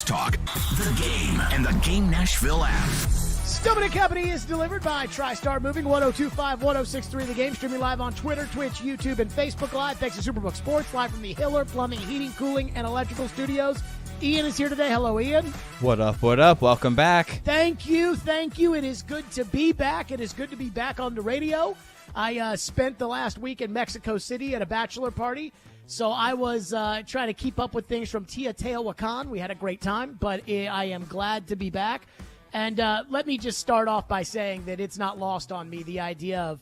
Talk, the game, and the Game Nashville app. Stillman and Company is delivered by TriStar Moving, 102.5, 106.3 The Game, streaming live on Twitter, Twitch, YouTube, and Facebook Live. Thanks to Superbook Sports, live from the Hiller Plumbing, Heating, Cooling, and Electrical Studios. Ian is here today. Hello, Ian. What up, what up? Welcome back. Thank you. It is good to be back. It is good to be back on the radio. I spent the last week in Mexico City at a bachelor party. So I was trying to keep up with things from Teotihuacan. We had a great time, but I am glad to be back. And let me just start off by saying that it's not lost on me, the idea of,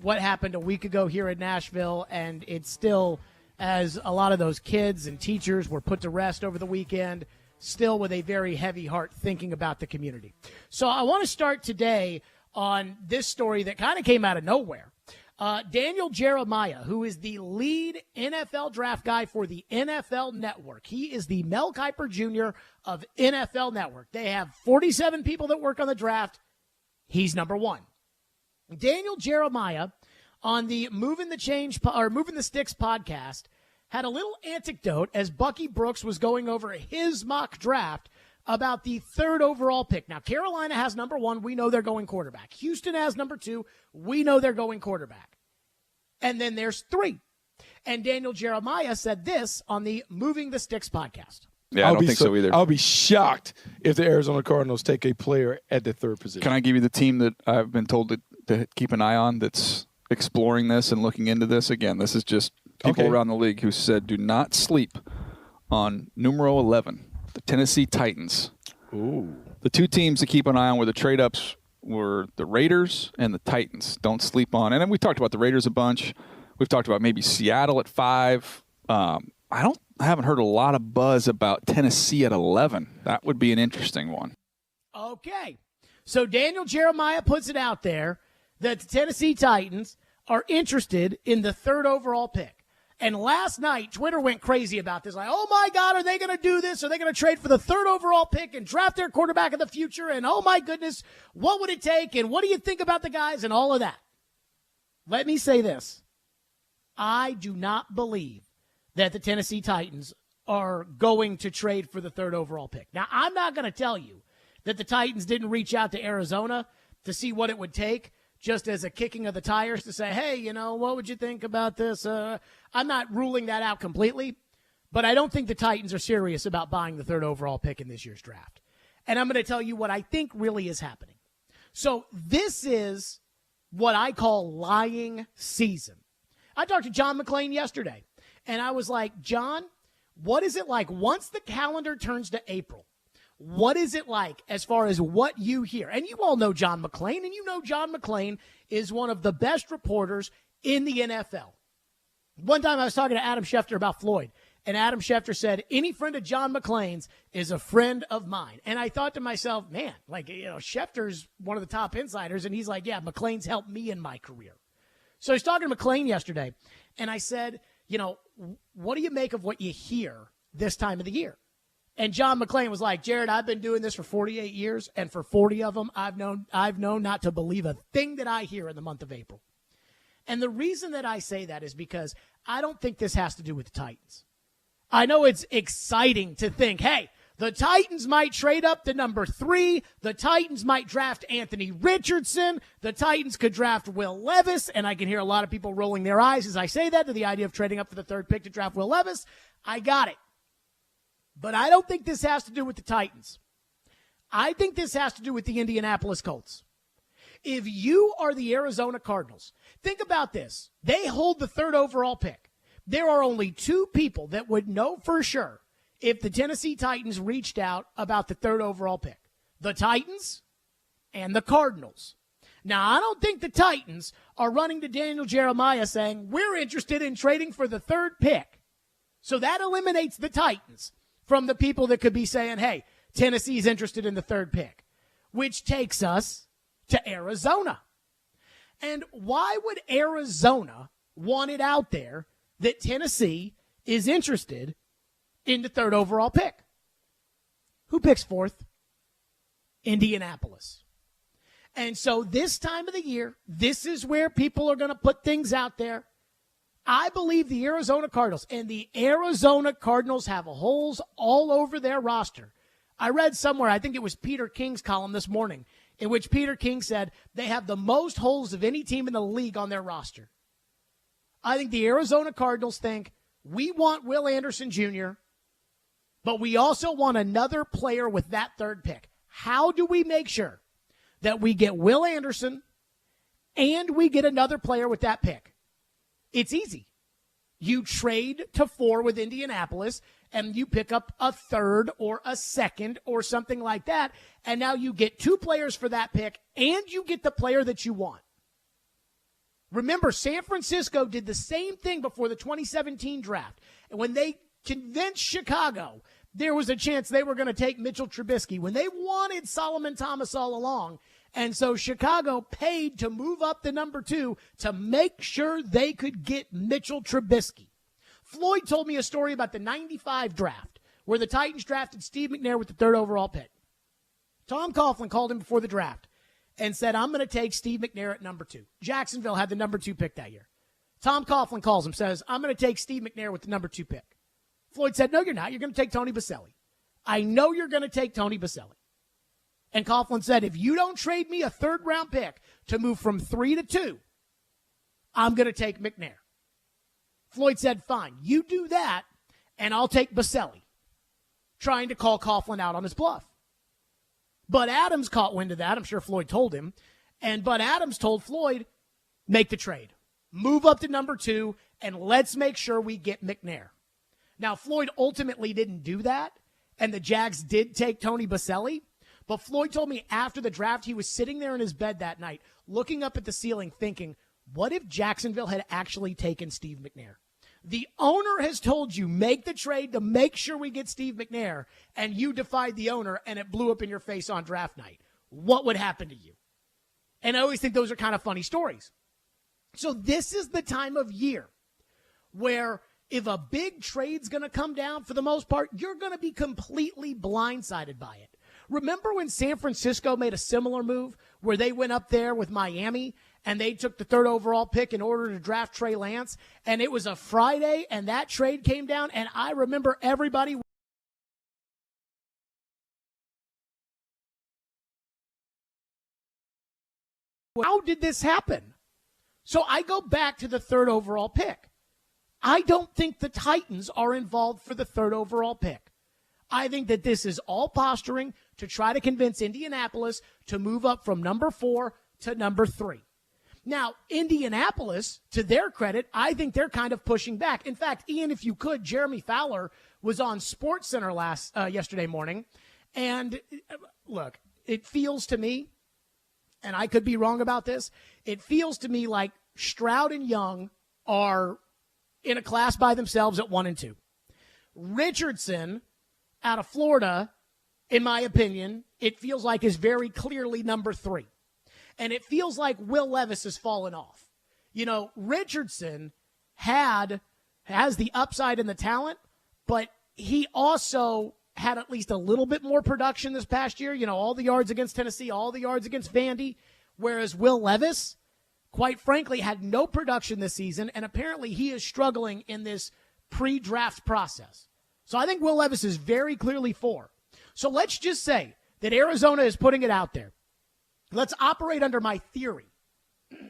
what happened a week ago here in Nashville. And it's still, as a lot of those kids and teachers were put to rest over the weekend, still with a very heavy heart thinking about the community. So I want to start today on this story that kind of came out of nowhere. Daniel Jeremiah, who is the lead NFL draft guy for the NFL Network. He is the Mel Kiper Jr. of NFL Network. They have 47 people that work on the draft. He's number one. Daniel Jeremiah on the Moving the Sticks podcast had a little anecdote as Bucky Brooks was going over his mock draft about the third overall pick. Now, Carolina has number one. We know they're going quarterback. Houston has number two. We know they're going quarterback. And then there's three. And Daniel Jeremiah said this on the Moving the Sticks podcast. Yeah, I don't think so either. I'll be shocked if the Arizona Cardinals take a player at the third position. Can I give you the team that I've been told to keep an eye on that's exploring this and looking into this? Again, this is just people around the league who said do not sleep on numero 11. The Tennessee Titans. Ooh. The two teams to keep an eye on were the trade-ups were the Raiders and the Titans. Don't sleep on. And then we talked about the Raiders a bunch. We've talked about maybe Seattle at 5. I haven't heard a lot of buzz about Tennessee at 11. That would be an interesting one. Okay. So Daniel Jeremiah puts it out there that the Tennessee Titans are interested in the third overall pick. And last night, Twitter went crazy about this. Like, oh, my God, are they going to do this? Are they going to trade for the third overall pick and draft their quarterback in the future? And, oh, my goodness, what would it take? And what do you think about the guys and all of that? Let me say this. I do not believe that the Tennessee Titans are going to trade for the third overall pick. Now, I'm not going to tell you that the Titans didn't reach out to Arizona to see what it would take, just as a kicking of the tires to say, hey, what would you think about this? I'm not ruling that out completely, but I don't think the Titans are serious about buying the third overall pick in this year's draft. And I'm going to tell you what I think really is happening. So this is what I call lying season. I talked to John McClain yesterday, and I was like, John, what is it like once the calendar turns to April? What is it like as far as what you hear? And you all know John McClain, and you know John McClain is one of the best reporters in the NFL. One time I was talking to Adam Schefter about Floyd, and Adam Schefter said, any friend of John McClain's is a friend of mine. And I thought to myself, man, Schefter's one of the top insiders, and he's like, yeah, McClain's helped me in my career. So I was talking to McClain yesterday, and I said, what do you make of what you hear this time of the year? And John McClain was like, Jared, I've been doing this for 48 years, and for 40 of them, I've known not to believe a thing that I hear in the month of April. And the reason that I say that is because I don't think this has to do with the Titans. I know it's exciting to think, hey, the Titans might trade up to number 3. The Titans might draft Anthony Richardson. The Titans could draft Will Levis. And I can hear a lot of people rolling their eyes as I say that to the idea of trading up for the third pick to draft Will Levis. I got it. But I don't think this has to do with the Titans. I think this has to do with the Indianapolis Colts. If you are the Arizona Cardinals, think about this. They hold the third overall pick. There are only two people that would know for sure if the Tennessee Titans reached out about the third overall pick. The Titans and the Cardinals. Now, I don't think the Titans are running to Daniel Jeremiah saying, we're interested in trading for the third pick. So that eliminates the Titans from the people that could be saying, hey, Tennessee's interested in the third pick, which takes us to Arizona. And why would Arizona want it out there that Tennessee is interested in the third overall pick? Who picks fourth? Indianapolis. And so this time of the year, this is where people are going to put things out there. I believe the Arizona Cardinals, and the Arizona Cardinals have holes all over their roster. I read somewhere, I think it was Peter King's column this morning, in which Peter King said they have the most holes of any team in the league on their roster. I think the Arizona Cardinals think we want Will Anderson Jr., but we also want another player with that third pick. How do we make sure that we get Will Anderson and we get another player with that pick? It's easy. You trade to 4 with Indianapolis, and you pick up a third or a second or something like that, and now you get 2 players for that pick, and you get the player that you want. Remember, San Francisco did the same thing before the 2017 draft. And when they convinced Chicago there was a chance they were going to take Mitchell Trubisky, when they wanted Solomon Thomas all along, and so Chicago paid to move up to number 2 to make sure they could get Mitchell Trubisky. Floyd told me a story about the 95 draft where the Titans drafted Steve McNair with the 3rd overall pick. Tom Coughlin called him before the draft and said, I'm going to take Steve McNair at number 2. Jacksonville had the number 2 pick that year. Tom Coughlin calls him, says, I'm going to take Steve McNair with the number 2 pick. Floyd said, no, you're not. You're going to take Tony Baselli. I know you're going to take Tony Baselli. And Coughlin said, if you don't trade me a 3rd-round pick to move from 3 to 2, I'm going to take McNair. Floyd said, fine, you do that, and I'll take Baselli, trying to call Coughlin out on his bluff. Bud Adams caught wind of that. I'm sure Floyd told him. And Bud Adams told Floyd, make the trade. Move up to number 2, and let's make sure we get McNair. Now, Floyd ultimately didn't do that, and the Jags did take Tony Baselli. But Floyd told me after the draft, he was sitting there in his bed that night, looking up at the ceiling, thinking, what if Jacksonville had actually taken Steve McNair? The owner has told you, make the trade to make sure we get Steve McNair, and you defied the owner, and it blew up in your face on draft night. What would happen to you? And I always think those are kind of funny stories. So this is the time of year where if a big trade's going to come down, for the most part, you're going to be completely blindsided by it. Remember when San Francisco made a similar move where they went up there with Miami and they took the 3rd overall pick in order to draft Trey Lance, and it was a Friday and that trade came down, and I remember everybody how did this happen? So I go back to the 3rd overall pick. I don't think the Titans are involved for the 3rd overall pick. I think that this is all posturing to try to convince Indianapolis to move up from number 4 to number 3. Now, Indianapolis, to their credit, I think they're kind of pushing back. In fact, Ian, if you could, Jeremy Fowler was on SportsCenter yesterday morning. And look, it feels to me, and I could be wrong about this, it feels to me like Stroud and Young are in a class by themselves at 1 and 2. Richardson out of Florida, in my opinion, it feels like is very clearly number 3. And it feels like Will Levis has fallen off. You know, Richardson has the upside and the talent, but he also had at least a little bit more production this past year. You know, all the yards against Tennessee, all the yards against Vandy, whereas Will Levis, quite frankly, had no production this season, and apparently he is struggling in this pre-draft process. So I think Will Levis is very clearly 4. So let's just say that Arizona is putting it out there. Let's operate under my theory.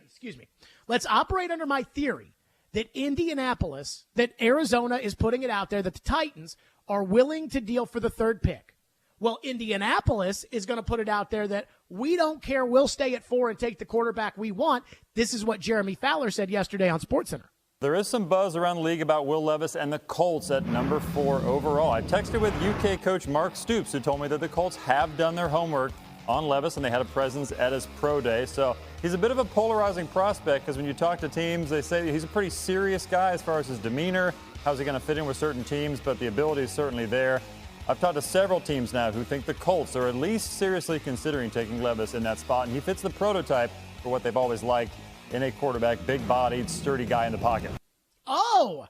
Excuse me. Let's operate under my theory that that Arizona is putting it out there that the Titans are willing to deal for the 3rd pick. Well, Indianapolis is going to put it out there that we don't care. We'll stay at 4 and take the quarterback we want. This is what Jeremy Fowler said yesterday on SportsCenter. There is some buzz around the league about Will Levis and the Colts at number 4 overall. I texted with UK coach Mark Stoops, who told me that the Colts have done their homework on Levis, and they had a presence at his pro day. So he's a bit of a polarizing prospect because when you talk to teams, they say he's a pretty serious guy as far as his demeanor. How's he going to fit in with certain teams? But the ability is certainly there. I've talked to several teams now who think the Colts are at least seriously considering taking Levis in that spot, and he fits the prototype for what they've always liked in a quarterback, big-bodied, sturdy guy in the pocket. Oh,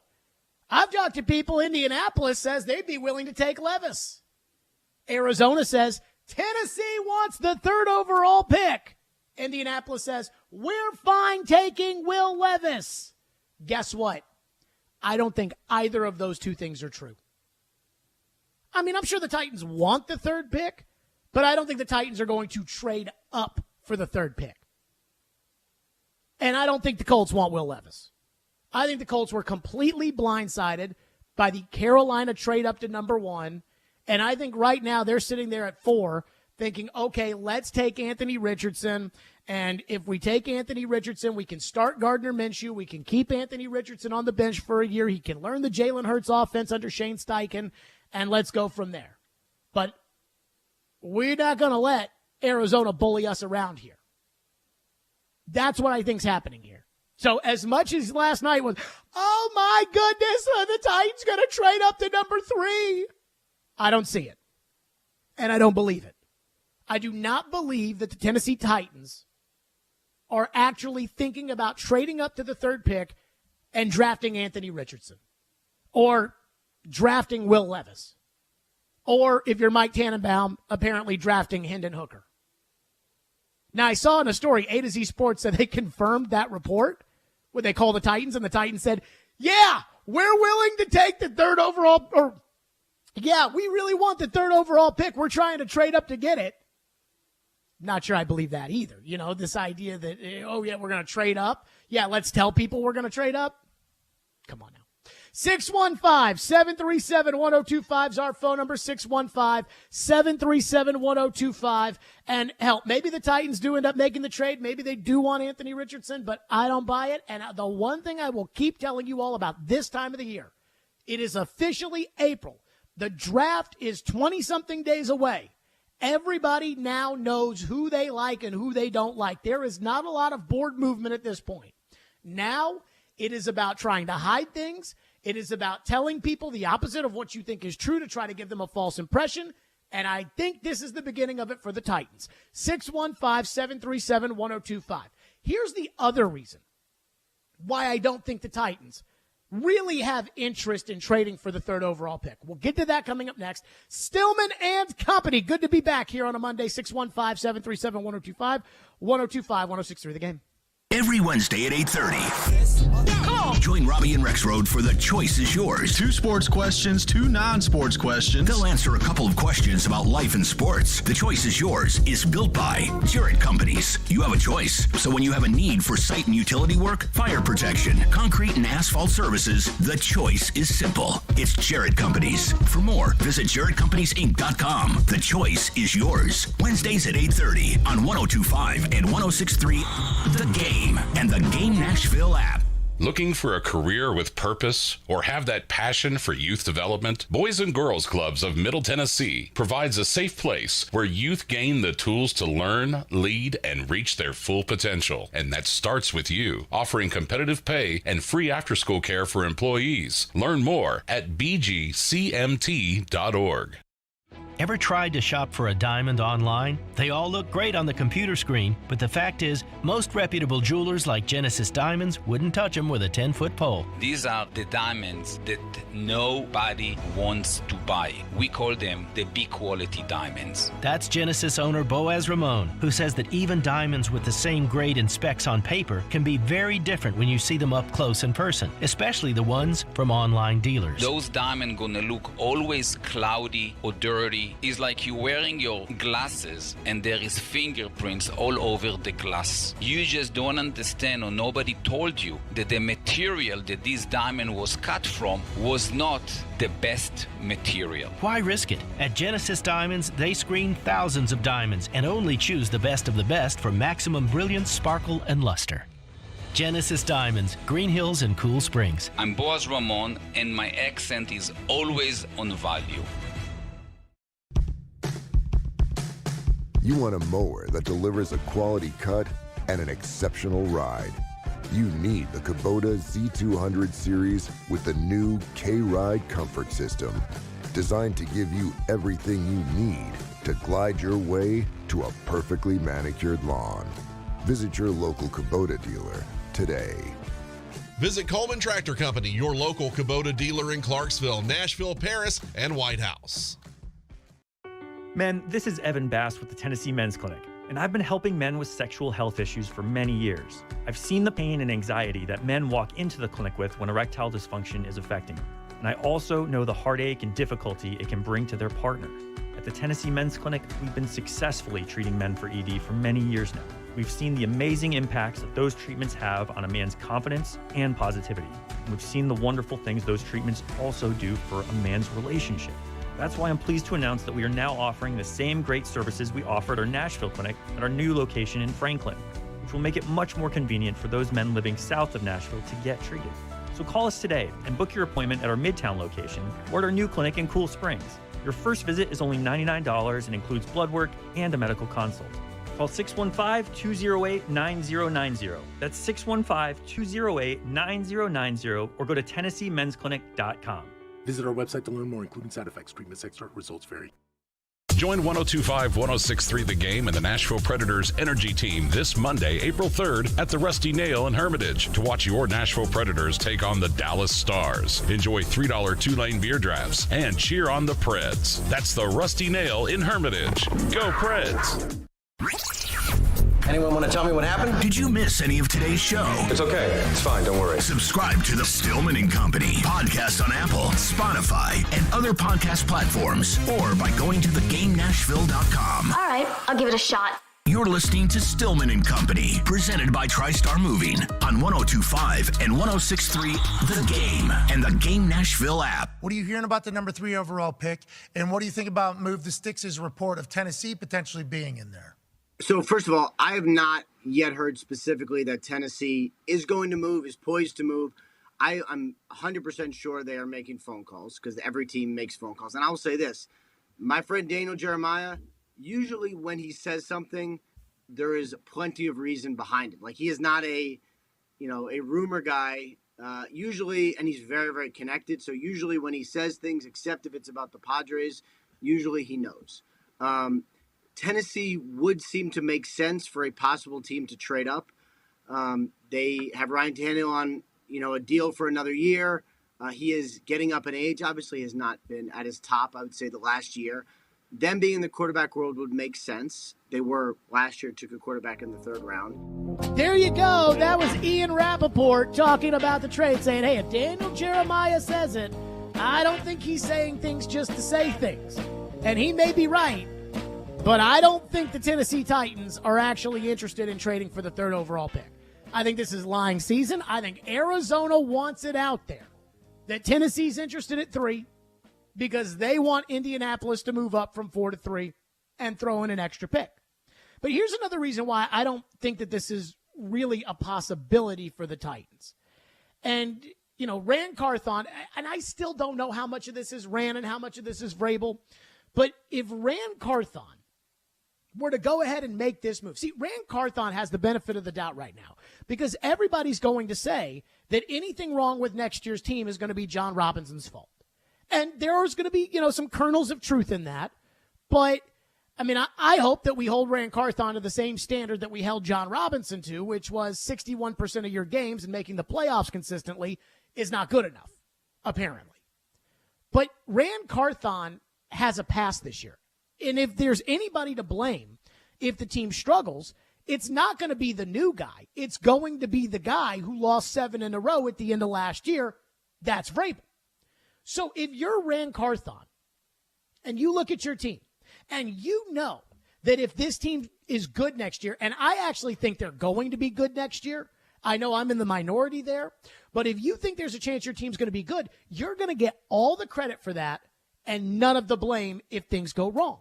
I've talked to people. Indianapolis says they'd be willing to take Levis. Arizona says Tennessee wants the 3rd overall pick. Indianapolis says we're fine taking Will Levis. Guess what? I don't think either of those two things are true. I mean, I'm sure the Titans want the third pick, but I don't think the Titans are going to trade up for the third pick. And I don't think the Colts want Will Levis. I think the Colts were completely blindsided by the Carolina trade up to number 1. And I think right now they're sitting there at 4 thinking, okay, let's take Anthony Richardson. And if we take Anthony Richardson, we can start Gardner Minshew. We can keep Anthony Richardson on the bench for a year. He can learn the Jalen Hurts offense under Shane Steichen, and let's go from there. But we're not going to let Arizona bully us around here. That's what I think's happening here. So as much as last night was, oh my goodness, are the Titans going to trade up to number 3? I don't see it. And I don't believe it. I do not believe that the Tennessee Titans are actually thinking about trading up to the third pick and drafting Anthony Richardson. Or drafting Will Levis. Or, if you're Mike Tannenbaum, apparently drafting Hendon Hooker. Now, I saw in a story, A to Z Sports said they confirmed that report when they called the Titans, and the Titans said, yeah, we're willing to take the third overall, or yeah, we really want the third overall pick. We're trying to trade up to get it. Not sure I believe that either. You know, this idea that, oh yeah, we're going to trade up. Yeah, let's tell people we're going to trade up. Come on now. 615-737-1025 is our phone number, 615-737-1025. And hell, maybe the Titans do end up making the trade. Maybe they do want Anthony Richardson, but I don't buy it. And the one thing I will keep telling you all about this time of the year, it is officially April. The draft is 20-something days away. Everybody now knows who they like and who they don't like. There is not a lot of board movement at this point. Now, it is about trying to hide things. It is about telling people the opposite of what you think is true to try to give them a false impression. And I think this is the beginning of it for the Titans. 615-737-1025. Here's the other reason why I don't think the Titans really have interest in trading for the third overall pick. We'll get to that coming up next. Stillman and company. Good to be back here on a Monday. 615-737-1025. 1025, 1063 The Game. Every Wednesday at 8:30. Come on. Join Robbie and Rexrode for The Choice is Yours. 2 sports questions, 2 non-sports questions. They'll answer a couple of questions about life and sports. The Choice is Yours is built by Jarrett Companies. You have a choice. So when you have a need for site and utility work, fire protection, concrete and asphalt services, the choice is simple. It's Jarrett Companies. For more, visit JarrettCompaniesInc.com. The Choice is Yours. Wednesdays at 8:30 on 1025 and 1063 The Game and the Game Nashville app. Looking for a career with purpose or have that passion for youth development? Boys and Girls Clubs of Middle Tennessee provides a safe place where youth gain the tools to learn, lead, and reach their full potential. And that starts with you, offering competitive pay and free after-school care for employees. Learn more at bgcmt.org. Ever tried to shop for a diamond online? They all look great on the computer screen, but the fact is, most reputable jewelers like Genesis Diamonds wouldn't touch them with a 10-foot pole. These are the diamonds that nobody wants to buy. We call them the B-quality diamonds. That's Genesis owner Boaz Ramon, who says that even diamonds with the same grade and specs on paper can be very different when you see them up close in person, especially the ones from online dealers. Those diamonds gonna look always cloudy or dirty. It's like you're wearing your glasses and there is fingerprints all over the glass. You just don't understand, or nobody told you that the material that this diamond was cut from was not the best material. Why risk it? At Genesis Diamonds, they screen thousands of diamonds and only choose the best of the best for maximum brilliance, sparkle, and luster. Genesis Diamonds, Green Hills and Cool Springs. I'm Boaz Ramon, and my accent is always on value. You want a mower that delivers a quality cut and an exceptional ride. You need the Kubota Z200 series with the new K-Ride comfort system, designed to give you everything you need to glide your way to a perfectly manicured lawn. Visit your local Kubota dealer today. Visit Coleman Tractor Company, your local Kubota dealer in Clarksville, Nashville, Paris, and White House. Men, this is Evan Bass with the Tennessee Men's Clinic. And I've been helping men with sexual health issues for many years. I've seen the pain and anxiety that men walk into the clinic with when erectile dysfunction is affecting them. And I also know the heartache and difficulty it can bring to their partner. At the Tennessee Men's Clinic, we've been successfully treating men for ED for many years now. We've seen the amazing impacts that those treatments have on a man's confidence and positivity. And we've seen the wonderful things those treatments also do for a man's relationship. That's why I'm pleased to announce that we are now offering the same great services we offer at our Nashville clinic at our new location in Franklin, which will make it much more convenient for those men living south of Nashville to get treated. So call us today and book your appointment at our Midtown location or at our new clinic in Cool Springs. Your first visit is only $99 and includes blood work and a medical consult. Call 615-208-9090. That's 615-208-9090 or go to TennesseeMen'sClinic.com. Visit our website to learn more, including side effects. Treatment sex results vary. Join 102.5-106.3 The Game and the Nashville Predators Energy Team this Monday, April 3rd at the Rusty Nail in Hermitage to watch your Nashville Predators take on the Dallas Stars. Enjoy $3 two-lane beer drafts and cheer on the Preds. That's the Rusty Nail in Hermitage. Go Preds! Anyone want to tell me what happened? Did you miss any of today's show? It's okay. It's fine. Don't worry. Subscribe to the Stillman and Company podcast on Apple, Spotify, and other podcast platforms, or by going to thegamenashville.com. All right, I'll give it a shot. You're listening to Stillman and Company, presented by TriStar Moving on 102.5 and 106.3 The Game and the Game Nashville app. What are you hearing about the number 3 overall pick? And what do you think about Move the Sticks' report of Tennessee potentially being in there? So, first of all, I have not yet heard specifically that Tennessee is going to move, is poised to move. I'm 100% sure they are making phone calls because every team makes phone calls. And I will say this. My friend Daniel Jeremiah, usually when he says something, there is plenty of reason behind it. Like, he is not a rumor guy usually, and he's very, very connected. So usually when he says things, except if it's about the Padres, usually he knows. Tennessee would seem to make sense for a possible team to trade up. They have Ryan Tannehill on, a deal for another year. He is getting up in age. Obviously has not been at his top, I would say, the last year. Them being in the quarterback world would make sense. They were last year, took a quarterback in the 3rd round. There you go. That was Ian Rappaport talking about the trade, saying, hey, if Daniel Jeremiah says it, I don't think he's saying things just to say things. And he may be right. But I don't think the Tennessee Titans are actually interested in trading for the 3rd overall pick. I think this is lying season. I think Arizona wants it out there that Tennessee's interested at 3 because they want Indianapolis to move up from 4 to 3 and throw in an extra pick. But here's another reason why I don't think that this is really a possibility for the Titans. And, Rand Carthon, and I still don't know how much of this is Rand and how much of this is Vrabel, but if Rand Carthon were to go ahead and make this move. See, Rand Carthon has the benefit of the doubt right now because everybody's going to say that anything wrong with next year's team is going to be John Robinson's fault. And there's going to be, some kernels of truth in that. But, I hope that we hold Rand Carthon to the same standard that we held John Robinson to, which was 61% of your games and making the playoffs consistently is not good enough, apparently. But Rand Carthon has a pass this year. And if there's anybody to blame, if the team struggles, it's not going to be the new guy. It's going to be the guy who lost 7 in a row at the end of last year. That's Vrabel. So if you're Rand Carthon and you look at your team and you know that if this team is good next year, and I actually think they're going to be good next year, I know I'm in the minority there, but if you think there's a chance your team's going to be good, you're going to get all the credit for that and none of the blame if things go wrong.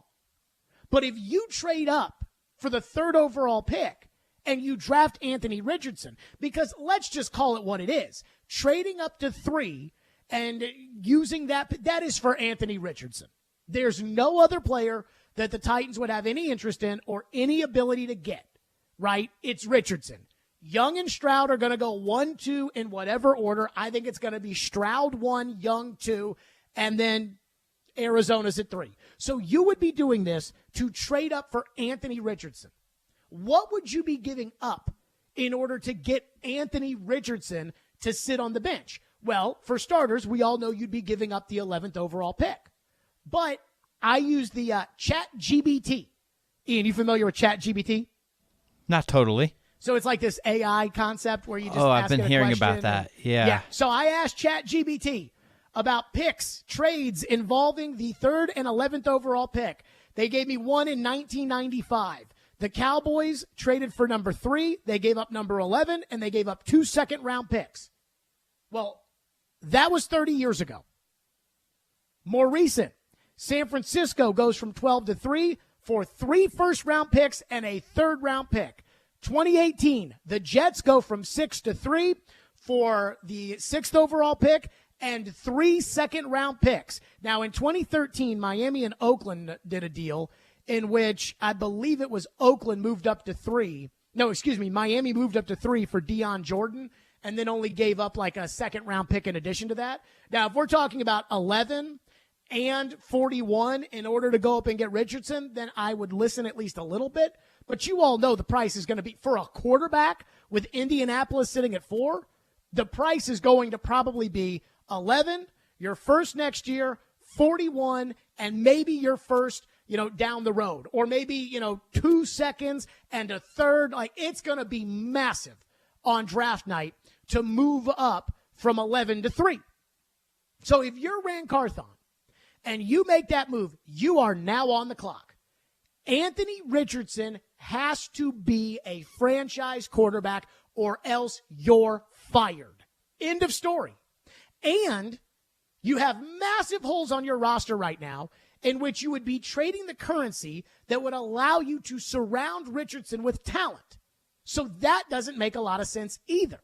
But if you trade up for the 3rd overall pick and you draft Anthony Richardson, because let's just call it what it is, trading up to 3 and using that is for Anthony Richardson. There's no other player that the Titans would have any interest in or any ability to get, right? It's Richardson. Young and Stroud are going to go 1, 2 in whatever order. I think it's going to be Stroud 1, Young 2, and then Arizona's at 3. So you would be doing this to trade up for Anthony Richardson. What would you be giving up in order to get Anthony Richardson to sit on the bench? Well, for starters, we all know you'd be giving up the 11th overall pick. But I use the ChatGPT Ian, you familiar with ChatGPT? Not totally. So it's like this AI concept where you just I've ask been it a hearing question about that. and- Yeah. So I asked ChatGPT about picks, trades involving the 3rd and 11th overall pick. They gave me one in 1995. The Cowboys traded for number 3. They gave up number 11, and they gave up 2 second-round picks. Well, that was 30 years ago. More recent, San Francisco goes from 12 to 3 for 3 first-round picks and a 3rd-round pick. 2018, the Jets go from 6 to 3 for the 6th overall pick and 3 second-round picks. Now, in 2013, Miami and Oakland did a deal in which I believe it was Oakland moved up to 3. No, excuse me, Miami moved up to 3 for Deion Jordan and then only gave up like a second-round pick in addition to that. Now, if we're talking about 11 and 41 in order to go up and get Richardson, then I would listen at least a little bit. But you all know the price is going to be, for a quarterback with Indianapolis sitting at 4, the price is going to probably be 11, your first next year, 41, and maybe your first, down the road. Or maybe, 2 seconds and a 3rd. Like, it's going to be massive on draft night to move up from 11 to 3. So if you're Rand Carthon and you make that move, you are now on the clock. Anthony Richardson has to be a franchise quarterback or else you're fired. End of story. And you have massive holes on your roster right now in which you would be trading the currency that would allow you to surround Richardson with talent. So that doesn't make a lot of sense either.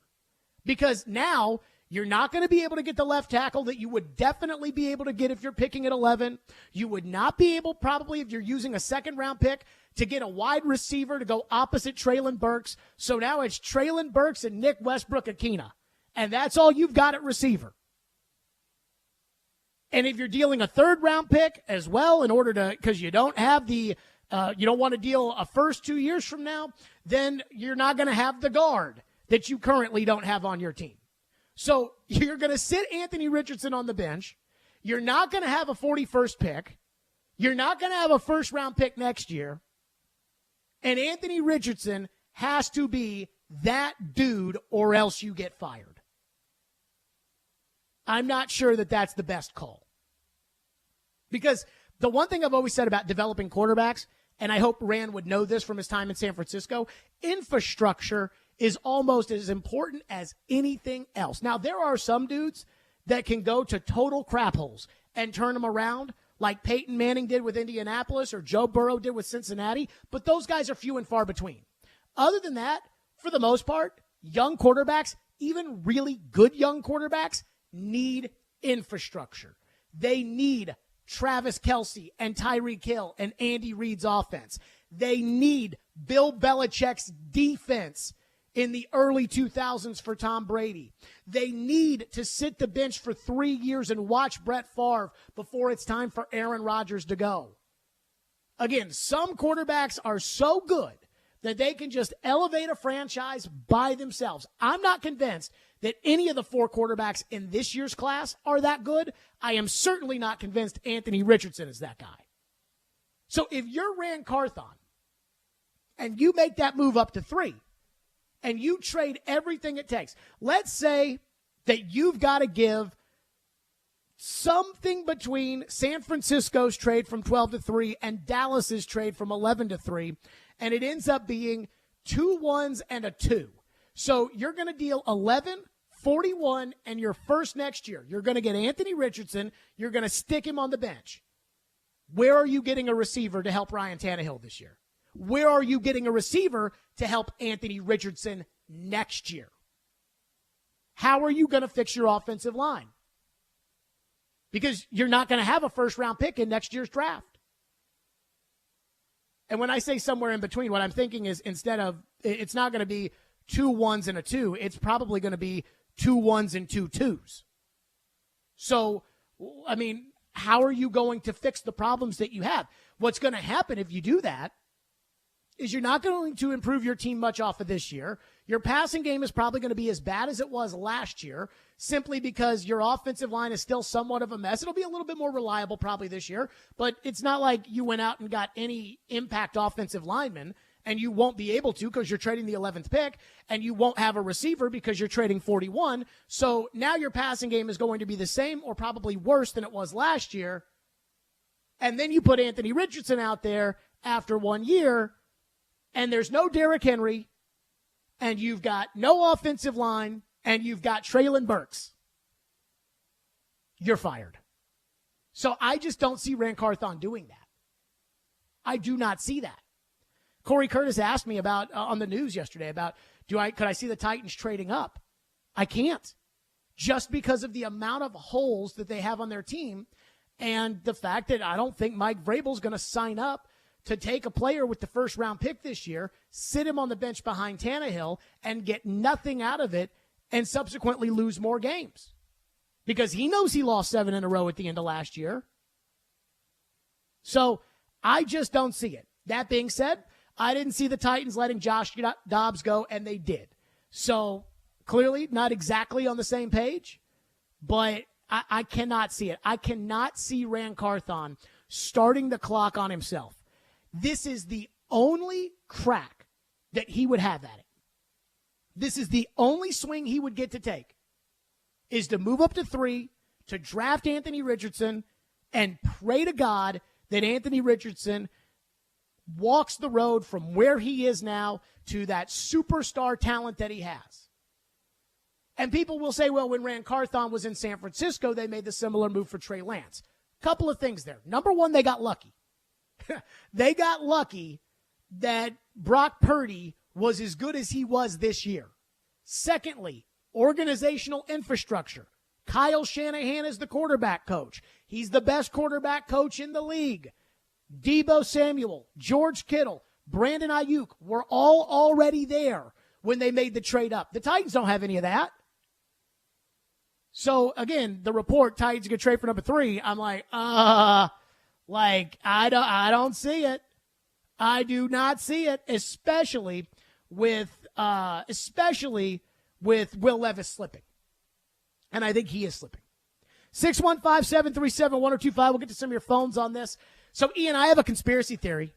Because now you're not going to be able to get the left tackle that you would definitely be able to get if you're picking at 11. You would not be able, probably if you're using a second-round pick, to get a wide receiver to go opposite Treylon Burks. So now it's Treylon Burks and Nick Westbrook-Akina. And that's all you've got at receiver. And if you're dealing a 3rd-round pick as well in order to, because you don't have the, you don't want to deal a first 2 years from now, then you're not going to have the guard that you currently don't have on your team. So you're going to sit Anthony Richardson on the bench. You're not going to have a 41st pick. You're not going to have a first-round pick next year. And Anthony Richardson has to be that dude or else you get fired. I'm not sure that that's the best call. Because the one thing I've always said about developing quarterbacks, and I hope Rand would know this from his time in San Francisco, infrastructure is almost as important as anything else. Now, there are some dudes that can go to total crap holes and turn them around, like Peyton Manning did with Indianapolis or Joe Burrow did with Cincinnati, but those guys are few and far between. Other than that, for the most part, young quarterbacks, even really good young quarterbacks, need infrastructure. They need Travis Kelce and Tyreek Hill and Andy Reid's offense. They need Bill Belichick's defense in the early 2000s for Tom Brady. They need to sit the bench for 3 years and watch Brett Favre before it's time for Aaron Rodgers to go. Again, some quarterbacks are so good that they can just elevate a franchise by themselves. I'm not convinced that any of the 4 quarterbacks in this year's class are that good. I am certainly not convinced Anthony Richardson is that guy. So if you're Rand Carthon and you make that move up to 3 and you trade everything it takes, let's say that you've got to give something between San Francisco's trade from 12 to 3 and Dallas's trade from 11 to 3, and it ends up being 2 1s and a 2. So you're going to deal 11, 41, and your first next year. You're going to get Anthony Richardson. You're going to stick him on the bench. Where are you getting a receiver to help Ryan Tannehill this year? Where are you getting a receiver to help Anthony Richardson next year? How are you going to fix your offensive line? Because you're not going to have a first-round pick in next year's draft. And when I say somewhere in between, what I'm thinking is instead of, it's not going to be 2 1s and a 2, it's probably going to be 2 1s and 2 2s. So, I mean, how are you going to fix the problems that you have? What's going to happen if you do that is you're not going to improve your team much off of this year. Your passing game is probably going to be as bad as it was last year, simply because your offensive line is still somewhat of a mess. It'll be a little bit more reliable probably this year, but it's not like you went out and got any impact offensive linemen, and you won't be able to because you're trading the 11th pick, and you won't have a receiver because you're trading 41. So now your passing game is going to be the same or probably worse than it was last year. And then you put Anthony Richardson out there after 1 year, and there's no Derrick Henry, and you've got no offensive line, and you've got Treylon Burks. You're fired. So I just don't see Rand Carthon doing that. I do not see that. Corey Curtis asked me about on the news yesterday about could I see the Titans trading up? I can't, just because of the amount of holes that they have on their team, and the fact that I don't think Mike Vrabel's going to sign up to take a player with the first-round pick this year, sit him on the bench behind Tannehill, and get nothing out of it, and subsequently lose more games. Because he knows he lost 7 in a row at the end of last year. So I just don't see it. That being said, I didn't see the Titans letting Josh Dobbs go, and they did. So clearly not exactly on the same page, but I cannot see it. I cannot see Rand Carthon starting the clock on himself. This is the only crack that he would have at it. This is the only swing he would get to take, is to move up to 3, to draft Anthony Richardson, and pray to God that Anthony Richardson walks the road from where he is now to that superstar talent that he has. And people will say, well, when Rand Carthon was in San Francisco, they made the similar move for Trey Lance. Couple of things there. Number one, they got lucky. They got lucky that Brock Purdy was as good as he was this year. Secondly, organizational infrastructure. Kyle Shanahan is the quarterback coach. He's the best quarterback coach in the league. Deebo Samuel, George Kittle, Brandon Ayuk were all already there when they made the trade up. The Titans don't have any of that. So, again, the report, Titans going to trade for number 3, I'm like, I don't see it. I do not see it, especially with Will Levis slipping. And I think he is slipping. 615-737-1025. We'll get to some of your phones on this. So, Ian, I have a conspiracy theory.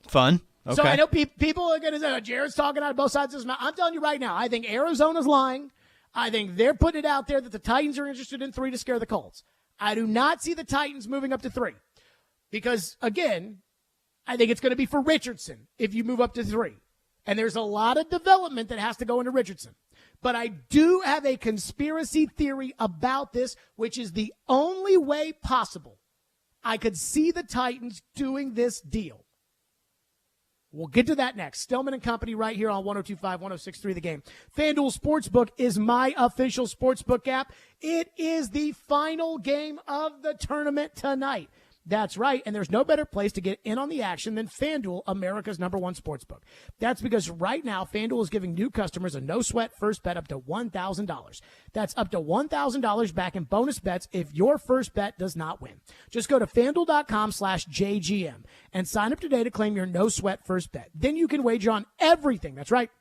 Fun. Okay. So I know people are going to say, Jared's talking out of both sides of his mouth. I'm telling you right now, I think Arizona's lying. I think they're putting it out there that the Titans are interested in 3 to scare the Colts. I do not see the Titans moving up to 3. Because, again, I think it's going to be for Richardson if you move up to 3. And there's a lot of development that has to go into Richardson. But I do have a conspiracy theory about this, which is the only way possible I could see the Titans doing this deal. We'll get to that next. Stillman and Company right here on 102.5, 106.3 The Game. FanDuel Sportsbook is my official sportsbook app. It is the final game of the tournament tonight. That's right, and there's no better place to get in on the action than FanDuel, America's #1 sportsbook. That's because right now, FanDuel is giving new customers a no-sweat first bet up to $1,000. That's up to $1,000 back in bonus bets if your first bet does not win. Just go to FanDuel.com/JGM and sign up today to claim your no-sweat first bet. Then you can wager on everything. That's right.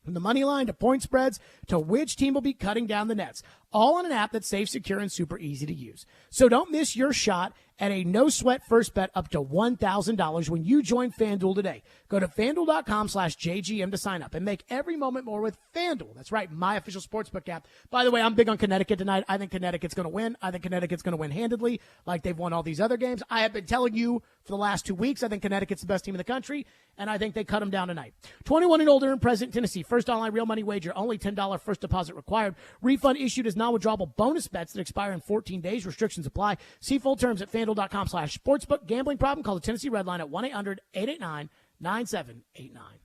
From the money line to point spreads to which team will be cutting down the nets. All on an app that's safe, secure, and super easy to use. So don't miss your shot at a no-sweat first bet up to $1,000 when you join FanDuel today. Go to FanDuel.com/JGM to sign up and make every moment more with FanDuel. That's right, my official sportsbook app. By the way, I'm big on Connecticut tonight. I think Connecticut's going to win. I think Connecticut's going to win handedly like they've won all these other games. I have been telling you for the last 2 weeks, I think Connecticut's the best team in the country, and I think they cut them down tonight. 21 and older in present Tennessee. First online real money wager, only $10 first deposit required. Refund issued as non-withdrawable bonus bets that expire in 14 days. Restrictions apply. See full terms at FanDuel.com/sportsbook. Gambling problem? Call the Tennessee Red Line at 1-800-889-9789.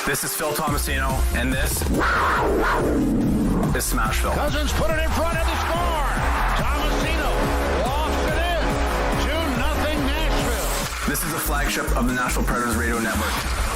This is Phil Tomasino, and this is Smashville. Cousins put it in front of the score. Tomasino lofts it in. 2-0 Nashville. This is the flagship of the Nashville Predators Radio Network,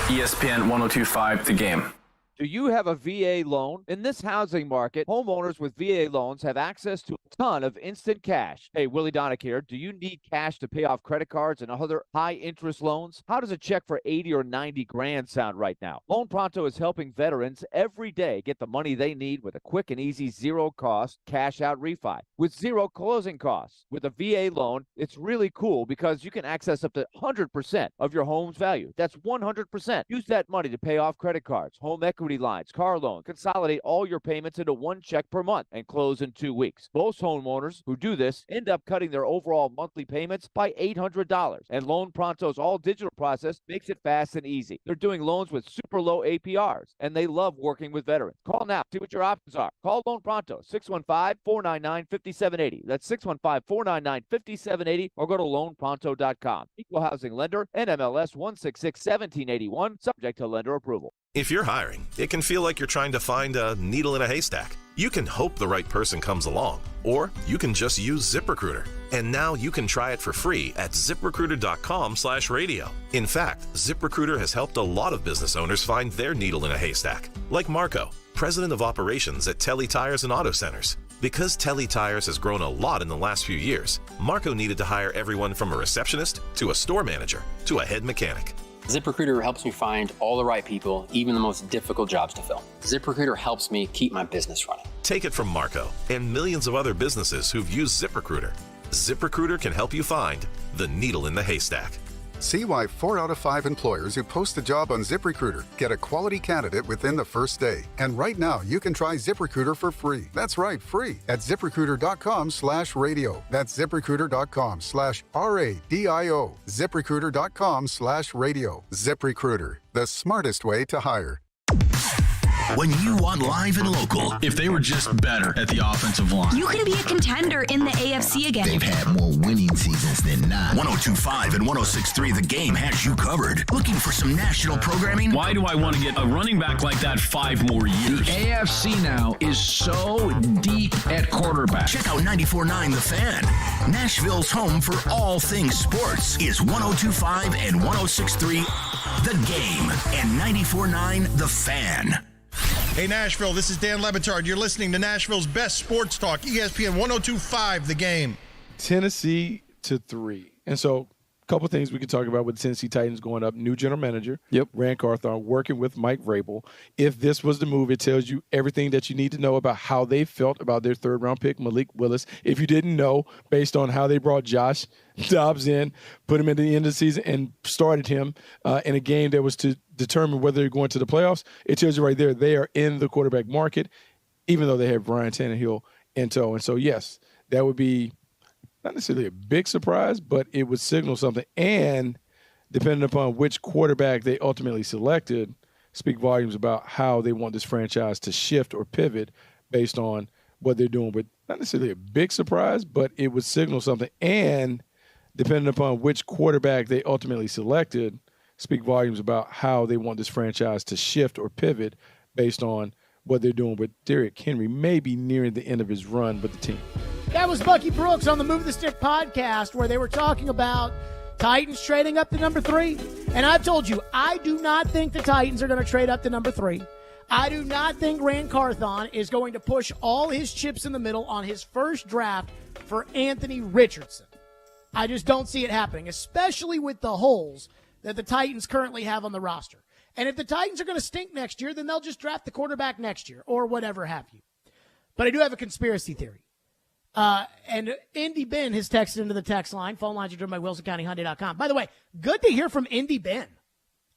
ESPN 102.5 The Game. Do you have a VA loan? In this housing market, homeowners with VA loans have access to a ton of instant cash. Hey, Willie Donick here. Do you need cash to pay off credit cards and other high-interest loans? How does a check for 80 or 90 grand sound right now? Loan Pronto is helping veterans every day get the money they need with a quick and easy zero-cost cash-out refi with zero closing costs. With a VA loan, it's really cool because you can access up to 100% of your home's value. That's 100%. Use that money to pay off credit cards, home equity lines, car loans. Consolidate all your payments into one check per month and close in 2 weeks. Most homeowners who do this end up cutting their overall monthly payments by $800. And Loan Pronto's all-digital process makes it fast and easy. They're doing loans with super low APRs, and they love working with veterans. Call now. See what your options are. Call Loan Pronto, 615-499-5780. That's 615-499-5780, or go to loanpronto.com. Equal housing lender, NMLS 1661781, subject to lender approval. If you're hiring, it can feel like you're trying to find a needle in a haystack. You can hope the right person comes along, or you can just use ZipRecruiter. And now you can try it for free at ZipRecruiter.com/radio. In fact, ZipRecruiter has helped a lot of business owners find their needle in a haystack, like Marco, president of operations at Telly Tires and Auto Centers. Because Telly Tires has grown a lot in the last few years, Marco needed to hire everyone from a receptionist to a store manager to a head mechanic. ZipRecruiter helps me find all the right people, even the most difficult jobs to fill. ZipRecruiter helps me keep my business running. Take it from Marco and millions of other businesses who've used ZipRecruiter. ZipRecruiter can help you find the needle in the haystack. See why 4 out of 5 employers who post a job on ZipRecruiter get a quality candidate within the first day. And right now, you can try ZipRecruiter for free. That's right, free at ZipRecruiter.com/radio. That's ZipRecruiter.com/RADIO. ZipRecruiter.com/radio. ZipRecruiter, the smartest way to hire. When you want live and local, if they were just better at the offensive line, you could be a contender in the AFC again. They've had more winning seasons than not. 102.5 and 106.3 The Game has you covered. Looking for some national programming? Why do I want to get a running back like that 5 more years? The AFC now is so deep at quarterback. Check out 94.9 The Fan. Nashville's home for all things sports is 102.5 and 106.3 The Game and 94.9 The Fan. Hey, Nashville, this is Dan Lebitard. You're listening to Nashville's best sports talk, ESPN 102.5 The Game. Tennessee to 3. And so a couple things we could talk about with the Tennessee Titans going up. New general manager, Rand Carthon, working with Mike Vrabel. If this was the move, it tells you everything that you need to know about how they felt about their third-round pick, Malik Willis. If you didn't know, based on how they brought Josh Dobbs in, put him at the end of the season, and started him in a game that was to determine whether they're going to the playoffs, it tells you right there they are in the quarterback market, even though they have Ryan Tannehill in tow. And so, yes, that would be not necessarily a big surprise, but it would signal something. And depending upon which quarterback they ultimately selected, speak volumes about how they want this franchise to shift or pivot based on what they're doing. But not necessarily a big surprise, but it would signal something. And depending upon which quarterback they ultimately selected, speak volumes about how they want this franchise to shift or pivot based on what they're doing. But Derrick Henry may be nearing the end of his run with the team. That was Bucky Brooks on the Move the Stick podcast, where they were talking about Titans trading up to number 3. And I've told you, I do not think the Titans are going to trade up to number 3. I do not think Rand Carthon is going to push all his chips in the middle on his first draft for Anthony Richardson. I just don't see it happening, especially with the holes that the Titans currently have on the roster. And if the Titans are going to stink next year, then they'll just draft the quarterback next year or whatever have you. But I do have a conspiracy theory. And Indy Ben has texted into the text line. Phone lines are driven by WilsonCountyHyundai.com. By the way, good to hear from Indy Ben.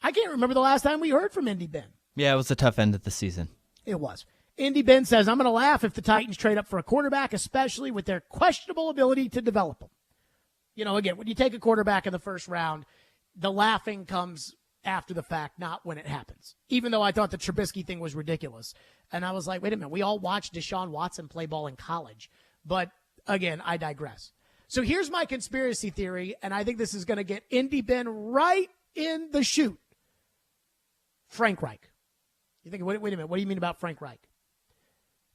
I can't remember the last time we heard from Indy Ben. Yeah, it was a tough end of the season. It was. Indy Ben says, I'm going to laugh if the Titans trade up for a quarterback, especially with their questionable ability to develop them. You know, again, when you take a quarterback in the first round, the laughing comes after the fact, not when it happens. Even though I thought the Trubisky thing was ridiculous. And I was like, wait a minute, we all watched Deshaun Watson play ball in college. But, again, I digress. So here's my conspiracy theory, and I think this is going to get Indy Ben right in the chute. Frank Reich. You think, wait a minute, what do you mean about Frank Reich?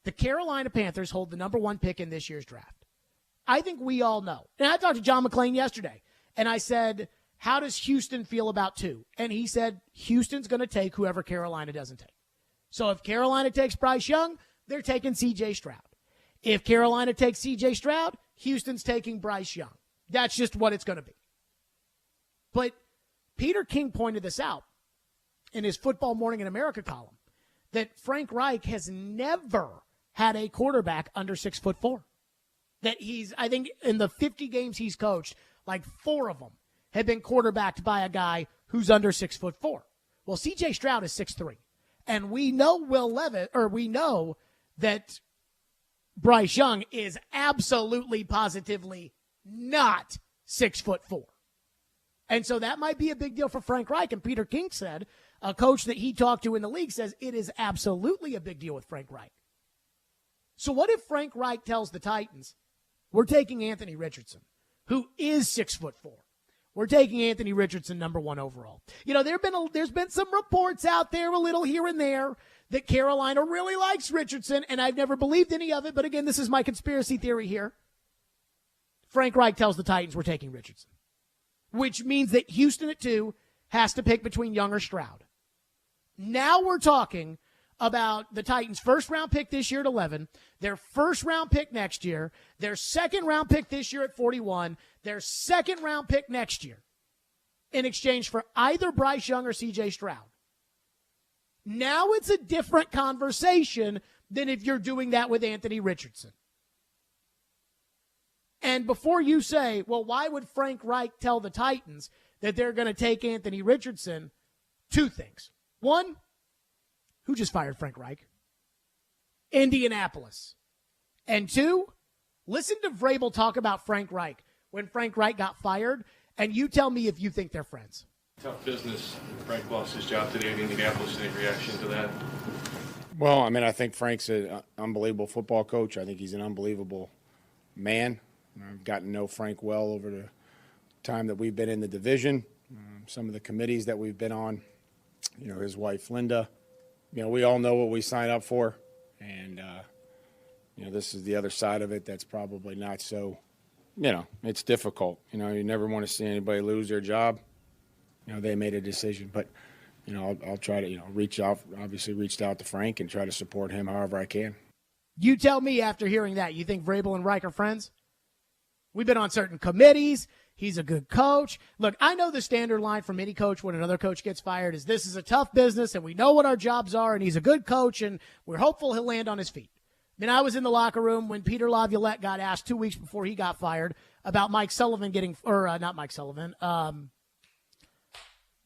The Carolina Panthers hold the number 1 pick in this year's draft. I think we all know. And I talked to John McClain yesterday, and I said, how does Houston feel about 2? And he said, Houston's going to take whoever Carolina doesn't take. So if Carolina takes Bryce Young, they're taking C.J. Stroud. If Carolina takes C.J. Stroud, Houston's taking Bryce Young. That's just what it's going to be. But Peter King pointed this out in his Football Morning in America column, that Frank Reich has never had a quarterback under 6'4". That I think in the 50 games he's coached, like 4 of them have been quarterbacked by a guy who's under 6'4". Well, C.J. Stroud is 6'3". And we know we know that Bryce Young is absolutely, positively not 6'4". And so that might be a big deal for Frank Reich. And Peter King said, a coach that he talked to in the league says it is absolutely a big deal with Frank Reich. So what if Frank Reich tells the Titans, we're taking Anthony Richardson, who is 6'4". We're taking Anthony Richardson number 1 overall. There's been some reports out there, a little here and there, that Carolina really likes Richardson, and I've never believed any of it. But again, this is my conspiracy theory here. Frank Reich tells the Titans we're taking Richardson, which means that Houston at 2 has to pick between Young or Stroud. Now we're talking about the Titans' first-round pick this year at 11, their first-round pick next year, their second-round pick this year at 41, their second-round pick next year in exchange for either Bryce Young or C.J. Stroud. Now it's a different conversation than if you're doing that with Anthony Richardson. And before you say, well, why would Frank Reich tell the Titans that they're going to take Anthony Richardson? 2 things. 1, who just fired Frank Reich? Indianapolis. And 2, listen to Vrabel talk about Frank Reich when Frank Reich got fired, and you tell me if you think they're friends. Tough business. Frank lost his job today in Indianapolis. Any reaction to that? Well, I mean, I think Frank's an unbelievable football coach. I think he's an unbelievable man. I've gotten to know Frank well over the time that we've been in the division, some of the committees that we've been on, his wife, Linda. We all know what we sign up for, and, this is the other side of it that's probably not so, it's difficult. You never want to see anybody lose their job. They made a decision, but, I'll try to, reached out to Frank and try to support him however I can. You tell me after hearing that, you think Vrabel and Reich are friends? We've been on certain committees. He's a good coach. Look, I know the standard line from any coach when another coach gets fired is this is a tough business and we know what our jobs are and he's a good coach and we're hopeful he'll land on his feet. I was in the locker room when Peter Laviolette got asked 2 weeks before he got fired about Mike Sullivan not Mike Sullivan,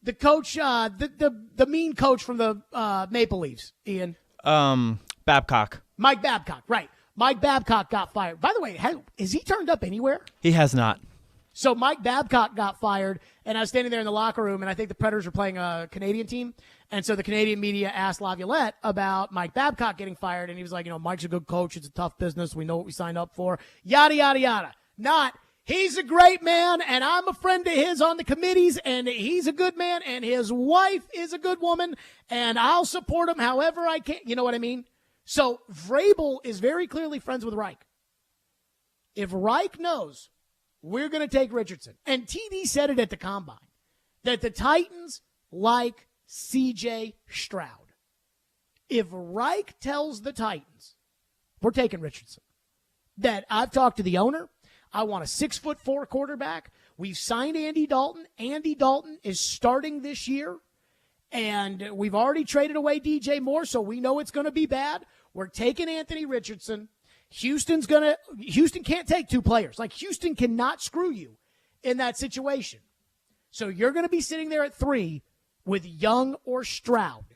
the coach, the mean coach from the Maple Leafs, Ian. Babcock. Mike Babcock, right. Mike Babcock got fired. By the way, has he turned up anywhere? He has not. So Mike Babcock got fired, and I was standing there in the locker room, and I think the Predators were playing a Canadian team. And so the Canadian media asked Laviolette about Mike Babcock getting fired, and he was like, Mike's a good coach. It's a tough business. We know what we signed up for. Yada, yada, yada. Not, he's a great man, and I'm a friend of his on the committees, and he's a good man, and his wife is a good woman, and I'll support him however I can. You know what I mean? So Vrabel is very clearly friends with Reich. If Reich knows we're going to take Richardson, and TD said it at the Combine, that the Titans like C.J. Stroud. If Reich tells the Titans, we're taking Richardson, that I've talked to the owner, I want a 6'4" quarterback. We've signed Andy Dalton. Andy Dalton is starting this year, and we've already traded away DJ Moore, so we know it's going to be bad. We're taking Anthony Richardson. Houston can't take 2 players. Like, Houston cannot screw you in that situation. So you're going to be sitting there at 3 with Young or Stroud.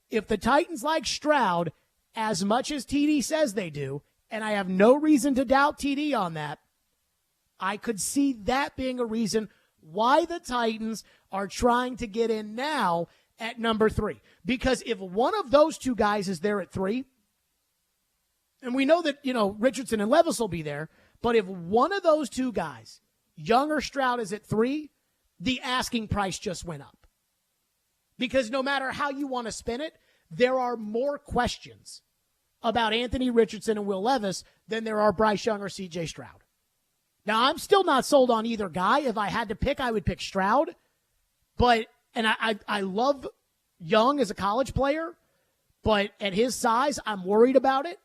If the Titans like Stroud as much as TD says they do, and I have no reason to doubt TD on that, I could see that being a reason why the Titans are trying to get in now at number 3. Because if one of those 2 guys is there at 3, and we know that, Richardson and Levis will be there, but if one of those 2 guys, Young or Stroud, is at 3, the asking price just went up. Because no matter how you want to spin it, there are more questions about Anthony Richardson and Will Levis than there are Bryce Young or C.J. Stroud. Now, I'm still not sold on either guy. If I had to pick, I would pick Stroud. And I love Young as a college player, But at his size, I'm worried about it.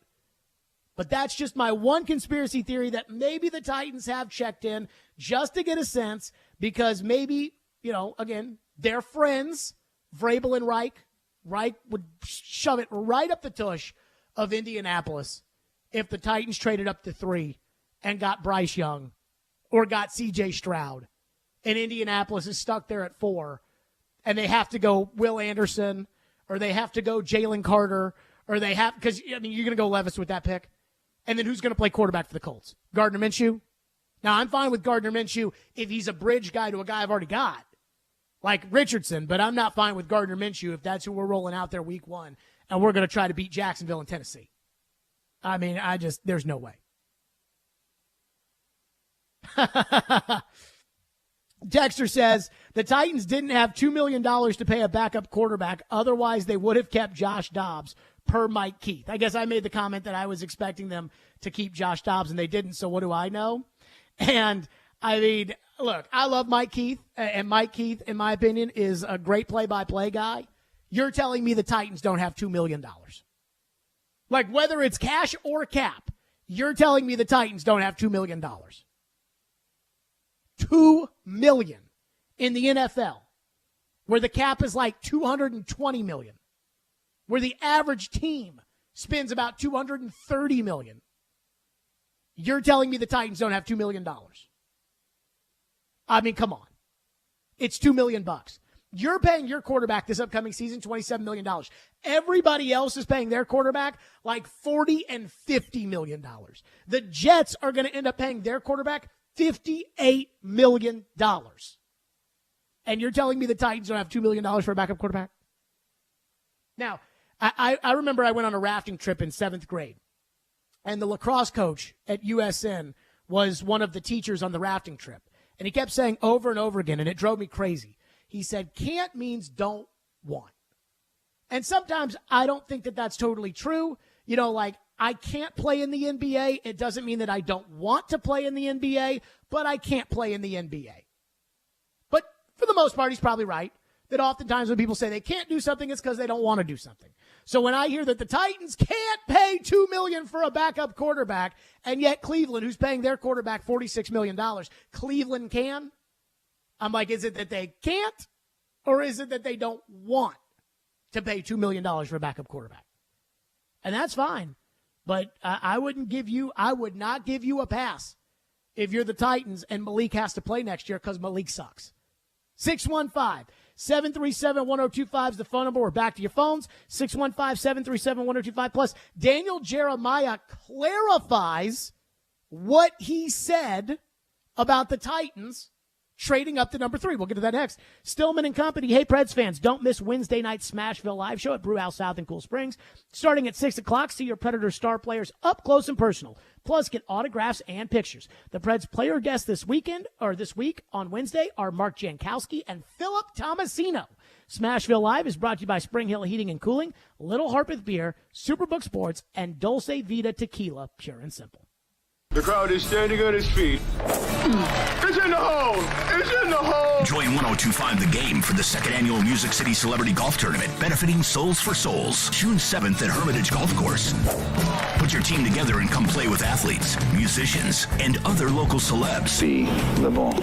But that's just my one conspiracy theory that maybe the Titans have checked in just to get a sense, because maybe, again, they're friends, Vrabel and Reich. Reich would shove it right up the tush of Indianapolis if the Titans traded up to 3 and got Bryce Young or got C.J. Stroud, and Indianapolis is stuck there at 4, and they have to go Will Anderson, or they have to go Jalen Carter, or they have, because, you're going to go Levis with that pick. And then who's going to play quarterback for the Colts? Gardner Minshew? Now, I'm fine with Gardner Minshew if he's a bridge guy to a guy I've already got, like Richardson, but I'm not fine with Gardner Minshew if that's who we're rolling out there week 1, and we're going to try to beat Jacksonville and Tennessee. I mean, there's no way. Dexter says the Titans didn't have $2 million to pay a backup quarterback. Otherwise, they would have kept Josh Dobbs, per Mike Keith. I guess I made the comment that I was expecting them to keep Josh Dobbs, and they didn't, so what do I know? And, I mean, look, I love Mike Keith, and Mike Keith, in my opinion, is a great play-by-play guy. You're telling me the Titans don't have $2 million. Like, whether it's cash or cap, you're telling me the Titans don't have $2 million. $2 million in the NFL, where the cap is like $220 million, where the average team spends about $230 million. You're telling me the Titans don't have $2 million. I mean, come on. It's $2 million. You're paying your quarterback this upcoming season $27 million. Everybody else is paying their quarterback like $40 and $50 million. The Jets are going to end up paying their quarterback $58 million. And you're telling me the Titans don't have $2 million for a backup quarterback? Now, I remember I went on a rafting trip in 7th grade, and the lacrosse coach at USN was one of the teachers on the rafting trip. And he kept saying over and over again, and it drove me crazy. He said, can't means don't want. And sometimes I don't think that that's totally true. Like, I can't play in the NBA. It doesn't mean that I don't want to play in the NBA, but I can't play in the NBA. But for the most part, he's probably right. That oftentimes when people say they can't do something, it's because they don't want to do something. So when I hear that the Titans can't pay $2 million for a backup quarterback, and yet Cleveland, who's paying their quarterback $46 million, Cleveland can, I'm like, is it that they can't, or is it that they don't want to pay $2 million for a backup quarterback? And that's fine. But I would not give you a pass if you're the Titans and Malik has to play next year, because Malik sucks. 615-737-1025 is the phone number. We're back to your phones. 615-737-1025. Plus, Daniel Jeremiah clarifies what he said about the Titans trading up to number 3. We'll get to that next. Stillman and Company. Hey, Preds fans, don't miss Wednesday night Smashville live show at Brewhouse South in Cool Springs. Starting at 6 o'clock, see your Predator star players up close and personal. Plus, get autographs and pictures. The Preds player guests this week on Wednesday are Mark Jankowski and Philip Tomasino. Smashville Live is brought to you by Spring Hill Heating and Cooling, Little Harpeth Beer, Superbook Sports, and Dulce Vita Tequila, pure and simple. The crowd is standing on its feet. It's in the hole! It's in the hole! Join 102.5 The Game for the 2nd annual Music City Celebrity Golf Tournament, benefiting Souls for Souls, June 7th at Hermitage Golf Course. Put your team together and come play with athletes, musicians, and other local celebs. Be the ball.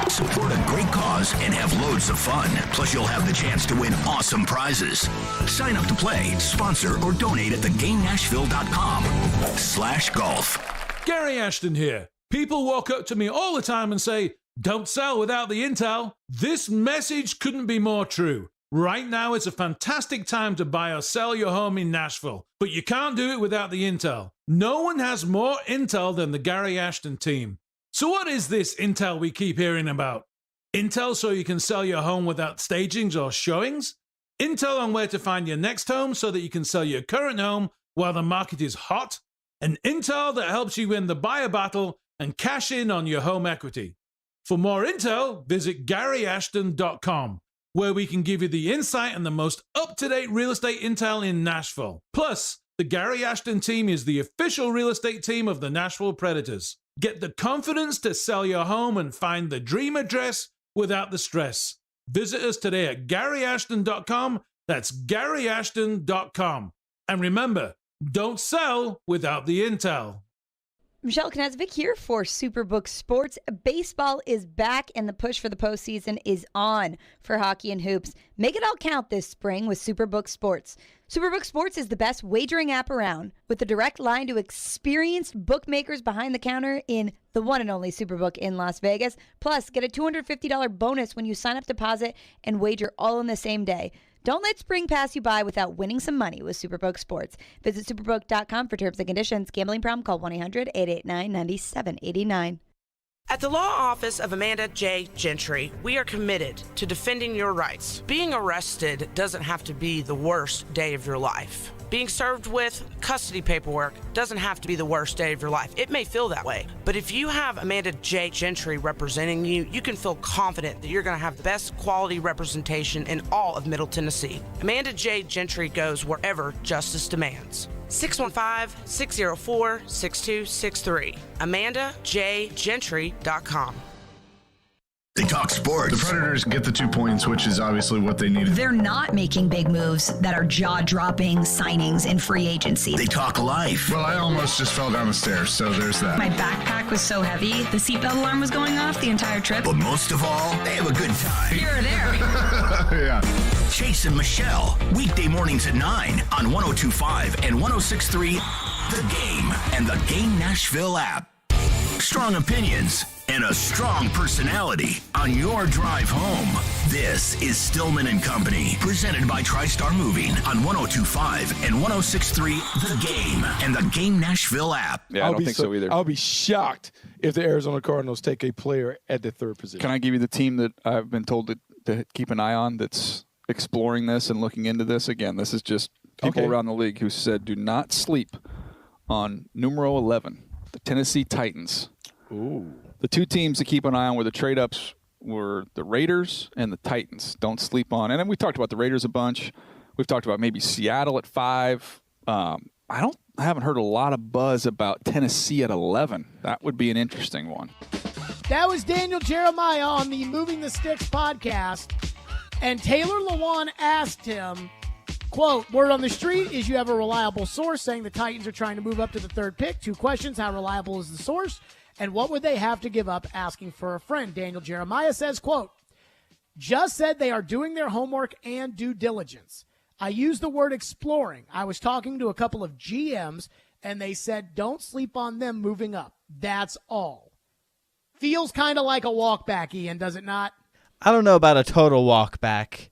Support a great cause and have loads of fun. Plus, you'll have the chance to win awesome prizes. Sign up to play, sponsor, or donate at thegamenashville.com/golf. Gary Ashton here. People walk up to me all the time and say, don't sell without the intel. This message couldn't be more true. Right now, it's a fantastic time to buy or sell your home in Nashville, but you can't do it without the intel. No one has more intel than the Gary Ashton team. So what is this intel we keep hearing about? Intel so you can sell your home without stagings or showings? Intel on where to find your next home so that you can sell your current home while the market is hot? And intel that helps you win the buyer battle and cash in on your home equity. For more intel, visit GaryAshton.com, where we can give you the insight and the most up-to-date real estate intel in Nashville. Plus, the Gary Ashton team is the official real estate team of the Nashville Predators. Get the confidence to sell your home and find the dream address without the stress. Visit us today at GaryAshton.com That's GaryAshton.com. And remember, don't sell without the intel. Michelle Knezvik here for Superbook Sports. Baseball is back and the push for the postseason is on for hockey and hoops. Make it all count this spring with Superbook Sports. Superbook Sports is the best wagering app around with a direct line to experienced bookmakers behind the counter in the one and only Superbook in Las Vegas. Plus, get a $250 bonus when you sign up, deposit, and wager all in the same day. Don't let spring pass you by without winning some money with Superbook Sports. Visit superbook.com for terms and conditions. Gambling problem? Call 1-800-889-9789. At the law office of Amanda J. Gentry, we are committed to defending your rights. Being arrested doesn't have to be the worst day of your life. Being served with custody paperwork doesn't have to be the worst day of your life. It may feel that way, but if you have Amanda J. Gentry representing you, you can feel confident that you're going to have the best quality representation in all of Middle Tennessee. Amanda J. Gentry goes wherever justice demands. 615-604-6263. AmandaJGentry.com. They talk sports. The Predators get the 2 points, which is obviously what they needed. They're not making big moves that are jaw-dropping signings in free agency. They talk life. Well, I almost just fell down the stairs, so there's that. My backpack was so heavy, the seatbelt alarm was going off the entire trip. But most of all, they have a good time. Here or there. Yeah. Chase and Michelle, weekday mornings at 9 on 102.5 and 106.3 The Game and the Game Nashville app. Strong opinions and a strong personality on your drive home. This is Stillman and Company, presented by TriStar Moving on 102.5 and 106.3 The Game and the Game Nashville app. Yeah, I don't think so either. I'll be shocked if the Arizona Cardinals take a player at the third position. Can I give you the team that I've been told to keep an eye on that's exploring this and looking into this? Again, this is just people around the league who said do not sleep on numero 11, the Tennessee Titans. Ooh. The two teams to keep an eye on were the trade-ups were the Raiders and the Titans. Don't sleep on. And then we talked about the Raiders a bunch. We've talked about maybe Seattle at 5. I haven't heard a lot of buzz about Tennessee at 11. That would be an interesting one. That was Daniel Jeremiah on the Moving the Sticks podcast. And Taylor Lewan asked him, quote, word on the street is you have a reliable source saying the Titans are trying to move up to the third pick. 2 questions. How reliable is the source? And what would they have to give up asking for a friend? Daniel Jeremiah says, quote, just said they are doing their homework and due diligence. I used the word exploring. I was talking to a couple of GMs, and they said don't sleep on them moving up. That's all. Feels kind of like a walk back, Ian, does it not? I don't know about a total walk back,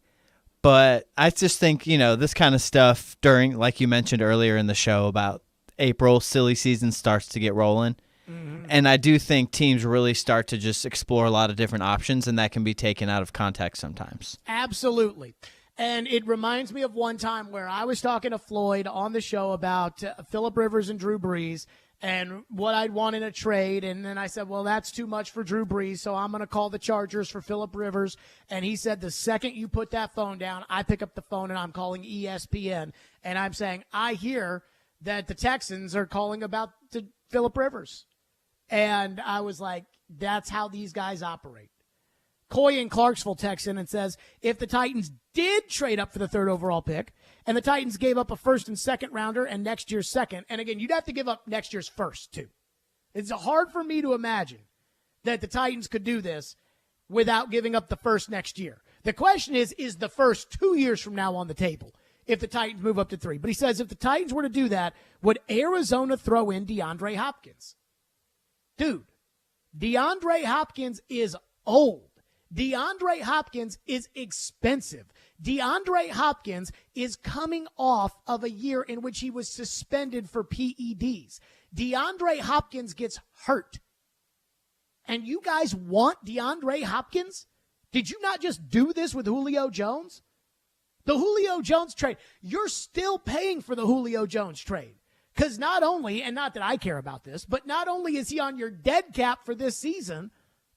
but I just think, this kind of stuff during, like you mentioned earlier in the show about April, silly season starts to get rolling. Mm-hmm. And I do think teams really start to just explore a lot of different options, and that can be taken out of context sometimes. Absolutely. And it reminds me of one time where I was talking to Floyd on the show about Phillip Rivers and Drew Brees and what I'd want in a trade. And then I said, well, that's too much for Drew Brees, so I'm going to call the Chargers for Phillip Rivers. And he said, the second you put that phone down, I pick up the phone and I'm calling ESPN. And I'm saying, I hear that the Texans are calling about Phillip Rivers. And I was like, that's how these guys operate. Coy in Clarksville texts in and says, if the Titans did trade up for the 3rd overall pick and the Titans gave up a 1st and 2nd rounder and next year's 2nd, and again, you'd have to give up next year's 1st too. It's hard for me to imagine that the Titans could do this without giving up the 1st next year. The question is the 1st 2 years from now on the table if the Titans move up to 3? But he says if the Titans were to do that, would Arizona throw in DeAndre Hopkins? Dude, DeAndre Hopkins is old. DeAndre Hopkins is expensive. DeAndre Hopkins is coming off of a year in which he was suspended for PEDs. DeAndre Hopkins gets hurt. And you guys want DeAndre Hopkins? Did you not just do this with Julio Jones? The Julio Jones trade, you're still paying for the Julio Jones trade. Because not only, and not that I care about this, but not only is he on your dead cap for this season,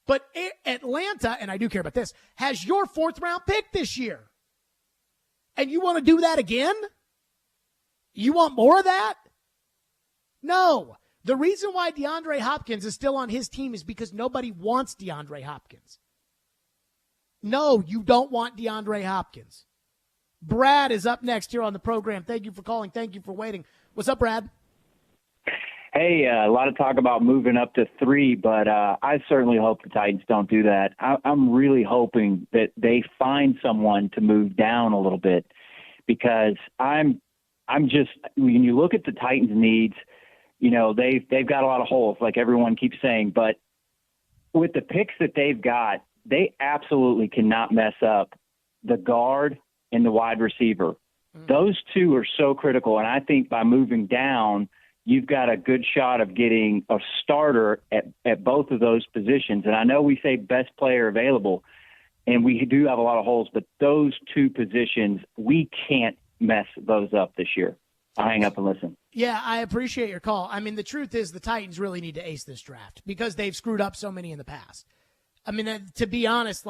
but Atlanta, and I do care about this, has your 4th round pick this year. And you want to do that again? You want more of that? No. The reason why DeAndre Hopkins is still on his team is because nobody wants DeAndre Hopkins. No, you don't want DeAndre Hopkins. Brad is up next here on the program. Thank you for calling. Thank you for waiting. What's up, Brad? Hey, a lot of talk about moving up to 3, but I certainly hope the Titans don't do that. I'm really hoping that they find someone to move down a little bit, because I'm just, when you look at the Titans' needs, they've got a lot of holes, like everyone keeps saying, but with the picks that they've got, they absolutely cannot mess up the guard and the wide receiver. Those two are so critical, and I think by moving down, you've got a good shot of getting a starter at both of those positions. And I know we say best player available, and we do have a lot of holes, but those two positions, we can't mess those up this year. I'll hang up and listen. Yeah, I appreciate your call. I mean, the truth is the Titans really need to ace this draft because they've screwed up so many in the past. I mean, to be honest,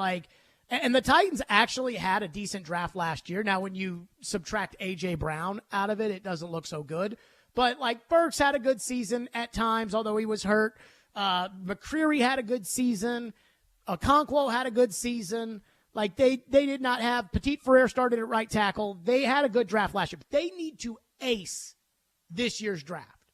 and the Titans actually had a decent draft last year. Now, when you subtract A.J. Brown out of it, it doesn't look so good. But, Burks had a good season at times, although he was hurt. McCreary had a good season. Okonkwo had a good season. They did not have – Petit Ferrer started at right tackle. They had a good draft last year. But they need to ace this year's draft.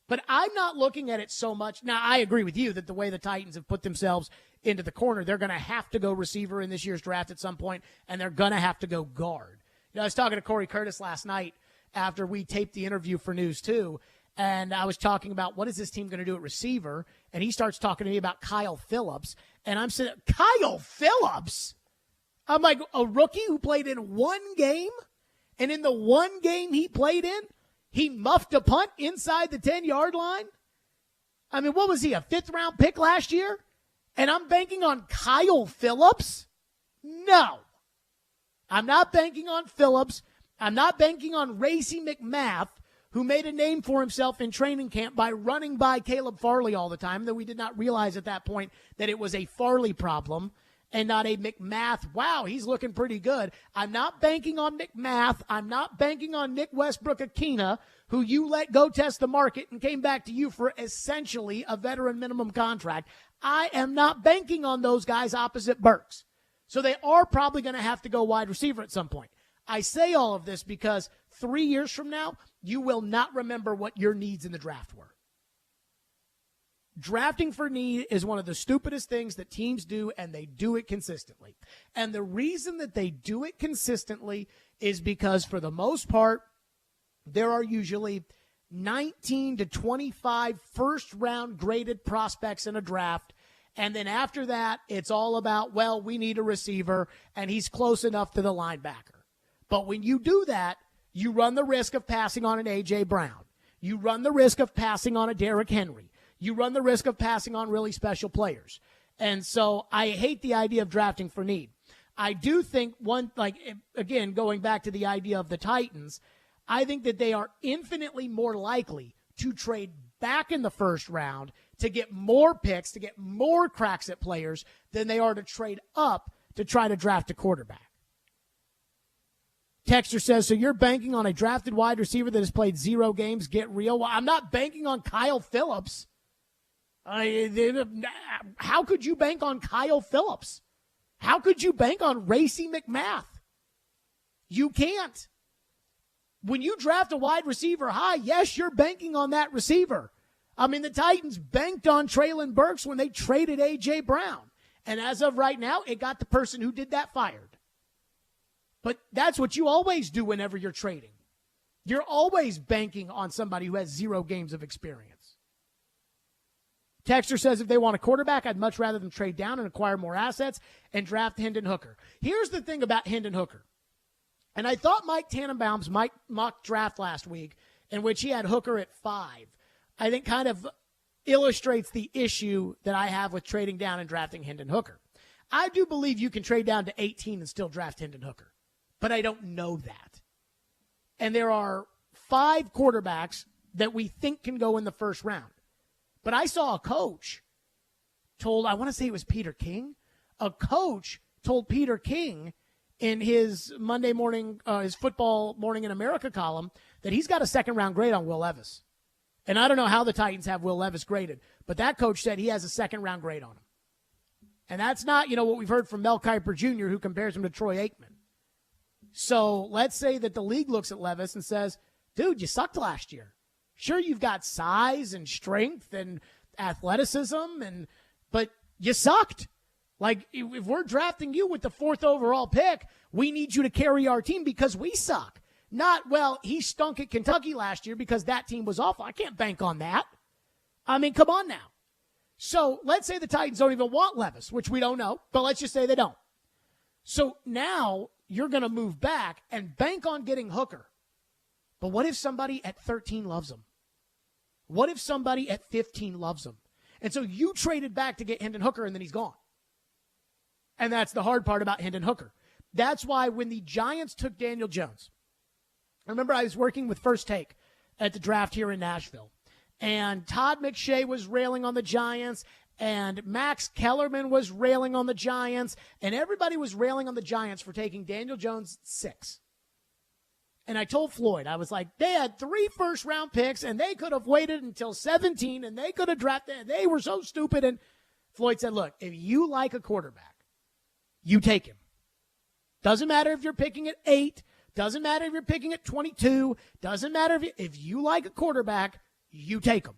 But I'm not looking at it so much. Now, I agree with you that the way the Titans have put themselves into the corner, they're going to have to go receiver in this year's draft at some point, and they're going to have to go guard. I was talking to Corey Curtis last night after we taped the interview for News 2, and I was talking about what is this team going to do at receiver, and he starts talking to me about Kyle Phillips, and I'm saying, Kyle Phillips? I'm like, a rookie who played in one game, and in the one game he played in, he muffed a punt inside the 10-yard line? I mean, what was he, a 5th-round pick last year? And I'm banking on Kyle Phillips? No. I'm not banking on Phillips. I'm not banking on Racey McMath, who made a name for himself in training camp by running by Caleb Farley all the time, though we did not realize at that point that it was a Farley problem and not a McMath. Wow, he's looking pretty good. I'm not banking on McMath. I'm not banking on Nick Westbrook-Akina, who you let go test the market and came back to you for essentially a veteran minimum contract. I am not banking on those guys opposite Burks. So they are probably going to have to go wide receiver at some point. I say all of this because 3 years from now, you will not remember what your needs in the draft were. Drafting for need is one of the stupidest things that teams do, and they do it consistently. And the reason that they do it consistently is because, for the most part, there are usually 19 to 25 first-round graded prospects in a draft. And then after that, it's all about, well, we need a receiver, and he's close enough to the linebacker. But when you do that, you run the risk of passing on an A.J. Brown. You run the risk of passing on a Derrick Henry. You run the risk of passing on really special players. And so I hate the idea of drafting for need. I do think again, going back to the idea of the Titans, I think that they are infinitely more likely to trade back in the first round to get more picks, to get more cracks at players than they are to trade up to try to draft a quarterback. Texter says, so you're banking on a drafted wide receiver that has played 0 games, get real? Well, I'm not banking on Kyle Phillips. How could you bank on Kyle Phillips? How could you bank on Racey McMath? You can't. When you draft a wide receiver high, yes, you're banking on that receiver. I mean, the Titans banked on Treylon Burks when they traded A.J. Brown. And as of right now, it got the person who did that fired. But that's what you always do whenever you're trading. You're always banking on somebody who has 0 games of experience. Texter says if they want a quarterback, I'd much rather them trade down and acquire more assets and draft Hendon Hooker. Here's the thing about Hendon Hooker. And I thought Mike Tannenbaum's mock draft last week, in which he had Hooker at 5, I think kind of illustrates the issue that I have with trading down and drafting Hendon Hooker. I do believe you can trade down to 18 and still draft Hendon Hooker, but I don't know that. And there are 5 quarterbacks that we think can go in the first round. But I saw a coach told, I want to say it was Peter King, a coach told Peter King in his Monday morning, his Football Morning in America column, that he's got a 2nd-round grade on Will Levis. And I don't know how the Titans have Will Levis graded, but that coach said he has a 2nd-round grade on him. And that's not, what we've heard from Mel Kiper Jr., who compares him to Troy Aikman. So let's say that the league looks at Levis and says, dude, you sucked last year. Sure, you've got size and strength and athleticism, but you sucked. Like, if we're drafting you with the 4th overall pick, we need you to carry our team because we suck. Not, well, he stunk at Kentucky last year because that team was awful. I can't bank on that. I mean, come on now. So let's say the Titans don't even want Levis, which we don't know, but let's just say they don't. So now you're going to move back and bank on getting Hooker. But what if somebody at 13 loves him? What if somebody at 15 loves him? And so you traded back to get Hendon Hooker, and then he's gone. And that's the hard part about Hendon Hooker. That's why when the Giants took Daniel Jones, I remember I was working with First Take at the draft here in Nashville, and Todd McShay was railing on the Giants, and Max Kellerman was railing on the Giants, and everybody was railing on the Giants for taking Daniel Jones 6. And I told Floyd, I was like, they had 3 first-round picks, and they could have waited until 17, and they could have drafted. They were so stupid. And Floyd said, look, if you like a quarterback, you take him. Doesn't matter if you're picking at 8. Doesn't matter if you're picking at 22. Doesn't matter if you like a quarterback, you take him.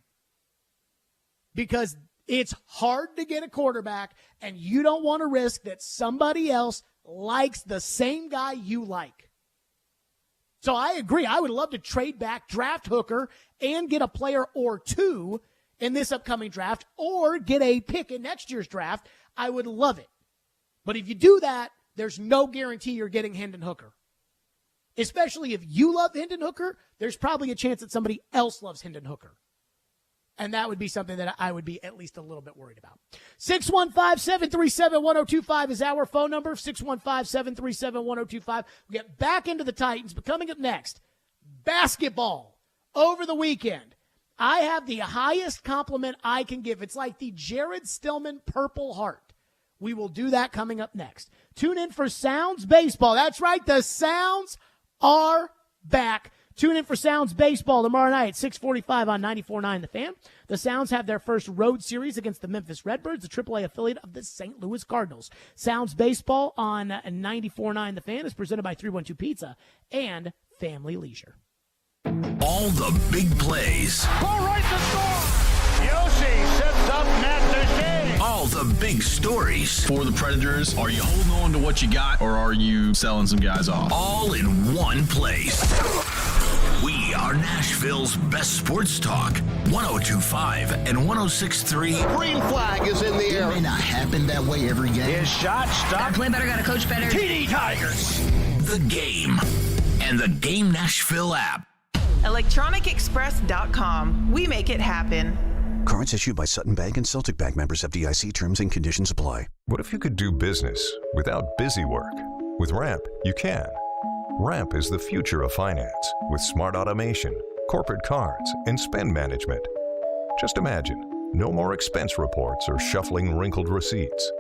Because it's hard to get a quarterback, and you don't want to risk that somebody else likes the same guy you like. So I agree. I would love to trade back, draft Hooker, and get a player or 2 in this upcoming draft, or get a pick in next year's draft. I would love it. But if you do that, there's no guarantee you're getting Hendon Hooker. Especially if you love Hendon Hooker, there's probably a chance that somebody else loves Hendon Hooker. And that would be something that I would be at least a little bit worried about. 615-737-1025 is our phone number, 615-737-1025. We'll get back into the Titans, but coming up next, basketball over the weekend. I have the highest compliment I can give. It's like the Jared Stillman Purple Heart. We will do that coming up next. Tune in for Sounds Baseball. That's right, the Sounds are back. Tune in for Sounds Baseball tomorrow night at 6:45 on 94.9 The Fan. The Sounds have their first road series against the Memphis Redbirds, the AAA affiliate of the St. Louis Cardinals. Sounds Baseball on 94.9 The Fan is presented by 312 Pizza and Family Leisure. All the big plays. Ball right to score. Yoshi sets up Matt Duchene. All the big stories. For the Predators, are you holding on to what you got, or are you selling some guys off? All in one place. We are Nashville's best sports talk. 102.5 and 106.3. Green flag is in the air. It may not happen that way every game. His shot stopped. Gotta play better, gotta coach better. TD Tigers. The Game and the Game Nashville app. ElectronicExpress.com. We make it happen. Cards issued by Sutton Bank and Celtic Bank members. FDIC terms and conditions apply. What if you could do business without busy work? With Ramp, you can. Ramp is the future of finance with smart automation, corporate cards, and spend management. Just imagine, no more expense reports or shuffling wrinkled receipts.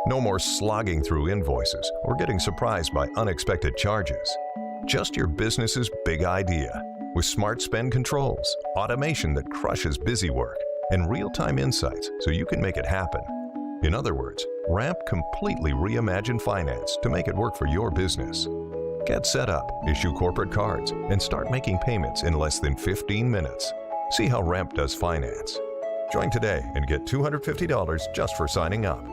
No more slogging through invoices or getting surprised by unexpected charges. Just your business's big idea with smart spend controls, automation that crushes busy work, and real-time insights so you can make it happen. In other words, Ramp completely reimagined finance to make it work for your business. Get set up, issue corporate cards, and start making payments in less than 15 minutes. See how Ramp does finance. Join today and get $250 just for signing up.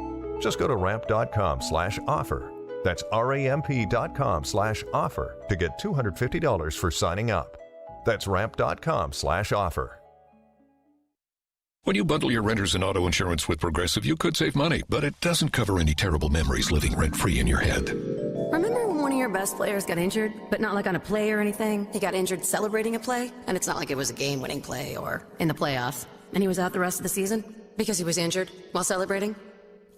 Just go to ramp.com/offer. That's ramp.com/offer to get $250 for signing up. That's ramp.com/offer. When you bundle your renters and auto insurance with Progressive, you could save money, but it doesn't cover any terrible memories living rent-free in your head. Remember when one of your best players got injured, but not like on a play or anything? He got injured celebrating a play, and it's not like it was a game-winning play or in the playoffs. And he was out the rest of the season because he was injured while celebrating?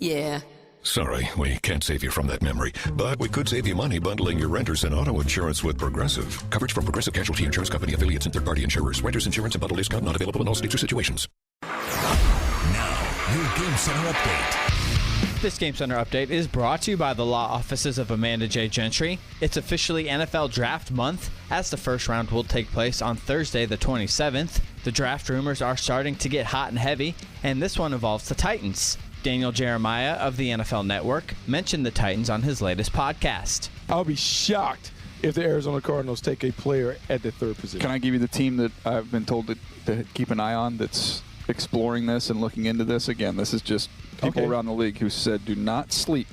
Yeah. Sorry, we can't save you from that memory, but we could save you money bundling your renters and auto insurance with Progressive. Coverage from Progressive Casualty Insurance Company affiliates and third-party insurers. Renters insurance and bundle discount not available in all states or situations. Now, your Game Center update. This Game Center update is brought to you by the law offices of Amanda J. Gentry. It's officially NFL Draft Month, as the first round will take place on Thursday, the 27th. The draft rumors are starting to get hot and heavy, and this one involves the Titans. Daniel Jeremiah of the NFL Network mentioned the Titans on his latest podcast. I'll be shocked if the Arizona Cardinals take a player at the third position. Can I give you the team that I've been told to keep an eye on that's exploring this and looking into this? Again, this is just people around the league who said do not sleep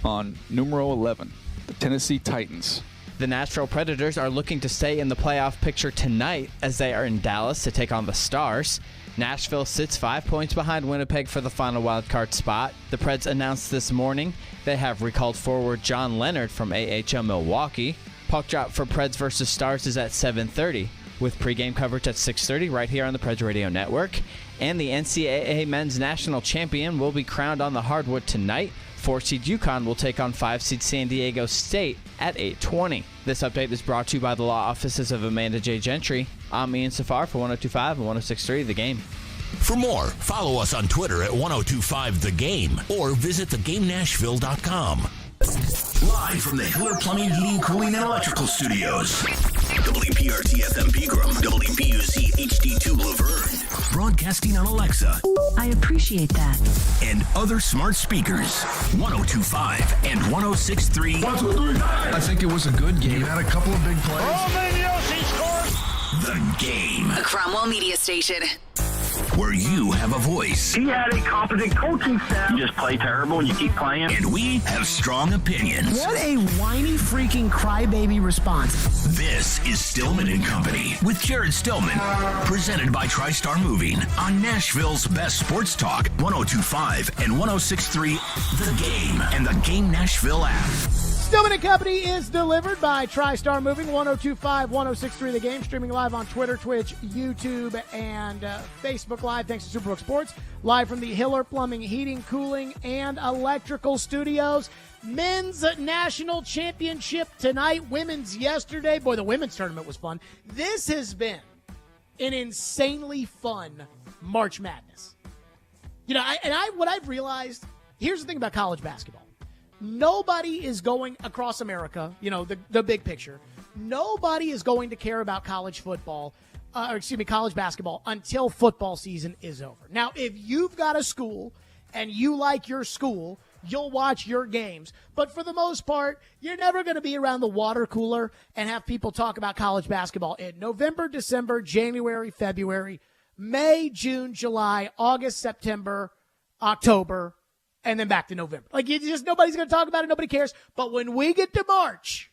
on numero 11, the Tennessee Titans. The Nashville Predators are looking to stay in the playoff picture tonight as they are in Dallas to take on the Stars. Nashville sits 5 points behind Winnipeg for the final wildcard spot. The Preds announced this morning they have recalled forward John Leonard from AHL Milwaukee. Puck drop for Preds versus Stars is at 7:30, with pregame coverage at 6:30 right here on the Preds Radio Network. And the NCAA Men's National Champion will be crowned on the hardwood tonight. 4-seed UConn will take on 5-seed San Diego State at 8:20. This update is brought to you by the law offices of Amanda J. Gentry. I'm Ian Safar for 102.5 and 106.3 The Game. For more, follow us on Twitter at 1025 The Game or visit thegamenashville.com. Live from the Hiller Plumbing, Heating, Cooling, and Electrical Studios. WPRT-FM Pegram, WPUC HD2 Laverne. Broadcasting on Alexa. I appreciate that. And other smart speakers. 1025 and 1063. 1, 2, 3, 9. I think it was a good game. Had a couple of big plays. The Game. A Cromwell Media Station. Where you have a voice. He had a competent coaching staff. You just play terrible and you keep playing. And we have strong opinions. What a whiny freaking crybaby response. This is Stillman and Company with Jared Stillman. Presented by TriStar Moving on Nashville's best sports talk, 1025 and 1063 The Game and the Game Nashville app. Stillman and Company is delivered by TriStar Moving, 1025, 1063 The Game, streaming live on Twitter, Twitch, YouTube, and Facebook Live, thanks to Superbook Sports. Live from the Hiller Plumbing, Heating, Cooling, and Electrical Studios. Men's National Championship tonight, women's yesterday. Boy, the women's tournament was fun. This has been an insanely fun March Madness. You know, what I've realized, here's the thing about college basketball. Nobody is going across America, you know, the big picture. Nobody is going to care about college football, college basketball until football season is over. Now, if you've got a school and you like your school, you'll watch your games. But for the most part, you're never going to be around the water cooler and have people talk about college basketball in November, December, January, February, May, June, July, August, September, October, and then back to November. Like, nobody's going to talk about it. Nobody cares. But when we get to March,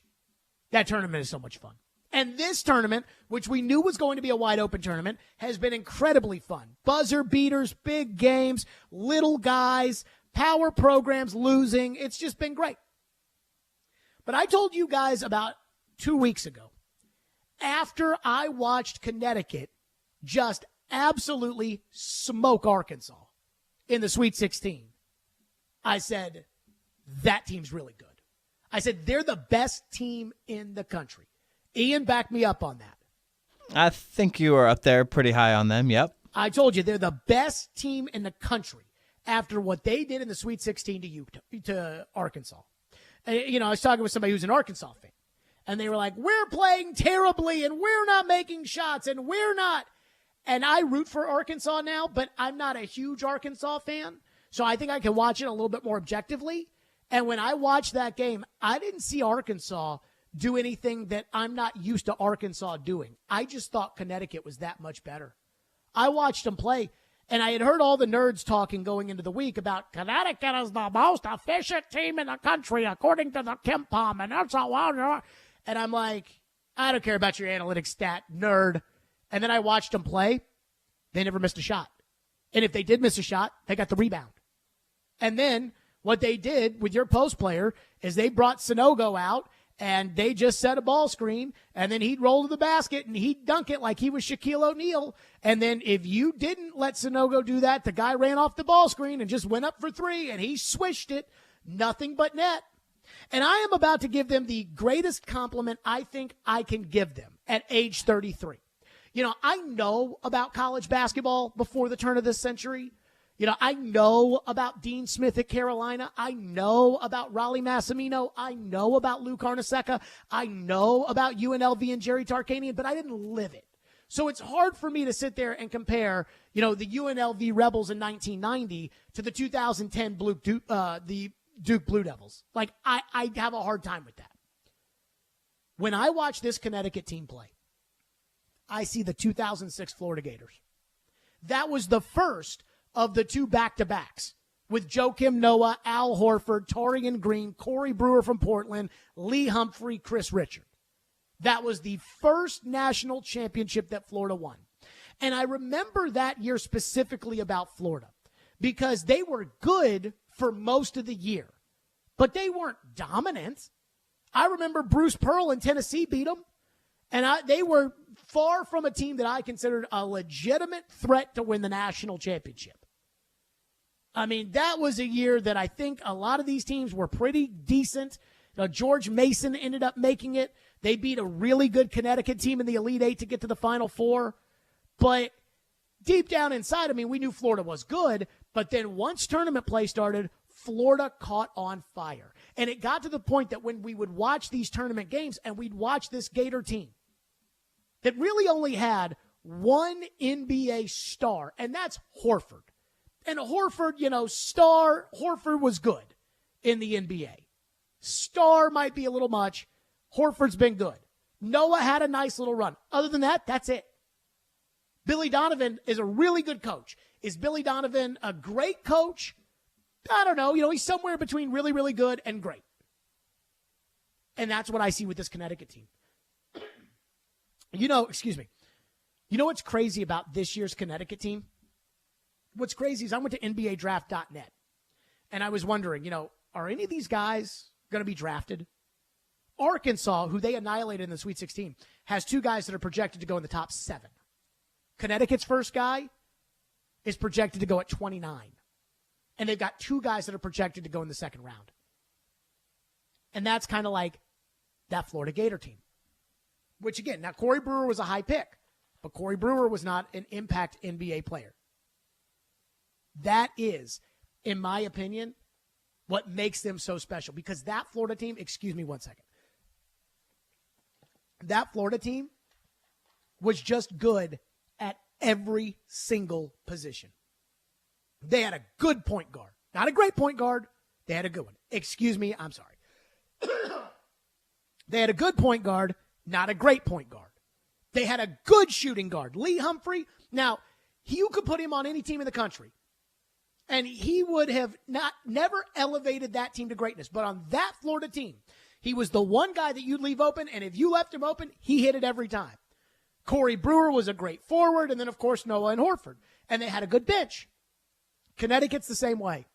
that tournament is so much fun. And this tournament, which we knew was going to be a wide open tournament, has been incredibly fun. Buzzer beaters, big games, little guys, power programs losing. It's just been great. But I told you guys about 2 weeks ago, after I watched Connecticut just absolutely smoke Arkansas in the Sweet 16, I said, that team's really good. I said, they're the best team in the country. Ian backed me up on that. I think you were up there pretty high on them, yep. I told you, they're the best team in the country after what they did in the Sweet 16 to Arkansas. You know, I was talking with somebody who's an Arkansas fan, and they were like, we're playing terribly, and we're not making shots, and we're not. And I root for Arkansas now, but I'm not a huge Arkansas fan. So I think I can watch it a little bit more objectively. And when I watched that game, I didn't see Arkansas do anything that I'm not used to Arkansas doing. I just thought Connecticut was that much better. I watched them play, and I had heard all the nerds talking going into the week about Connecticut is the most efficient team in the country, according to the KenPom, and that's how well. And I'm like, I don't care about your analytics stat, nerd. And then I watched them play. They never missed a shot. And if they did miss a shot, they got the rebound. And then what they did with your post player is they brought Sanogo out, and they just set a ball screen, and then he'd roll to the basket, and he'd dunk it like he was Shaquille O'Neal. And then if you didn't let Sanogo do that, the guy ran off the ball screen and just went up for three, and he swished it. Nothing but net. And I am about to give them the greatest compliment I think I can give them at age 33. You know, I know about college basketball before the turn of this century. You know, I know about Dean Smith at Carolina. I know about Raleigh Massimino. I know about Lou Carnesecca. I know about UNLV and Jerry Tarkanian, but I didn't live it. So it's hard for me to sit there and compare, you know, the UNLV Rebels in 1990 to the 2010 the Duke Blue Devils. Like, I have a hard time with that. When I watch this Connecticut team play, I see the 2006 Florida Gators. That was the first of the 2 back-to-backs with Joakim Noah, Al Horford, Torian Green, Corey Brewer from Portland, Lee Humphrey, Chris Richard. That was the first national championship that Florida won. And I remember that year specifically about Florida because they were good for most of the year, but they weren't dominant. I remember Bruce Pearl in Tennessee beat them, and they were far from a team that I considered a legitimate threat to win the national championship. I mean, that was a year that I think a lot of these teams were pretty decent. George Mason ended up making it. They beat a really good Connecticut team in the Elite Eight to get to the Final Four. But deep down inside, I mean, we knew Florida was good. But then once tournament play started, Florida caught on fire. And it got to the point that when we would watch these tournament games and we'd watch this Gator team that really only had one NBA star, and that's Horford. And Horford, Horford was good in the NBA. Star might be a little much. Horford's been good. Noah had a nice little run. Other than that, that's it. Billy Donovan is a really good coach. Is Billy Donovan a great coach? I don't know. He's somewhere between really, really good and great. And that's what I see with this Connecticut team. Excuse me. You know what's crazy about this year's Connecticut team? What's crazy is I went to NBADraft.net, and I was wondering, are any of these guys going to be drafted? Arkansas, who they annihilated in the Sweet 16, has 2 guys that are projected to go in the top 7. Connecticut's first guy is projected to go at 29. And they've got 2 guys that are projected to go in the second round. And that's kind of like that Florida Gator team. Which, again, now Corey Brewer was a high pick, but Corey Brewer was not an impact NBA player. That is, in my opinion, what makes them so special. Because that Florida team, excuse me one second. That Florida team was just good at every single position. They had a good point guard. Not a great point guard. They had a good one. Excuse me, I'm sorry. They had a good point guard, not a great point guard. They had a good shooting guard. Lee Humphrey, now, you could put him on any team in the country, and he would have never elevated that team to greatness. But on that Florida team, he was the one guy that you'd leave open, and if you left him open, he hit it every time. Corey Brewer was a great forward, and then, of course, Noah and Horford. And they had a good bench. Connecticut's the same way.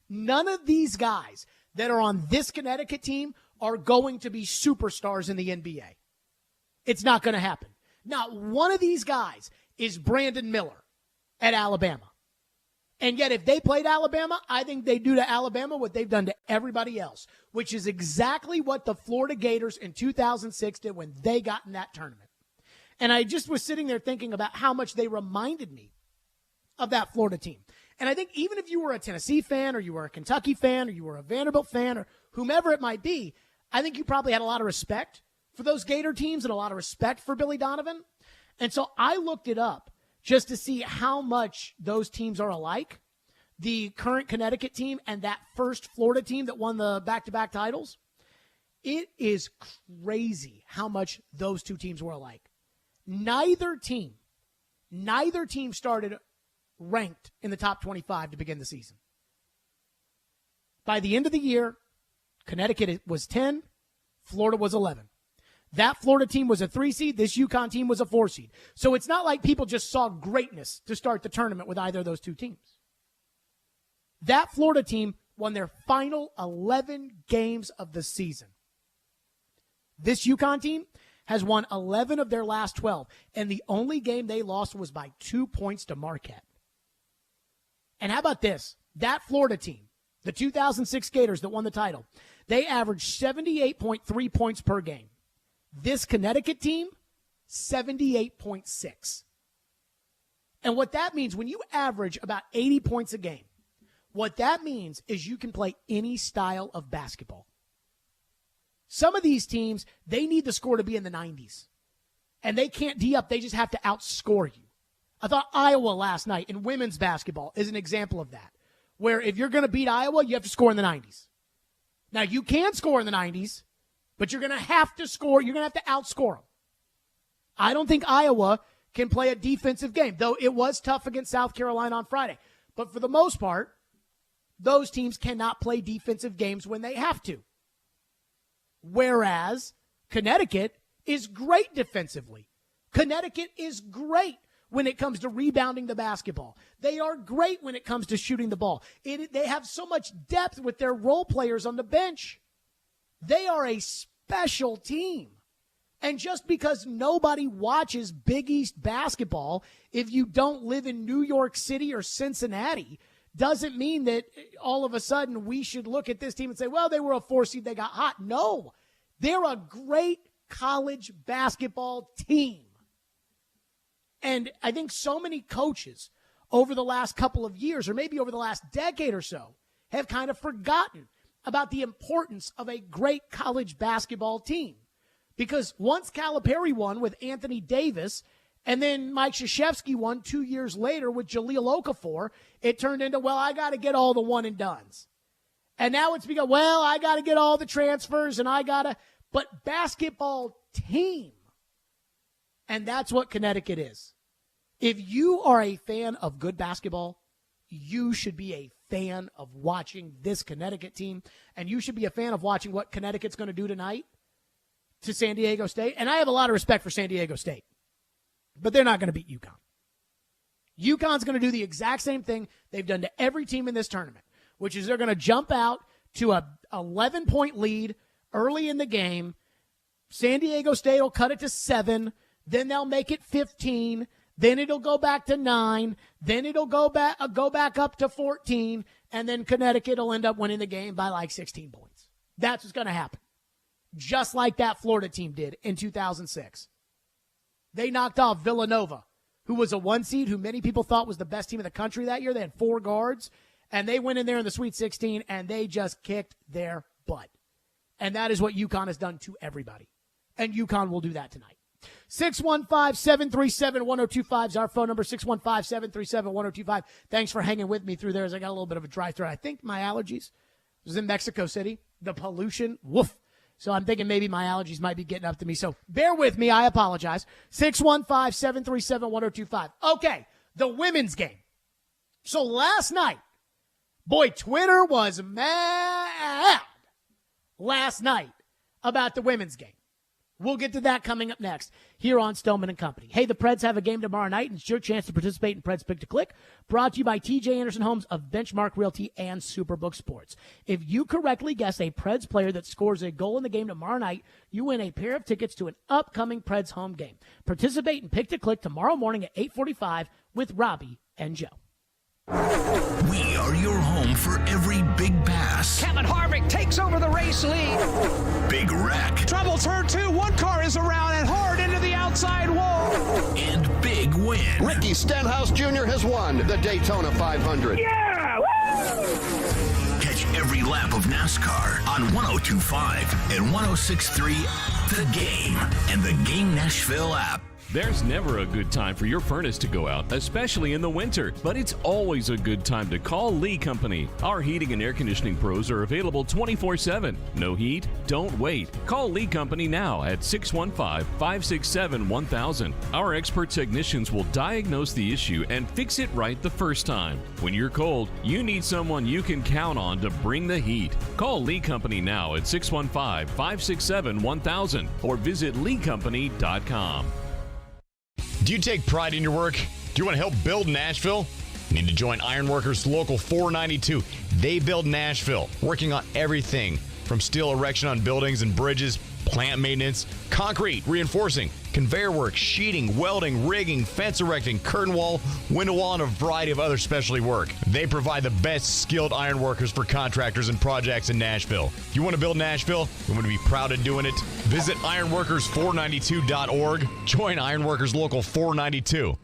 None of these guys that are on this Connecticut team are going to be superstars in the NBA. It's not going to happen. Not one of these guys is Brandon Miller at Alabama. And yet, if they played Alabama, I think they do to Alabama what they've done to everybody else, which is exactly what the Florida Gators in 2006 did when they got in that tournament. And I just was sitting there thinking about how much they reminded me of that Florida team. And I think even if you were a Tennessee fan or you were a Kentucky fan or you were a Vanderbilt fan or whomever it might be, I think you probably had a lot of respect for those Gator teams and a lot of respect for Billy Donovan. And so I looked it up just to see how much those teams are alike. The current Connecticut team and that first Florida team that won the back-to-back titles. It is crazy how much those 2 teams were alike. Neither team started ranked in the top 25 to begin the season. By the end of the year, Connecticut was 10, Florida was 11. That Florida team was a 3 seed. This UConn team was a 4 seed. So it's not like people just saw greatness to start the tournament with either of those 2 teams. That Florida team won their final 11 games of the season. This UConn team has won 11 of their last 12, and the only game they lost was by 2 points to Marquette. And how about this? That Florida team, the 2006 Gators that won the title, they averaged 78.3 points per game. This Connecticut team, 78.6. And what that means, when you average about 80 points a game, what that means is you can play any style of basketball. Some of these teams, they need the score to be in the 90s. And they can't D up, they just have to outscore you. I thought Iowa last night in women's basketball is an example of that, where if you're going to beat Iowa, you have to score in the 90s. Now, you can score in the 90s, But you're going to have to score. You're going to have to outscore them. I don't think Iowa can play a defensive game, though it was tough against South Carolina on Friday. But for the most part, those teams cannot play defensive games when they have to. Whereas Connecticut is great defensively. Connecticut is great when it comes to rebounding the basketball. They are great when it comes to shooting the ball. They have so much depth with their role players on the bench. They are a special team. And just because nobody watches Big East basketball, if you don't live in New York City or Cincinnati, doesn't mean that all of a sudden we should look at this team and say, well, they were a 4 seed, they got hot. No, they're a great college basketball team. And I think so many coaches over the last couple of years, or maybe over the last decade or so, have kind of forgotten about the importance of a great college basketball team. Because once Calipari won with Anthony Davis, and then Mike Krzyzewski won 2 years later with Jahlil Okafor, it turned into, well, I got to get all the one and dones. And now it's become, well, I got to get all the transfers, and but basketball team. And that's what Connecticut is. If you are a fan of good basketball, you should be a fan of watching this Connecticut team, and you should be a fan of watching what Connecticut's going to do tonight to San Diego State. And I have a lot of respect for San Diego State, but they're not going to beat UConn. UConn's going to do the exact same thing they've done to every team in this tournament, which is they're going to jump out to a 11-point lead early in the game. San Diego State will cut it to 7. Then they'll make it 15. Then it'll go back to 9. Then it'll go back up to 14. And then Connecticut will end up winning the game by like 16 points. That's what's going to happen. Just like that Florida team did in 2006. They knocked off Villanova, who was a 1 seed, who many people thought was the best team in the country that year. They had 4 guards, and they went in there in the Sweet 16, and they just kicked their butt. And that is what UConn has done to everybody. And UConn will do that tonight. 615-737-1025 is our phone number, 615-737-1025. Thanks for hanging with me through there as I got a little bit of a drive-through. I think my allergies was in Mexico City. The pollution, woof. So I'm thinking maybe my allergies might be getting up to me. So bear with me. I apologize. 615-737-1025. Okay, the women's game. So last night, boy, Twitter was mad last night about the women's game. We'll get to that coming up next here on Stillman and Company. Hey, the Preds have a game tomorrow night, and it's your chance to participate in Preds Pick to Click, brought to you by TJ Anderson Homes of Benchmark Realty and Superbook Sports. If you correctly guess a Preds player that scores a goal in the game tomorrow night, you win a pair of tickets to an upcoming Preds home game. Participate in Pick to Click tomorrow morning at 8:45 with Robbie and Joe. We are your home for every big pass. Kevin Harvick takes over the race lead. Big wreck. Trouble turn 2. One car is around and hard into the outside wall. And big win. Ricky Stenhouse Jr. has won the Daytona 500. Yeah! Woo! Catch every lap of NASCAR on 102.5 and 106.3 The Game and the Game Nashville app. There's never a good time for your furnace to go out, especially in the winter. But it's always a good time to call Lee Company. Our heating and air conditioning pros are available 24/7. No heat? Don't wait. Call Lee Company now at 615-567-1000. Our expert technicians will diagnose the issue and fix it right the first time. When you're cold, you need someone you can count on to bring the heat. Call Lee Company now at 615-567-1000 or visit leecompany.com. Do you take pride in your work? Do you want to help build Nashville? You need to join Ironworkers Local 492. They build Nashville, working on everything from steel erection on buildings and bridges, plant maintenance, concrete, reinforcing, conveyor work, sheeting, welding, rigging, fence erecting, curtain wall, window wall, and a variety of other specialty work. They provide the best skilled ironworkers for contractors and projects in Nashville. If you want to build Nashville, you want to be proud of doing it, visit ironworkers492.org. Join Ironworkers Local 492.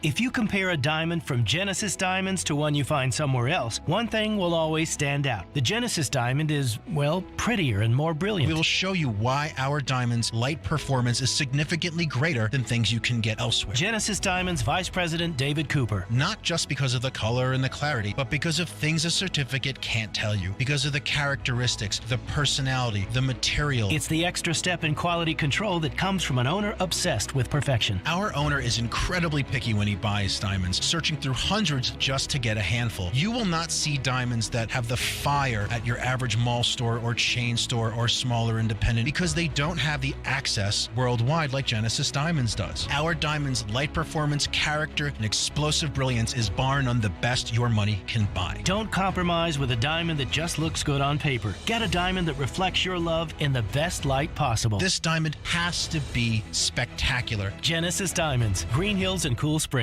If you compare a diamond from Genesis Diamonds to one you find somewhere else, one thing will always stand out. The Genesis diamond is, well, prettier and more brilliant. We will show you why our diamond's light performance is significantly greater than things you can get elsewhere. Genesis Diamonds Vice President David Cooper. Not just because of the color and the clarity, but because of things a certificate can't tell you. Because of the characteristics, the personality, the material. It's the extra step in quality control that comes from an owner obsessed with perfection. Our owner is incredibly picky when he buys diamonds, searching through hundreds just to get a handful. You will not see diamonds that have the fire at your average mall store or chain store or smaller independent because they don't have the access worldwide like Genesis Diamonds does. Our diamond's light performance, character, and explosive brilliance is bar none the best your money can buy. Don't compromise with a diamond that just looks good on paper. Get a diamond that reflects your love in the best light possible. This diamond has to be spectacular. Genesis Diamonds, Green Hills and Cool Springs.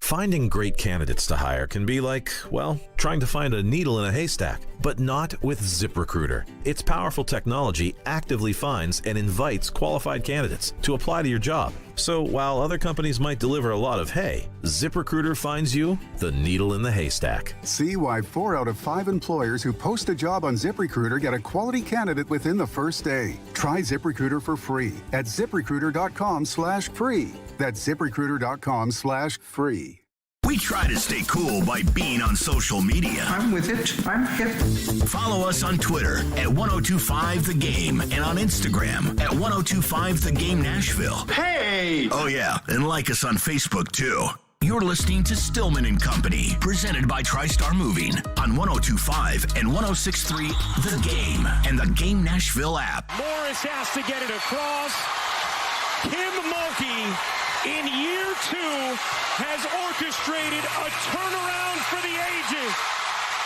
Finding great candidates to hire can be like, well, trying to find a needle in a haystack, but not with ZipRecruiter. Its powerful technology actively finds and invites qualified candidates to apply to your job. So while other companies might deliver a lot of hay, ZipRecruiter finds you the needle in the haystack. See why 4 out of 5 employers who post a job on ZipRecruiter get a quality candidate within the first day. Try ZipRecruiter for free at ZipRecruiter.com/free. That's ZipRecruiter.com/free. We try to stay cool by being on social media. I'm with it. I'm hip. Follow us on Twitter at 1025thegame and on Instagram at 1025thegame Nashville. Hey! Oh yeah, and like us on Facebook too. You're listening to Stillman and Company, presented by TriStar Moving on 1025 and 1063 The Game and the Game Nashville app. Morris has to get it across. Kim Mulkey in year 2 has orchestrated a turnaround for the ages.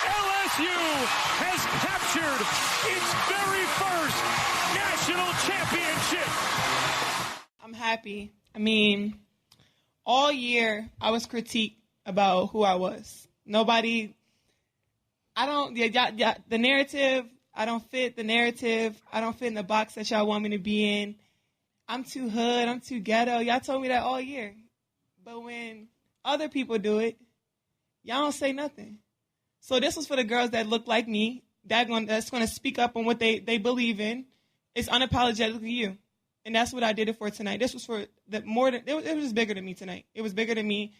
LSU has captured its very first national championship. I'm happy. I mean, all year I was critiqued about who I was. The narrative, I don't fit the narrative. I don't fit in the box that y'all want me to be in. I'm too hood, I'm too ghetto. Y'all told me that all year. But when other people do it, y'all don't say nothing. So this was for the girls that look like me, that's going to speak up on what they believe in. It's unapologetically you. And that's what I did it for tonight. This was for it was bigger than me tonight. It was bigger than me.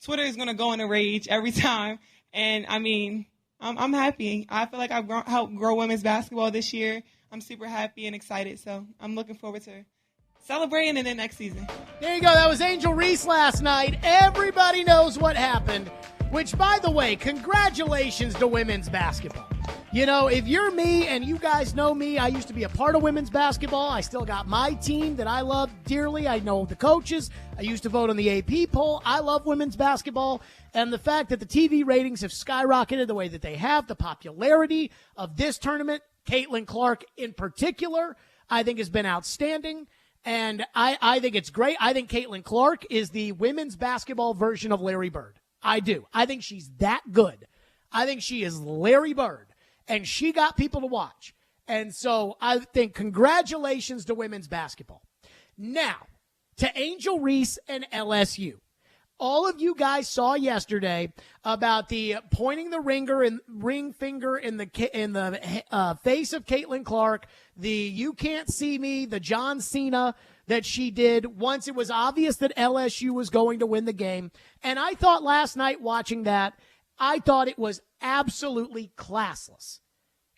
Twitter is going to go in a rage every time. And I mean, I'm happy. I feel like I've helped grow women's basketball this year. I'm super happy and excited. So I'm looking forward to celebrating in the next season. There you go. That was Angel Reese last night. Everybody knows what happened, which, by the way, congratulations to women's basketball. You know, if you're me and you guys know me, I used to be a part of women's basketball. I still got my team that I love dearly. I know the coaches. I used to vote on the AP poll. I love women's basketball. And the fact that the TV ratings have skyrocketed the way that they have, the popularity of this tournament, Caitlin Clark in particular, I think has been outstanding. And I think it's great. I think Caitlin Clark is the women's basketball version of Larry Bird. I do. I think she's that good. I think she is Larry Bird, and she got people to watch. And so I think congratulations to women's basketball. Now, to Angel Reese and LSU. All of you guys saw yesterday about the pointing the ring finger in the face of Caitlin Clark, the "you can't see me," the John Cena that she did once it was obvious that LSU was going to win the game. And I thought last night watching that, I thought it was absolutely classless.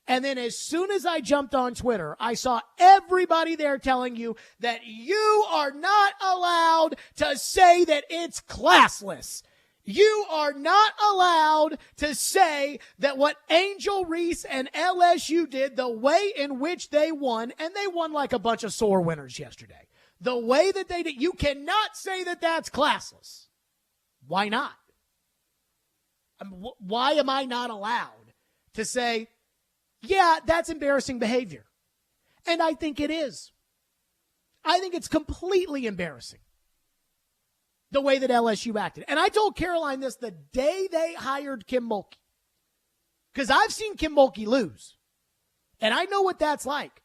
And then as soon as I jumped on Twitter, I saw everybody there telling you that you are not allowed to say that it's classless. You are not allowed to say that what Angel Reese and LSU did, the way in which they won, and they won like a bunch of sore winners yesterday. The way that they did, you cannot say that that's classless. Why not? Why am I not allowed to say, yeah, that's embarrassing behavior? And I think it is. I think it's completely embarrassing the way that LSU acted. And I told Caroline this the day they hired Kim Mulkey, because I've seen Kim Mulkey lose, and I know what that's like.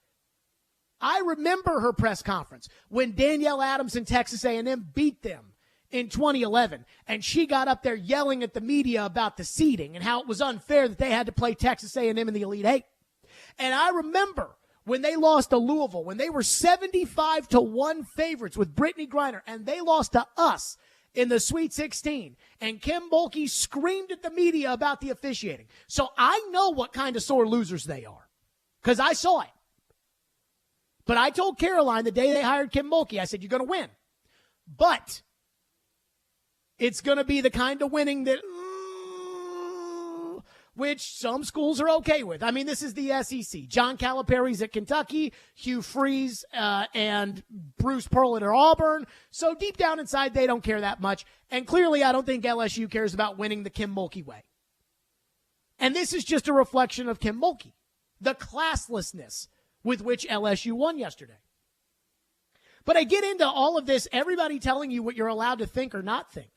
I remember her press conference when Danielle Adams and Texas A&M beat them in 2011, and she got up there yelling at the media about the seeding and how it was unfair that they had to play Texas A&M in the Elite Eight. And I remember when they lost to Louisville, when they were 75-1 favorites with Brittany Griner, and they lost to us in the Sweet 16, and Kim Mulkey screamed at the media about the officiating. So I know what kind of sore losers they are, because I saw it. But I told Caroline the day they hired Kim Mulkey, I said, you're going to win. But it's going to be the kind of winning that, which some schools are okay with. I mean, this is the SEC. John Calipari's at Kentucky, Hugh Freeze and Bruce Pearl at Auburn. So deep down inside, they don't care that much. And clearly, I don't think LSU cares about winning the Kim Mulkey way. And this is just a reflection of Kim Mulkey, the classlessness with which LSU won yesterday. But I get into all of this, everybody telling you what you're allowed to think or not think.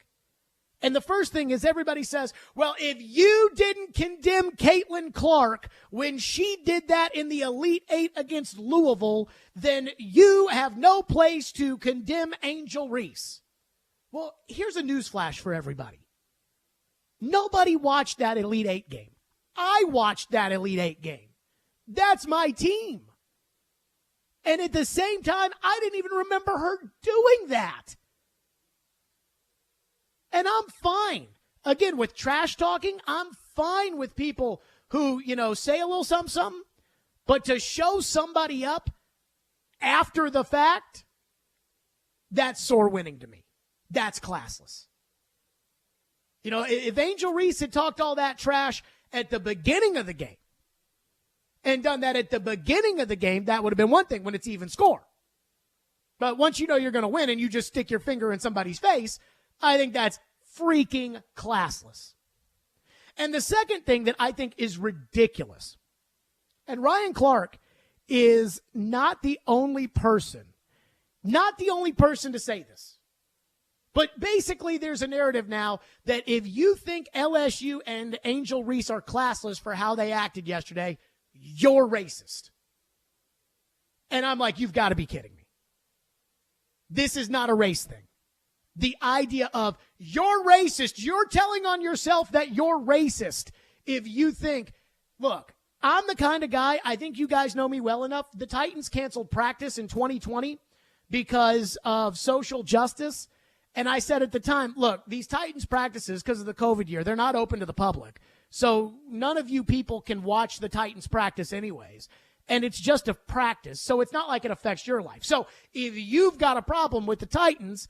And the first thing is everybody says, well, if you didn't condemn Caitlin Clark when she did that in the Elite Eight against Louisville, then you have no place to condemn Angel Reese. Well, here's a newsflash for everybody. Nobody watched that Elite Eight game. I watched that Elite Eight game. That's my team. And at the same time, I didn't even remember her doing that. And I'm fine. Again, with trash talking, I'm fine with people who, say a little something. But to show somebody up after the fact, that's sore winning to me. That's classless. If Angel Reese had talked all that trash at the beginning of the game and done that at the beginning of the game, that would have been one thing when it's even score. But once you know you're going to win and you just stick your finger in somebody's face, I think that's freaking classless. And the second thing that I think is ridiculous, and Ryan Clark is not the only person to say this, but basically there's a narrative now that if you think LSU and Angel Reese are classless for how they acted yesterday, you're racist. And I'm like, you've got to be kidding me. This is not a race thing. The idea of you're racist, you're telling on yourself that you're racist if you think, look, I'm the kind of guy, I think you guys know me well enough. The Titans canceled practice in 2020 because of social justice. And I said at the time, look, these Titans practices, because of the COVID year, they're not open to the public. So none of you people can watch the Titans practice anyways. And it's just a practice. So it's not like it affects your life. So if you've got a problem with the Titans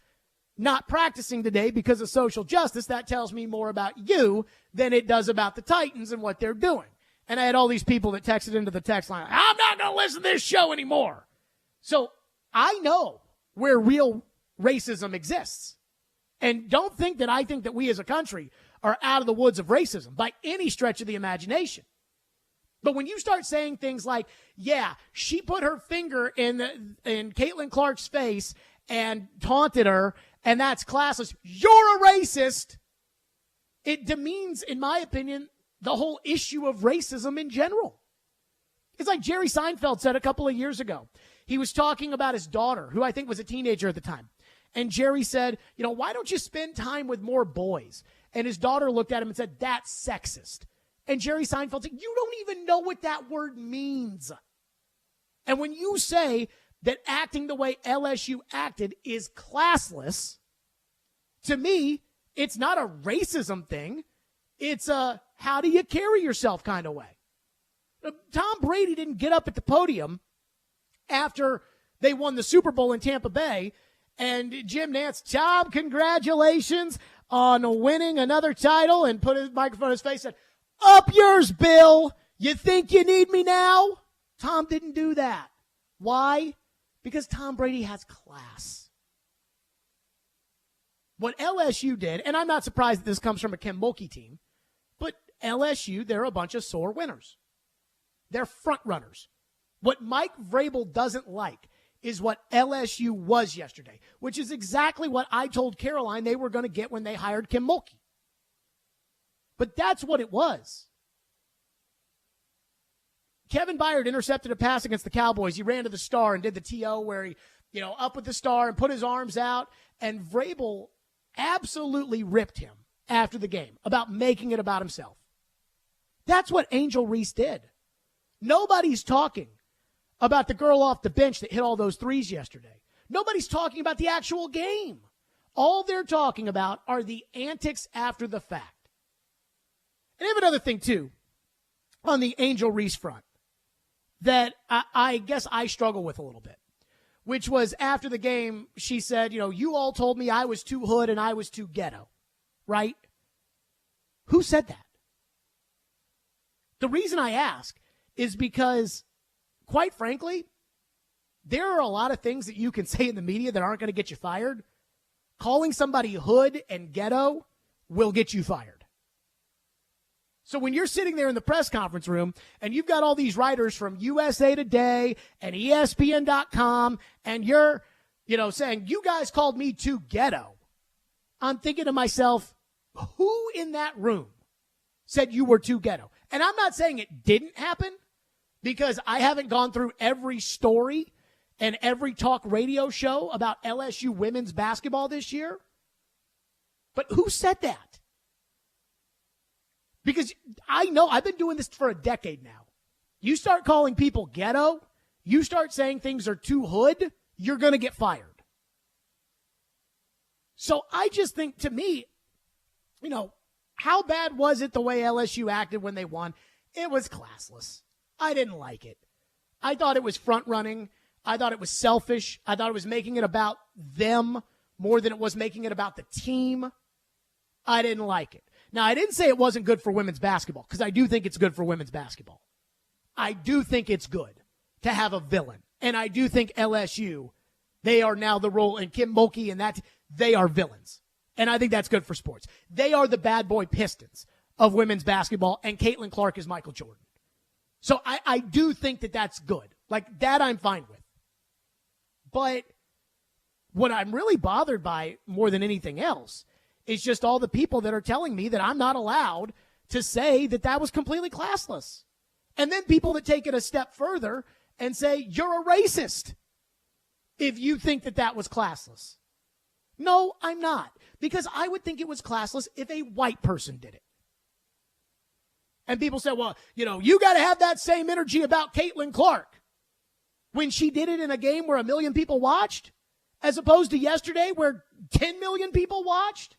not practicing today because of social justice, that tells me more about you than it does about the Titans and what they're doing. And I had all these people that texted into the text line, I'm not going to listen to this show anymore. So I know where real racism exists. And don't think that I think that we as a country are out of the woods of racism by any stretch of the imagination. But when you start saying things like, yeah, she put her finger in Caitlin Clark's face and taunted her, and that's classless, you're a racist. It demeans, in my opinion, the whole issue of racism in general. It's like Jerry Seinfeld said a couple of years ago. He was talking about his daughter, who I think was a teenager at the time. And Jerry said, why don't you spend time with more boys? And his daughter looked at him and said, that's sexist. And Jerry Seinfeld said, you don't even know what that word means. And when you say that acting the way LSU acted is classless, to me, it's not a racism thing. It's a how do you carry yourself kind of way. Tom Brady didn't get up at the podium after they won the Super Bowl in Tampa Bay, and Jim Nantz, Tom, congratulations on winning another title, and put his microphone in his face and said, up yours, Bill. You think you need me now? Tom didn't do that. Why? Because Tom Brady has class. What LSU did, and I'm not surprised that this comes from a Kim Mulkey team, but LSU, they're a bunch of sore winners. They're front runners. What Mike Vrabel doesn't like is what LSU was yesterday, which is exactly what I told Caroline they were going to get when they hired Kim Mulkey. But that's what it was. Kevin Byard intercepted a pass against the Cowboys. He ran to the star and did the TO where he, up with the star and put his arms out. And Vrabel absolutely ripped him after the game about making it about himself. That's what Angel Reese did. Nobody's talking about the girl off the bench that hit all those threes yesterday. Nobody's talking about the actual game. All they're talking about are the antics after the fact. And I have another thing, too, on the Angel Reese front that I guess I struggle with a little bit, which was after the game, she said, you all told me I was too hood and I was too ghetto, right? Who said that? The reason I ask is because, quite frankly, there are a lot of things that you can say in the media that aren't going to get you fired. Calling somebody hood and ghetto will get you fired. So when you're sitting there in the press conference room and you've got all these writers from USA Today and ESPN.com and you're, saying, you guys called me too ghetto, I'm thinking to myself, who in that room said you were too ghetto? And I'm not saying it didn't happen because I haven't gone through every story and every talk radio show about LSU women's basketball this year. But who said that? Because I know I've been doing this for a decade now. You start calling people ghetto, you start saying things are too hood, you're going to get fired. So I just think, to me, how bad was it the way LSU acted when they won? It was classless. I didn't like it. I thought it was front-running. I thought it was selfish. I thought it was making it about them more than it was making it about the team. I didn't like it. Now, I didn't say it wasn't good for women's basketball, because I do think it's good for women's basketball. I do think it's good to have a villain. And I do think LSU, they are now the role, and Kim Mulkey and that, they are villains. And I think that's good for sports. They are the bad boy Pistons of women's basketball, and Caitlin Clark is Michael Jordan. So I do think that that's good. Like, that I'm fine with. But what I'm really bothered by more than anything else is just all the people that are telling me that I'm not allowed to say that that was completely classless. And then people that take it a step further and say, you're a racist if you think that that was classless. No, I'm not. Because I would think it was classless if a white person did it. And people say, well, you got to have that same energy about Caitlin Clark when she did it in a game where 1 million people watched, as opposed to yesterday where 10 million people watched.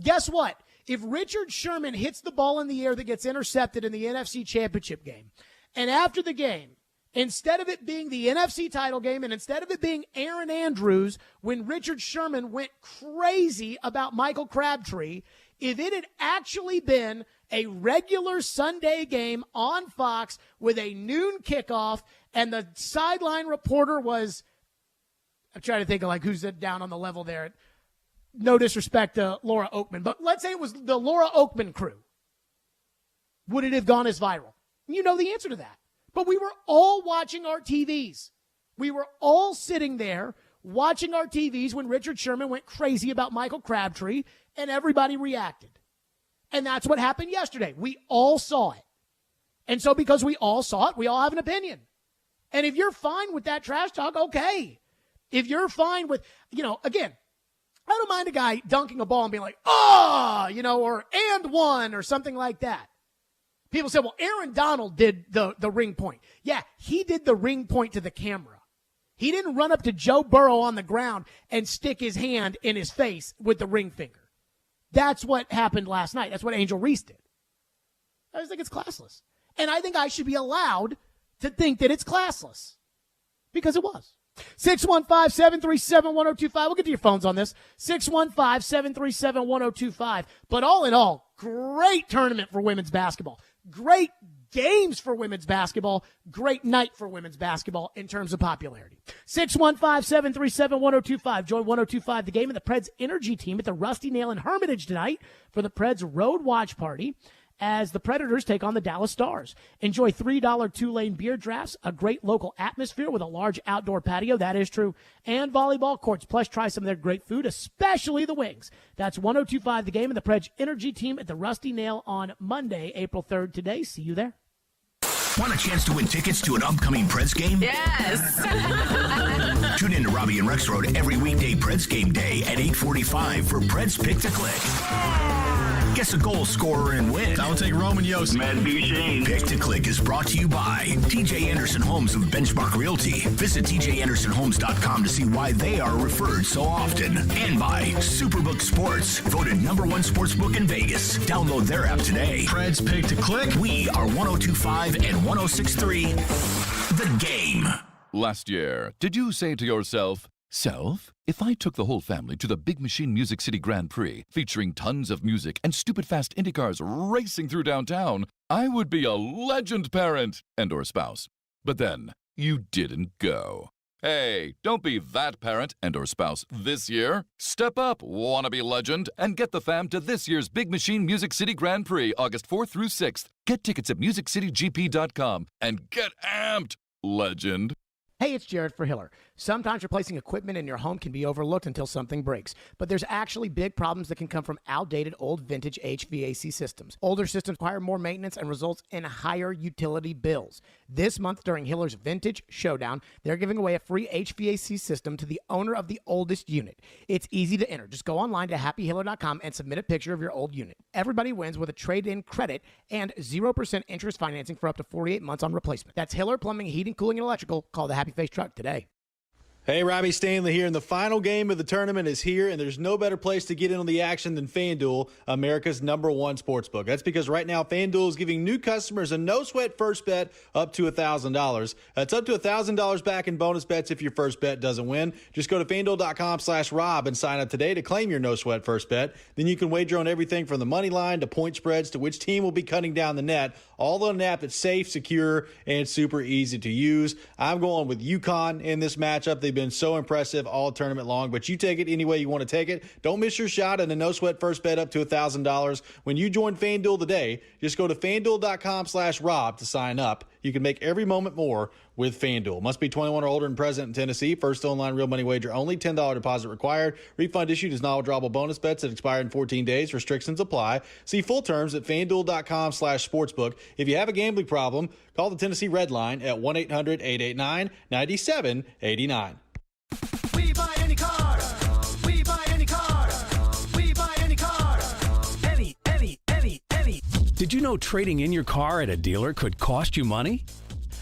Guess what? If Richard Sherman hits the ball in the air that gets intercepted in the NFC Championship game, and after the game, instead of it being the NFC title game and instead of it being Aaron Andrews when Richard Sherman went crazy about Michael Crabtree, if it had actually been a regular Sunday game on Fox with a noon kickoff and the sideline reporter was, I'm trying to think of like who's down on the level there. No disrespect to Laura Oakman, but let's say it was the Laura Oakman crew. Would it have gone as viral? You know the answer to that. But we were all watching our TVs. We were all sitting there watching our TVs when Richard Sherman went crazy about Michael Crabtree, and everybody reacted. And that's what happened yesterday. We all saw it. And so because we all saw it, we all have an opinion. And if you're fine with that trash talk, okay. If you're fine with, again, I don't mind a guy dunking a ball and being like, or and one or something like that. People say, well, Aaron Donald did the ring point. Yeah, he did the ring point to the camera. He didn't run up to Joe Burrow on the ground and stick his hand in his face with the ring finger. That's what happened last night. That's what Angel Reese did. I just think it's classless. And I think I should be allowed to think that it's classless because it was. 615-737-1025. We'll get to your phones on this. 615-737-1025. But all in all, great tournament for women's basketball. Great games for women's basketball. Great night for women's basketball in terms of popularity. 615-737-1025. Join 1025 The Game and the Preds Energy Team at the Rusty Nail in Hermitage tonight for the Preds Road Watch Party as the Predators take on the Dallas Stars. Enjoy $3 two-lane beer drafts, a great local atmosphere with a large outdoor patio, that is true, and volleyball courts. Plus, try some of their great food, especially the wings. That's 1025 The Game and the Preds Energy Team at the Rusty Nail on Monday, April 3rd today. See you there. Want a chance to win tickets to an upcoming Preds game? Yes. Tune in to Robbie and Rexrode every weekday Preds game day at 8:45 for Preds Pick to Click. Guess a goal scorer and win. I will take Roman Yost. Matt Duchene. Pick to Click is brought to you by TJ Anderson Homes of Benchmark Realty. Visit tjandersonhomes.com to see why they are referred so often. And by Superbook Sports, voted #1 sportsbook in Vegas. Download their app today. Preds Pick to Click. We are 102.5 and 106.3. The Game. Last year, did you say to yourself, Self, if I took the whole family to the Big Machine Music City Grand Prix, featuring tons of music and stupid fast Indy cars racing through downtown, I would be a legend parent and/or spouse. But then, you didn't go. Hey, don't be that parent and/or spouse this year. Step up, wannabe legend, and get the fam to this year's Big Machine Music City Grand Prix, August 4th through 6th. Get tickets at musiccitygp.com and get amped, legend. Hey, it's Jared for Hiller. Sometimes replacing equipment in your home can be overlooked until something breaks, but there's actually big problems that can come from outdated old vintage HVAC systems. Older systems require more maintenance and results in higher utility bills. This month during Hiller's Vintage Showdown, they're giving away a free HVAC system to the owner of the oldest unit. It's easy to enter. Just go online to happyhiller.com and submit a picture of your old unit. Everybody wins with a trade-in credit and 0% interest financing for up to 48 months on replacement. That's Hiller Plumbing, Heating, Cooling, and Electrical. Call the Happy Face Truck today. Hey, Robbie Stanley here, and the final game of the tournament is here, and there's no better place to get in on the action than FanDuel, America's #1 sportsbook. That's because right now FanDuel is giving new customers a no-sweat first bet up to $1,000. That's up to $1,000 back in bonus bets if your first bet doesn't win. Just go to FanDuel.com/Rob and sign up today to claim your no-sweat first bet. Then you can wager on everything from the money line to point spreads to which team will be cutting down the net, all on an app that's safe, secure, and super easy to use. I'm going with UConn in this matchup. They've been so impressive all tournament long, but you take it any way you want to take it. Don't miss your shot at a no-sweat first bet up to $1,000. When you join FanDuel today, just go to FanDuel.com/Rob to sign up. You can make every moment more with FanDuel. Must be 21 or older and present in Tennessee. First online real money wager only. $10 deposit required. Refund issued as non-withdrawable bonus bets that expire in 14 days. Restrictions apply. See full terms at FanDuel.com/sportsbook. If you have a gambling problem, call the Tennessee Red Line at 1-800-889-9789. We buy any car. We buy any car. We buy any car. Any. Did you know trading in your car at a dealer could cost you money?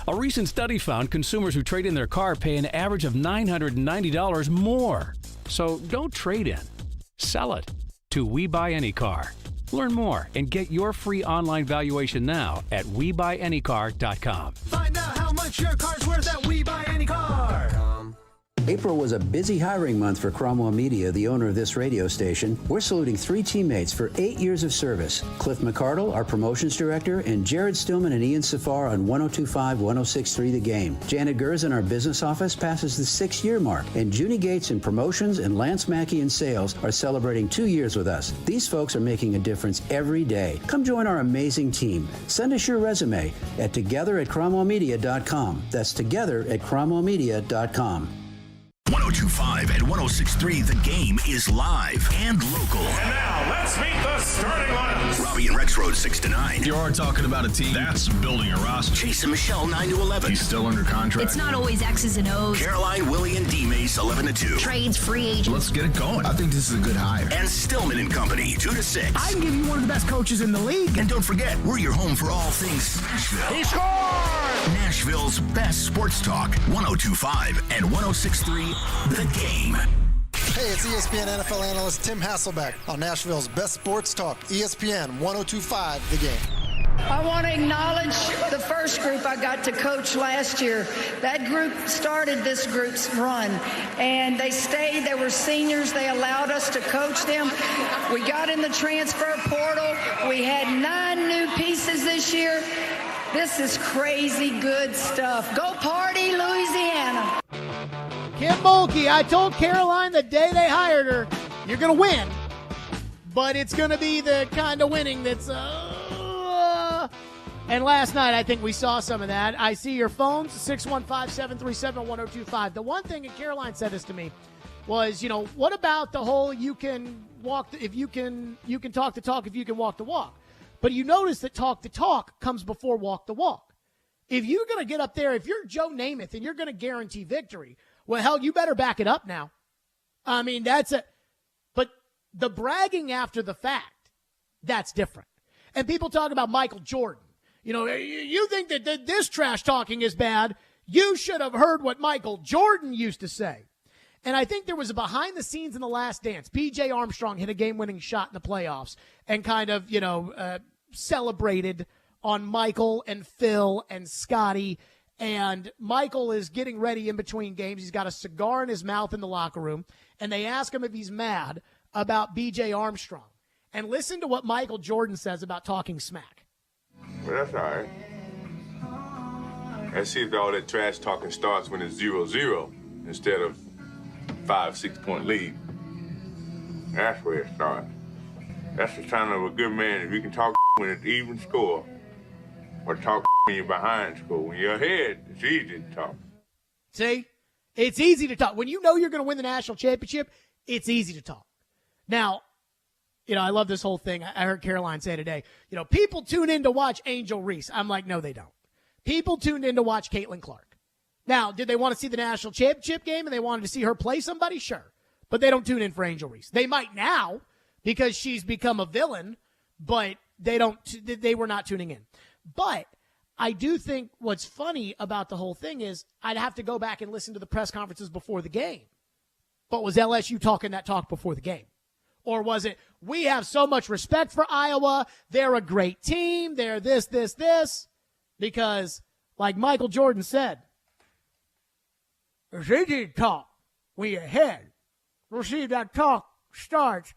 A recent study found consumers who trade in their car pay an average of $990 more. So don't trade in. Sell it to We Buy Any Car. Learn more and get your free online valuation now at WeBuyAnyCar.com. Find out how much your car's worth at We Buy Any Car. April was a busy hiring month for Cromwell Media, the owner of this radio station. We're saluting 3 teammates for 8 years of service. Cliff McCardle, our promotions director, and Jared Stillman and Ian Safar on 102.5, 106.3 The Game. Janet Gers in our business office passes the 6-year mark, and Junie Gates in promotions and Lance Mackey in sales are celebrating 2 years with us. These folks are making a difference every day. Come join our amazing team. Send us your resume at together@cromwellmedia.com. That's together@cromwellmedia.com. 102.5 and 106.3 The Game is live and local. And now, let's meet the starting lineups. Robbie and Rexrode 6 to 9. You are talking about a team that's building a roster. Chase and Michelle 9 to 11. He's still under contract. It's not always X's and O's. Caroline, Willie, and D Mace 11 to 2. Trades, free agents. Let's get it going. I think this is a good hire. And Stillman and Company 2 to 6. I can give you one of the best coaches in the league. And don't forget, we're your home for all things Nashville. He scored! Nashville's best sports talk. 102.5 and 106.3 The Game. Hey, it's ESPN NFL analyst Tim Hasselbeck on Nashville's best sports talk, ESPN 102.5 The Game. I want to acknowledge the first group I got to coach last year. That group started this group's run, and they stayed. They were seniors. They allowed us to coach them. We got in the transfer portal. We had 9 new pieces this year. This is crazy good stuff. Go Party, Louisiana. Kim Mulkey, I told Caroline the day they hired her, you're going to win, but it's going to be the kind of winning that's, and last night I think we saw some of that. I see your phones, 615-737-1025. The one thing that Caroline said this to me was, what about the whole you can walk, if you can talk the talk, if you can walk the walk. But you notice that talk the talk comes before walk the walk. If you're going to get up there, if you're Joe Namath and you're going to guarantee victory, Well, hell, you better back it up now. I mean, but the bragging after the fact, that's different. And people talk about Michael Jordan. You know, you think that this trash talking is bad. You should have heard what Michael Jordan used to say. And I think there was a behind the scenes in The Last Dance. B.J. Armstrong hit a game-winning shot in the playoffs and kind of, celebrated on Michael and Phil and Scotty. And Michael is getting ready in between games. He's got a cigar in his mouth in the locker room. And they ask him if he's mad about B.J. Armstrong. And listen to what Michael Jordan says about talking smack. Well, that's all right. I see if all that trash talking starts when it's 0-0 instead of 5-6 point lead. That's where it starts. That's the sign of a good man if you can talk when it's even score or talk when you're behind score. When you're ahead, it's easy to talk. See? It's easy to talk. When you know you're going to win the national championship, it's easy to talk. Now, I love this whole thing. I heard Caroline say today, people tune in to watch Angel Reese. I'm like, no, they don't. People tuned in to watch Caitlin Clark. Now, did they want to see the national championship game and they wanted to see her play somebody? Sure. But they don't tune in for Angel Reese. They might now because she's become a villain, but they were not tuning in. But I do think what's funny about the whole thing is I'd have to go back and listen to the press conferences before the game. But was LSU talking that talk before the game? Or was it, we have so much respect for Iowa, they're a great team, they're this. Because, like Michael Jordan said, it's easy to talk when you're ahead. We'll see if that talk starts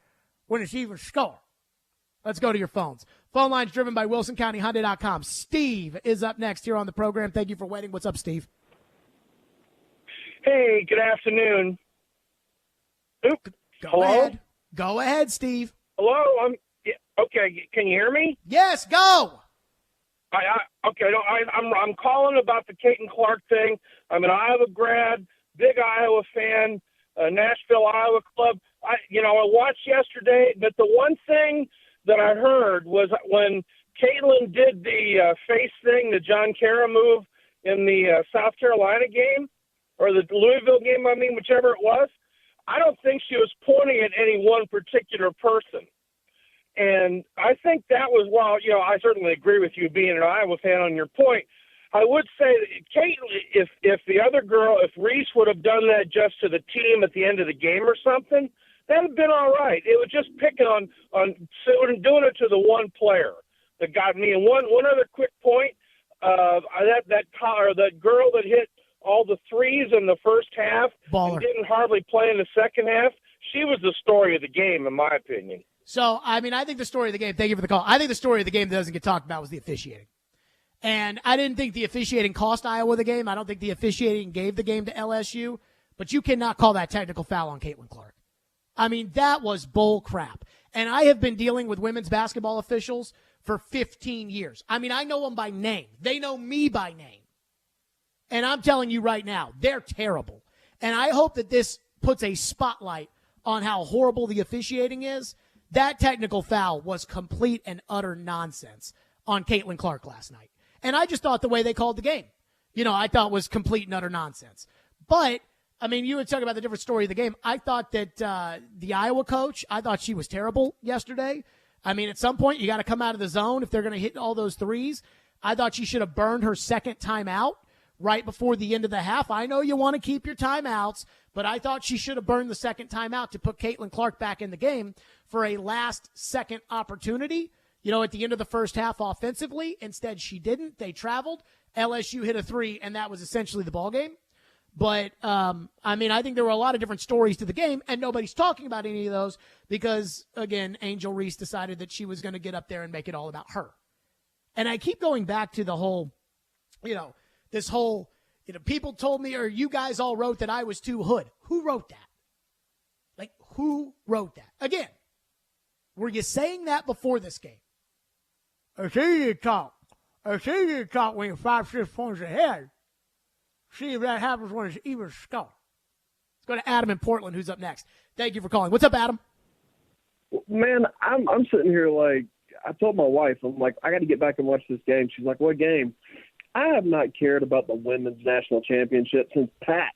when it's even score. Let's go to your phones. Phone lines driven by WilsonCountyHyundai.com. Steve is up next here on the program. Thank you for waiting. What's up, Steve? Hey, good afternoon. Hello? Go ahead, Steve. Hello? Okay, can you hear me? Yes, go. I'm calling about the Caitlin Clark thing. I'm an Iowa grad, big Iowa fan, Nashville Iowa Club. I watched yesterday, but the one thing that I heard was when Caitlin did the face thing, the John Kara move in the South Carolina game, or the Louisville game, whichever it was, I don't think she was pointing at any one particular person. And I think that was, I certainly agree with you being an Iowa fan on your point. I would say that Caitlin, if the other girl, if Reese would have done that just to the team at the end of the game or something, that would have been all right. It was just picking on doing it to the one player that got me. And one other quick point, that girl that hit all the threes in the first half and didn't hardly play in the second half, she was the story of the game, in my opinion. So, I think the story of the game, thank you for the call. I think the story of the game that doesn't get talked about was the officiating. And I didn't think the officiating cost Iowa the game. I don't think the officiating gave the game to LSU. But you cannot call that technical foul on Caitlin Clark. That was bull crap. And I have been dealing with women's basketball officials for 15 years. I know them by name. They know me by name. And I'm telling you right now, they're terrible. And I hope that this puts a spotlight on how horrible the officiating is. That technical foul was complete and utter nonsense on Caitlin Clark last night. And I just thought the way they called the game, I thought was complete and utter nonsense. But, you were talking about the different story of the game. I thought that the Iowa coach, I thought she was terrible yesterday. At some point, you got to come out of the zone if they're going to hit all those threes. I thought she should have burned her second timeout right before the end of the half. I know you want to keep your timeouts, but I thought she should have burned the second timeout to put Caitlin Clark back in the game for a last-second opportunity, at the end of the first half offensively. Instead, she didn't. They traveled. LSU hit a three, and that was essentially the ballgame. But, I think there were a lot of different stories to the game, and nobody's talking about any of those because, again, Angel Reese decided that she was going to get up there and make it all about her. And I keep going back to the whole, this whole, people told me, or you guys all wrote that I was too hood. Who wrote that? Who wrote that? Again, were you saying that before this game? It's easy to talk. It's easy to talk when you're 5-6 points ahead. See if that happens when it's even score. Let's go to Adam in Portland, who's up next. Thank you for calling. What's up, Adam? Man, I'm sitting here I told my wife, I'm like, I got to get back and watch this game. She's like, what game? I have not cared about the women's national championship since Pat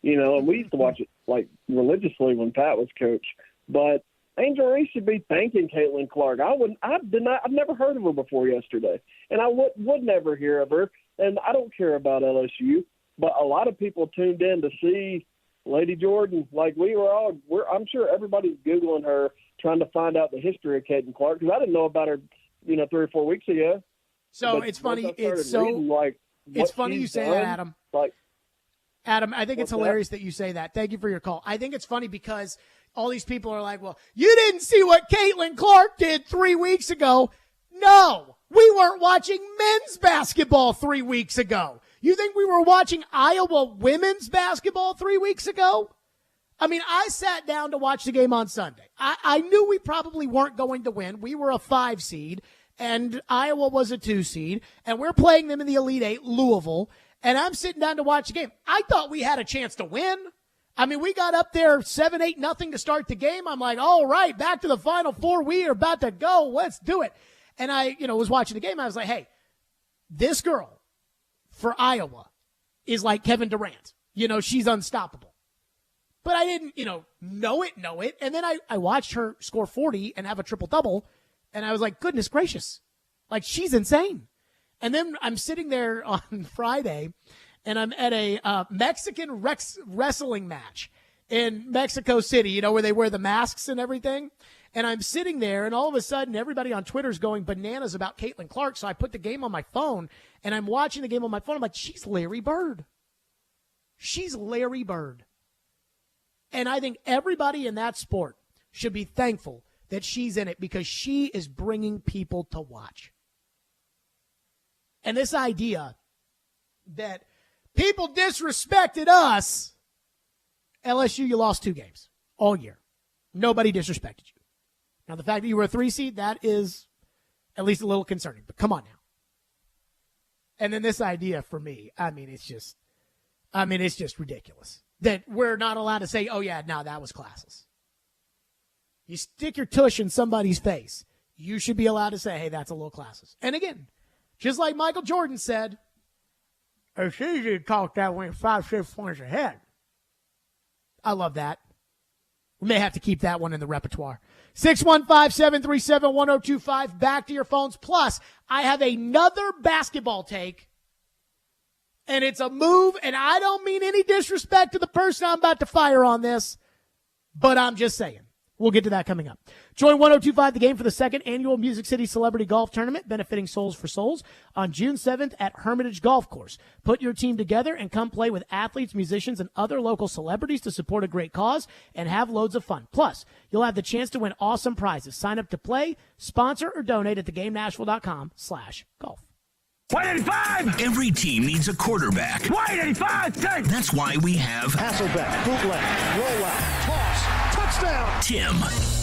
And we used to watch it like religiously when Pat was coach. But Angel Reese should be thanking Caitlin Clark. I've never heard of her before yesterday, and I would never hear of her. And I don't care about LSU, but a lot of people tuned in to see Lady Jordan. Like I'm sure everybody's Googling her, trying to find out the history of Caitlin Clark, because I didn't know about her, 3 or 4 weeks ago. So it's funny. It's funny you say that, Adam. Adam, I think it's hilarious that you say that. Thank you for your call. I think it's funny because all these people are like, well, you didn't see what Caitlin Clark did 3 weeks ago. No, we weren't watching men's basketball 3 weeks ago. You think we were watching Iowa women's basketball 3 weeks ago? I mean, I sat down to watch the game on Sunday. I knew we probably weren't going to win. We were a 5 seed, and Iowa was a 2 seed, and we're playing them in the Elite Eight, Louisville, and I'm sitting down to watch the game. I thought we had a chance to win. I mean, we got up there 7-8-0 to start the game. I'm like, all right, back to the Final Four. We are about to go. Let's do it. And I, was watching the game. I was like, hey, this girl for Iowa is like Kevin Durant. She's unstoppable. But I didn't, know it. And then I watched her score 40 and have a triple-double, and I was like, goodness gracious. Like, she's insane. And then I'm sitting there on Friday, and I'm at a Mexican wrestling match in Mexico City, where they wear the masks and everything. And I'm sitting there, and all of a sudden, everybody on Twitter is going bananas about Caitlin Clark. So I put the game on my phone, and I'm watching the game on my phone. I'm like, she's Larry Bird. She's Larry Bird. And I think everybody in that sport should be thankful that she's in it, because she is bringing people to watch. And this idea that people disrespected us, LSU, you lost 2 games all year. Nobody disrespected you. Now, the fact that you were a 3 seed, that is at least a little concerning. But come on now. And then this idea for me, it's just ridiculous that we're not allowed to say, oh, yeah, no, that was classless. You stick your tush in somebody's face, you should be allowed to say, hey, that's a little classless. And again, just like Michael Jordan said, it's easy to talk that when 5-6 points ahead. I love that. We may have to keep that one in the repertoire. 615-737-1025. Back to your phones. Plus, I have another basketball take, and it's a move, and I don't mean any disrespect to the person I'm about to fire on this, but I'm just saying. We'll get to that coming up. Join 1025 The Game for the second annual Music City Celebrity Golf Tournament, benefiting Souls for Souls, on June 7th at Hermitage Golf Course. Put your team together and come play with athletes, musicians, and other local celebrities to support a great cause and have loads of fun. Plus, you'll have the chance to win awesome prizes. Sign up to play, sponsor, or donate at theGameNashville.com/golf. 185! Every team needs a quarterback. 185! That's why we have Hasselbeck, bootleg, rollout, toss, touchdown. Tim.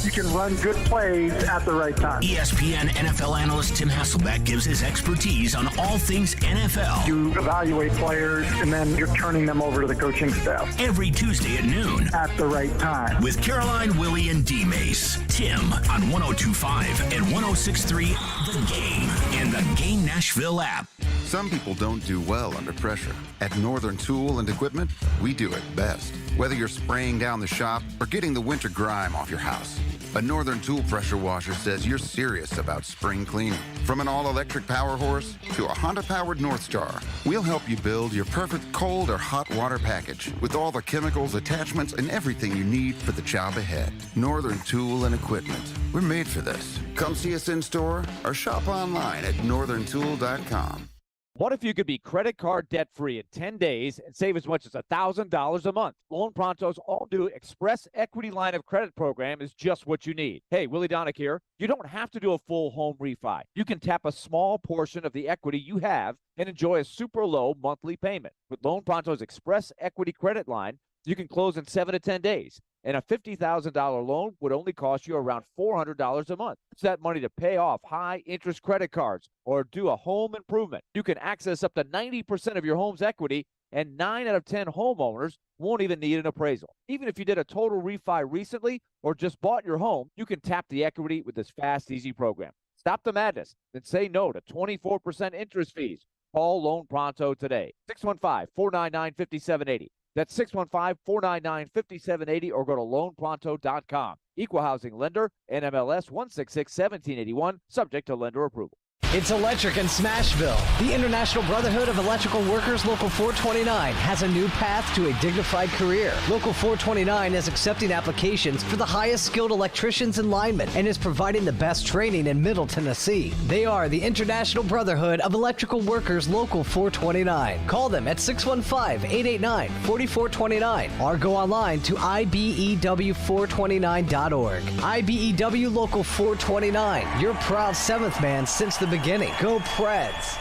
You can run good plays at the right time. ESPN NFL analyst Tim Hasselbeck gives his expertise on all things NFL. You evaluate players, and then you're turning them over to the coaching staff. Every Tuesday at noon. At the right time. With Caroline, Willie, and D-Mace. Tim on 102.5 and 106.3 The Game and the Game Nashville app. Some people don't do well under pressure. At Northern Tool and Equipment, we do it best. Whether you're spraying down the shop or getting the winter grime off your house, a Northern Tool pressure washer says you're serious about spring cleaning. From an all-electric power horse to a Honda-powered North Star, we'll help you build your perfect cold or hot water package with all the chemicals, attachments, and everything you need for the job ahead. Northern Tool and Equipment. We're made for this. Come see us in store or shop online at northerntool.com. What if you could be credit card debt-free in 10 days and save as much as $1,000 a month? Loan Pronto's all-new Express Equity Line of Credit program is just what you need. Hey, Willie Donick here. You don't have to do a full home refi. You can tap a small portion of the equity you have and enjoy a super low monthly payment. With Loan Pronto's Express Equity Credit Line, you can close in 7 to 10 days. And a $50,000 loan would only cost you around $400 a month. Use that money to pay off high-interest credit cards or do a home improvement. You can access up to 90% of your home's equity, and 9 out of 10 homeowners won't even need an appraisal. Even if you did a total refi recently or just bought your home, you can tap the equity with this fast, easy program. Stop the madness and say no to 24% interest fees. Call Loan Pronto today. 615-499-5780. That's 615-499-5780 or go to loanpronto.com. Equal housing lender, NMLS 1661781, subject to lender approval. It's electric in Smashville. The International Brotherhood of Electrical Workers Local 429 has a new path to a dignified career. Local 429 is accepting applications for the highest skilled electricians and linemen and is providing the best training in Middle Tennessee. They are the International Brotherhood of Electrical Workers Local 429. Call them at 615-889-4429 or go online to ibew429.org. IBEW Local 429, your proud seventh man since the beginning. Go Preds.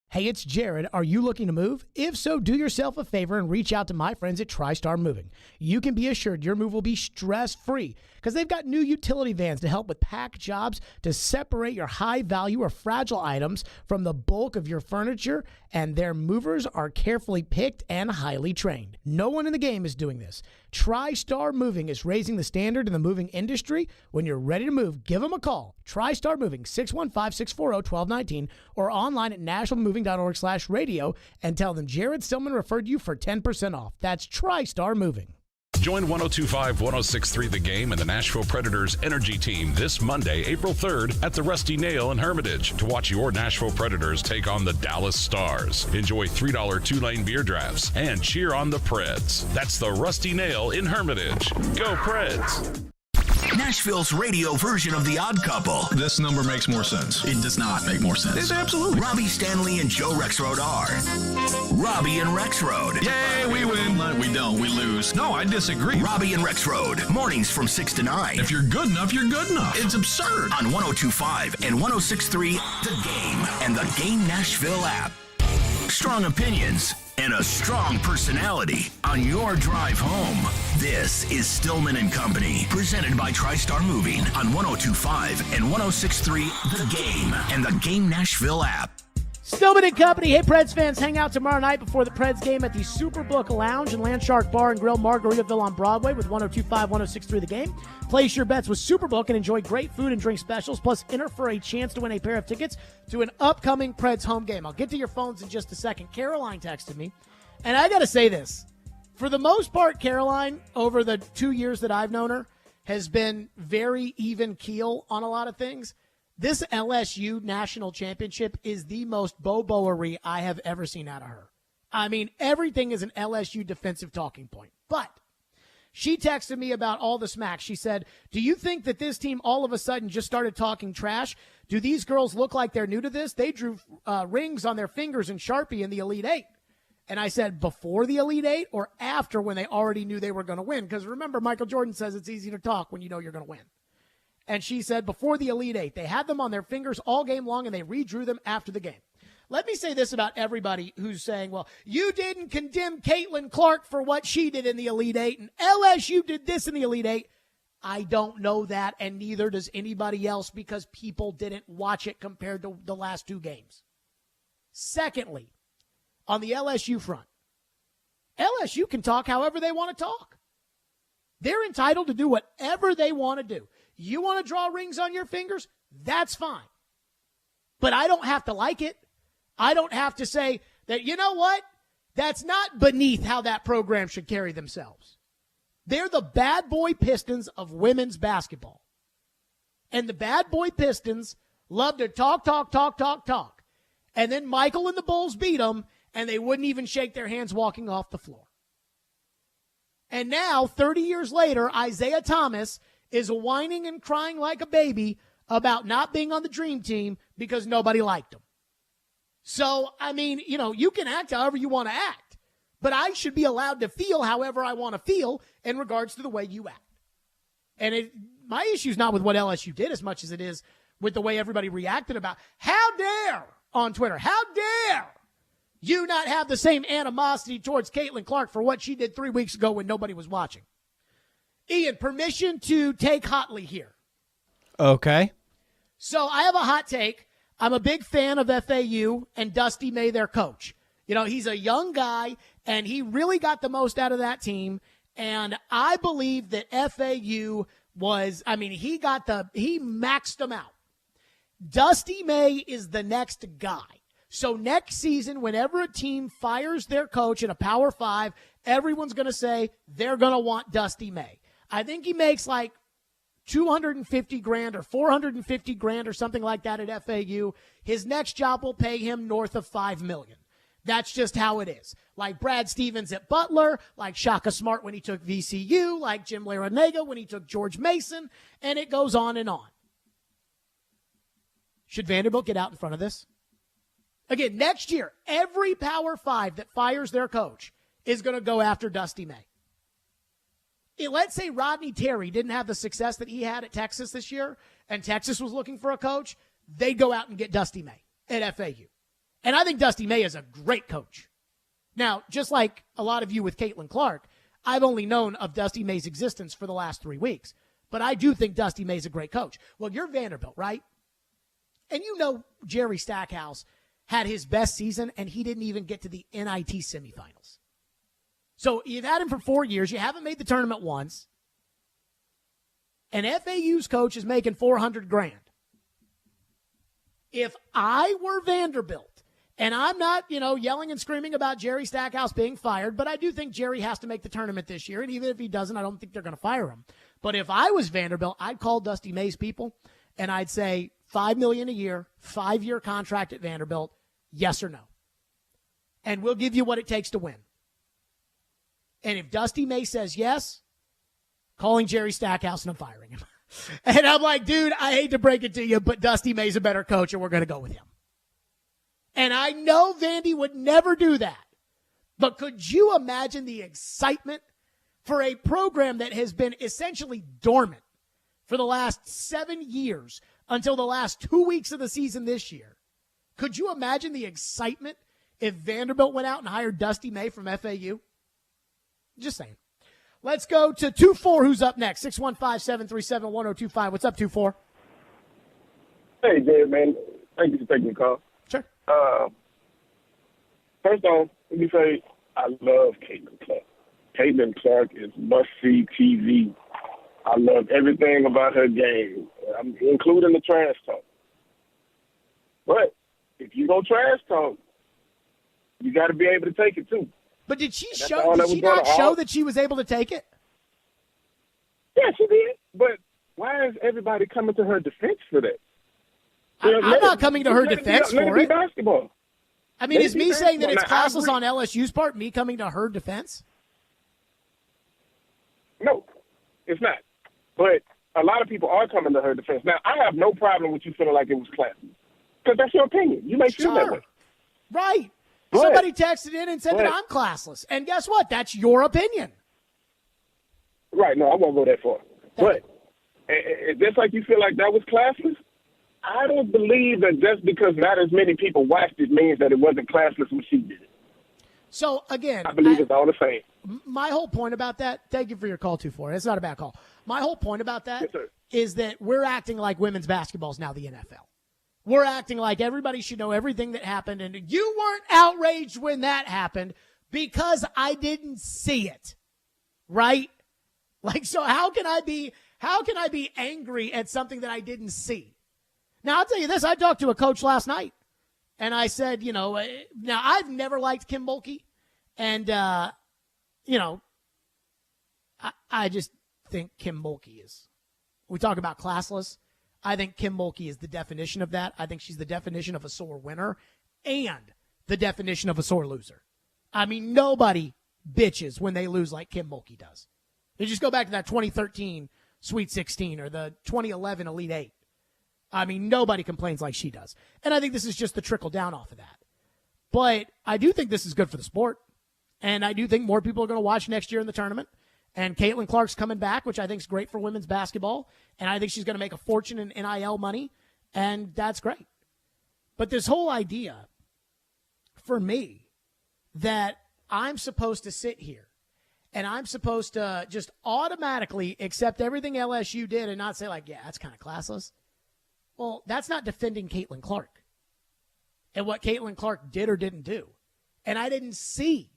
Hey, it's Jared. Are you looking to move? If so, do yourself a favor and reach out to my friends at TriStar Moving. You can be assured your move will be stress-free because they've got new utility vans to help with pack jobs to separate your high-value or fragile items from the bulk of your furniture, and their movers are carefully picked and highly trained. No one in the game is doing this. TriStar Moving is raising the standard in the moving industry. When you're ready to move, give them a call. TriStar Moving, 615-640-1219, or online at nationalmoving.org/radio and tell them Jared Stillman referred you for 10% off. That's TriStar Moving. Join 102.5, 106.3 The Game and the Nashville Predators Energy Team this Monday, April 3rd at the Rusty Nail in Hermitage to watch your Nashville Predators take on the Dallas Stars. Enjoy $3 two-lane beer drafts and cheer on the Preds. That's the Rusty Nail in Hermitage. Go Preds! Nashville's radio version of The Odd Couple. This number makes more sense. It does not make more sense. Absolutely. Robbie Stanley and Joe Rexrode are Robbie and Rexrode. Yay, we win. We don't. We lose. No, I disagree. Robbie and Rexrode. Mornings from 6 to 9. If you're good enough, you're good enough. It's absurd. On 102.5 and 106.3 The Game and the Game Nashville app. Strong opinions and a strong personality on your drive home. This is Stillman and Company, presented by TriStar Moving on 102.5 and 106.3 The Game and the Game Nashville app. Stillman and Company. Hey, Preds fans, hang out tomorrow night before the Preds game at the Superbook Lounge and Landshark Bar and Grill, Margaritaville on Broadway with 102.5, 106.3 The Game. Place your bets with Superbook and enjoy great food and drink specials, plus enter for a chance to win a pair of tickets to an upcoming Preds home game. I'll get to your phones in just a second. Caroline texted me, and I got to say this. For the most part, Caroline, over the 2 years that I've known her, has been very even keel on a lot of things. This LSU national championship is the most boboery I have ever seen out of her. I mean, everything is an LSU defensive talking point. But she texted me about all the smack. She said, do you think that this team all of a sudden just started talking trash? Do these girls look like they're new to this? They drew rings on their fingers in Sharpie in the Elite Eight. And I said, before the Elite Eight or after, when they already knew they were going to win? Because remember, Michael Jordan says it's easy to talk when you know you're going to win. And she said before the Elite Eight, they had them on their fingers all game long, and they redrew them after the game. Let me say this about everybody who's saying, well, you didn't condemn Caitlin Clark for what she did in the Elite Eight, and LSU did this in the Elite Eight. I don't know that, and neither does anybody else, because people didn't watch it compared to the last two games. Secondly, on the LSU front, LSU can talk however they want to talk. They're entitled to do whatever they want to do. You want to draw rings on your fingers? That's fine. But I don't have to like it. I don't have to say that, you know what? That's not beneath how that program should carry themselves. They're the bad boy Pistons of women's basketball. And the bad boy Pistons love to talk. And then Michael and the Bulls beat them, and they wouldn't even shake their hands walking off the floor. And now, 30 years later, Isaiah Thomas is whining and crying like a baby about not being on the dream team because nobody liked him. So, I mean, you know, you can act however you want to act, but I should be allowed to feel however I want to feel in regards to the way you act. And my issue is not with what LSU did as much as it is with the way everybody reacted about, how dare, on Twitter, how dare you not have the same animosity towards Caitlin Clark for what she did 3 weeks ago when nobody was watching. Ian, permission to take hotly here. Okay. So I have a hot take. I'm a big fan of FAU and Dusty May, their coach. You know, he's a young guy, and he really got the most out of that team. And I believe that FAU was, I mean, he maxed them out. Dusty May is the next guy. So next season, whenever a team fires their coach in a Power 5, everyone's going to say they're going to want Dusty May. I think he makes like $250,000 or $450,000 or something like that at FAU. His next job will pay him north of $5 million. That's just how it is. Like Brad Stevens at Butler, like Shaka Smart when he took VCU, like Jim Larrañaga when he took George Mason, and it goes on and on. Should Vanderbilt get out in front of this? Again, next year, every Power 5 that fires their coach is going to go after Dusty May. Let's say Rodney Terry didn't have the success that he had at Texas this year, and Texas was looking for a coach, they'd go out and get Dusty May at FAU. And I think Dusty May is a great coach. Now, just like a lot of you with Caitlin Clark, I've only known of Dusty May's existence for the last 3 weeks. But I do think Dusty May's a great coach. Well, you're Vanderbilt, right? And you know Jerry Stackhouse had his best season, and he didn't even get to the NIT semifinals. So you've had him for 4 years. You haven't made the tournament once. And FAU's coach is making $400,000. If I were Vanderbilt, and I'm not, yelling and screaming about Jerry Stackhouse being fired, but I do think Jerry has to make the tournament this year. And even if he doesn't, I don't think they're going to fire him. But if I was Vanderbilt, I'd call Dusty May's people, and I'd say $5 million a year, 5-year contract at Vanderbilt, yes or no. And we'll give you what it takes to win. And if Dusty May says yes, calling Jerry Stackhouse and I'm firing him. And I'm like, dude, I hate to break it to you, but Dusty May's a better coach, and we're going to go with him. And I know Vandy would never do that. But could you imagine the excitement for a program that has been essentially dormant for the last 7 years until the last 2 weeks of the season this year? Could you imagine the excitement if Vanderbilt went out and hired Dusty May from FAU? Just saying. Let's go to 2-4, who's up next. 615-737-1025. What's up, 2-4? Hey, Dave, man. Thank you for taking the call. Sure. First off, let me say I love Caitlin Clark. Caitlin Clark is must-see TV. I love everything about her game, including the trash talk. But if you go trash talk, you got to be able to take it, too. But did she not show that she was able to take it? Yeah, she did. But why is everybody coming to her defense for that? I'm not coming to her defense for it. Basketball. I mean, is me saying that it's classless on LSU's part, me coming to her defense? No, it's not. But a lot of people are coming to her defense. Now, I have no problem with you feeling like it was classless. Because that's your opinion. You may feel that way. Right. Somebody texted in and said that I'm classless. And guess what? That's your opinion. Right. No, I won't go that far. But just like you feel like that was classless, I don't believe that just because not as many people watched it means that it wasn't classless when she did it. So, again, I believe it's all the same. My whole point about that, thank you for your call, 2-4. It's not a bad call. My whole point about that is that we're acting like women's basketball is now the NFL. We're acting like everybody should know everything that happened, and you weren't outraged when that happened because I didn't see it, right? Like, so how can I be angry at something that I didn't see? Now, I'll tell you this. I talked to a coach last night, and I said, now I've never liked Kim Mulkey, and, I just think Kim Mulkey is, we talk about classless. I think Kim Mulkey is the definition of that. I think she's the definition of a sore winner and the definition of a sore loser. I mean, nobody bitches when they lose like Kim Mulkey does. You just go back to that 2013 Sweet 16 or the 2011 Elite 8. I mean, nobody complains like she does. And I think this is just the trickle down off of that. But I do think this is good for the sport. And I do think more people are going to watch next year in the tournament. And Caitlin Clark's coming back, which I think is great for women's basketball. And I think she's going to make a fortune in NIL money. And that's great. But this whole idea, for me, that I'm supposed to sit here and I'm supposed to just automatically accept everything LSU did and not say, like, yeah, that's kind of classless. Well, that's not defending Caitlin Clark and what Caitlin Clark did or didn't do. And I didn't see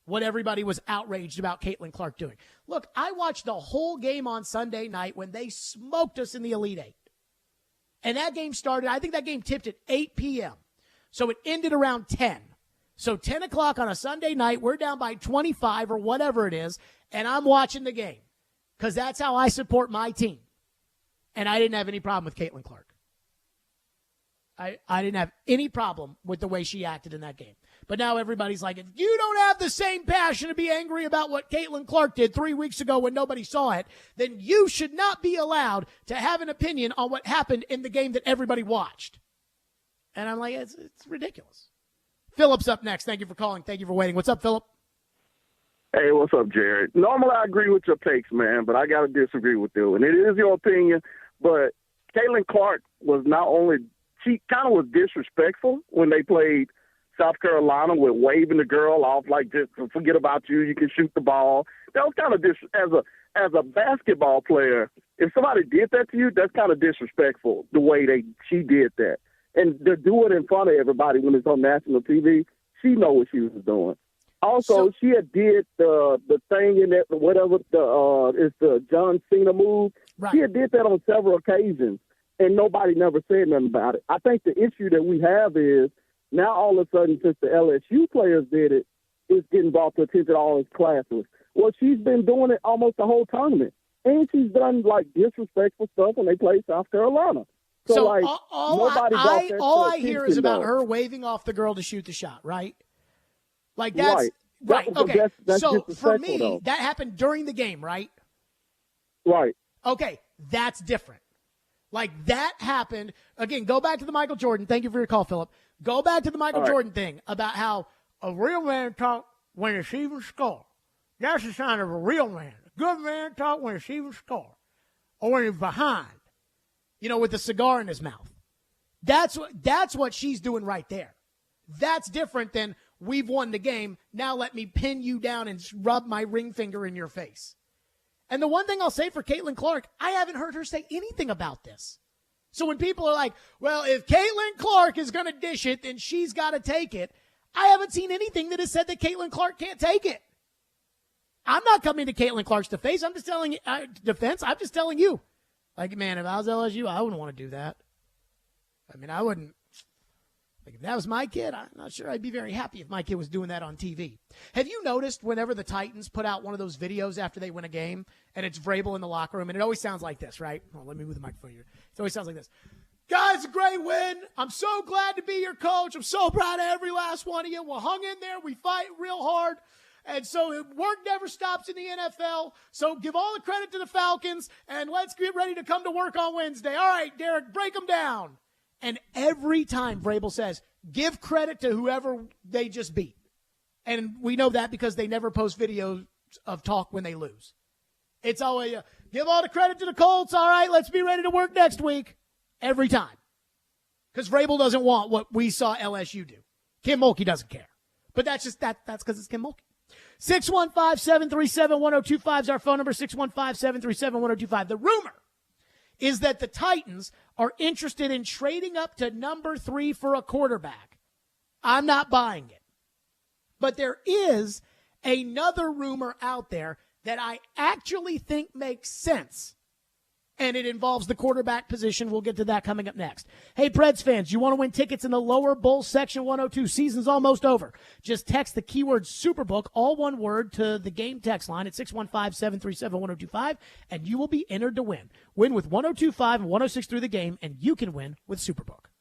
what everybody was outraged about Caitlin Clark doing. Look, I watched the whole game on Sunday night when they smoked us in the Elite Eight. And that game started, I think that game tipped at 8 p.m. So it ended around 10. So 10 o'clock on a Sunday night, we're down by 25 or whatever it is, and I'm watching the game because that's how I support my team. And I didn't have any problem with Caitlin Clark. I didn't have any problem with the way she acted in that game. But now everybody's like, if you don't have the same passion to be angry about what Caitlin Clark did 3 weeks ago when nobody saw it, then you should not be allowed to have an opinion on what happened in the game that everybody watched. And I'm like, it's ridiculous. Philip's up next. Thank you for calling. Thank you for waiting. What's up, Philip? Hey, what's up, Jared? Normally I agree with your takes, man, but I got to disagree with you. And it is your opinion, but Caitlin Clark was not only – she kind of was disrespectful when they played South Carolina with waving the girl off like, just forget about you, you can shoot the ball. That was kind of as a basketball player, if somebody did that to you, that's kind of disrespectful the way she did that. And to do it in front of everybody when it's on national TV, she know what she was doing. Also, she had did the thing in that whatever it's the John Cena move. Right. She had did that on several occasions, and nobody never said nothing about it. I think the issue that we have is now all of a sudden, since the LSU players did it, it's getting brought to attention to all his classes. Well, she's been doing it almost the whole tournament, and she's done like disrespectful stuff when they played South Carolina. So like, all I hear is about her waving off the girl to shoot the shot, right? Like that's right. Okay. That's so for me, though, that happened during the game, right? Right. Okay, that's different. Like that happened again. Go back to the Michael Jordan. Thank you for your call, Philip. Go back to the Michael Jordan thing about how a real man talk when it's even score. That's a sign of a real man. A good man talk when it's even score, or when he's behind. You know, with the cigar in his mouth. That's what she's doing right there. That's different than we've won the game. Now let me pin you down and rub my ring finger in your face. And the one thing I'll say for Caitlin Clark, I haven't heard her say anything about this. So when people are like, well, if Caitlin Clark is going to dish it, then she's got to take it. I haven't seen anything that has said that Caitlin Clark can't take it. I'm not coming to Caitlin Clark's defense. I'm just telling you. Like, man, if I was LSU, I wouldn't want to do that. I mean, I wouldn't. Like, if that was my kid, I'm not sure I'd be very happy if my kid was doing that on TV. Have you noticed whenever the Titans put out one of those videos after they win a game, and it's Vrabel in the locker room, and it always sounds like this, right? Oh, let me move the microphone here. It always sounds like this. Guys, a great win. I'm so glad to be your coach. I'm so proud of every last one of you. We hung in there. We fight real hard. And so work never stops in the NFL. So give all the credit to the Falcons, and let's get ready to come to work on Wednesday. All right, Derek, break them down. And every time Vrabel says, give credit to whoever they just beat. And we know that because they never post videos of talk when they lose. It's always, give all the credit to the Colts. All right, let's be ready to work next week. Every time. Because Vrabel doesn't want what we saw LSU do. Kim Mulkey doesn't care. But that's because it's Kim Mulkey. 615-737-1025 is our phone number, 615-737-1025. The rumor is that the Titans are interested in trading up to number 3 for a quarterback. I'm not buying it. But there is another rumor out there that I actually think makes sense. And it involves the quarterback position. We'll get to that coming up next. Hey, Preds fans, you want to win tickets in the lower bowl section 102? Season's almost over. Just text the keyword Superbook, all one word, to the game text line at 615-737-1025, and you will be entered to win. Win with 1025 and 106 through the game, and you can win with Superbook.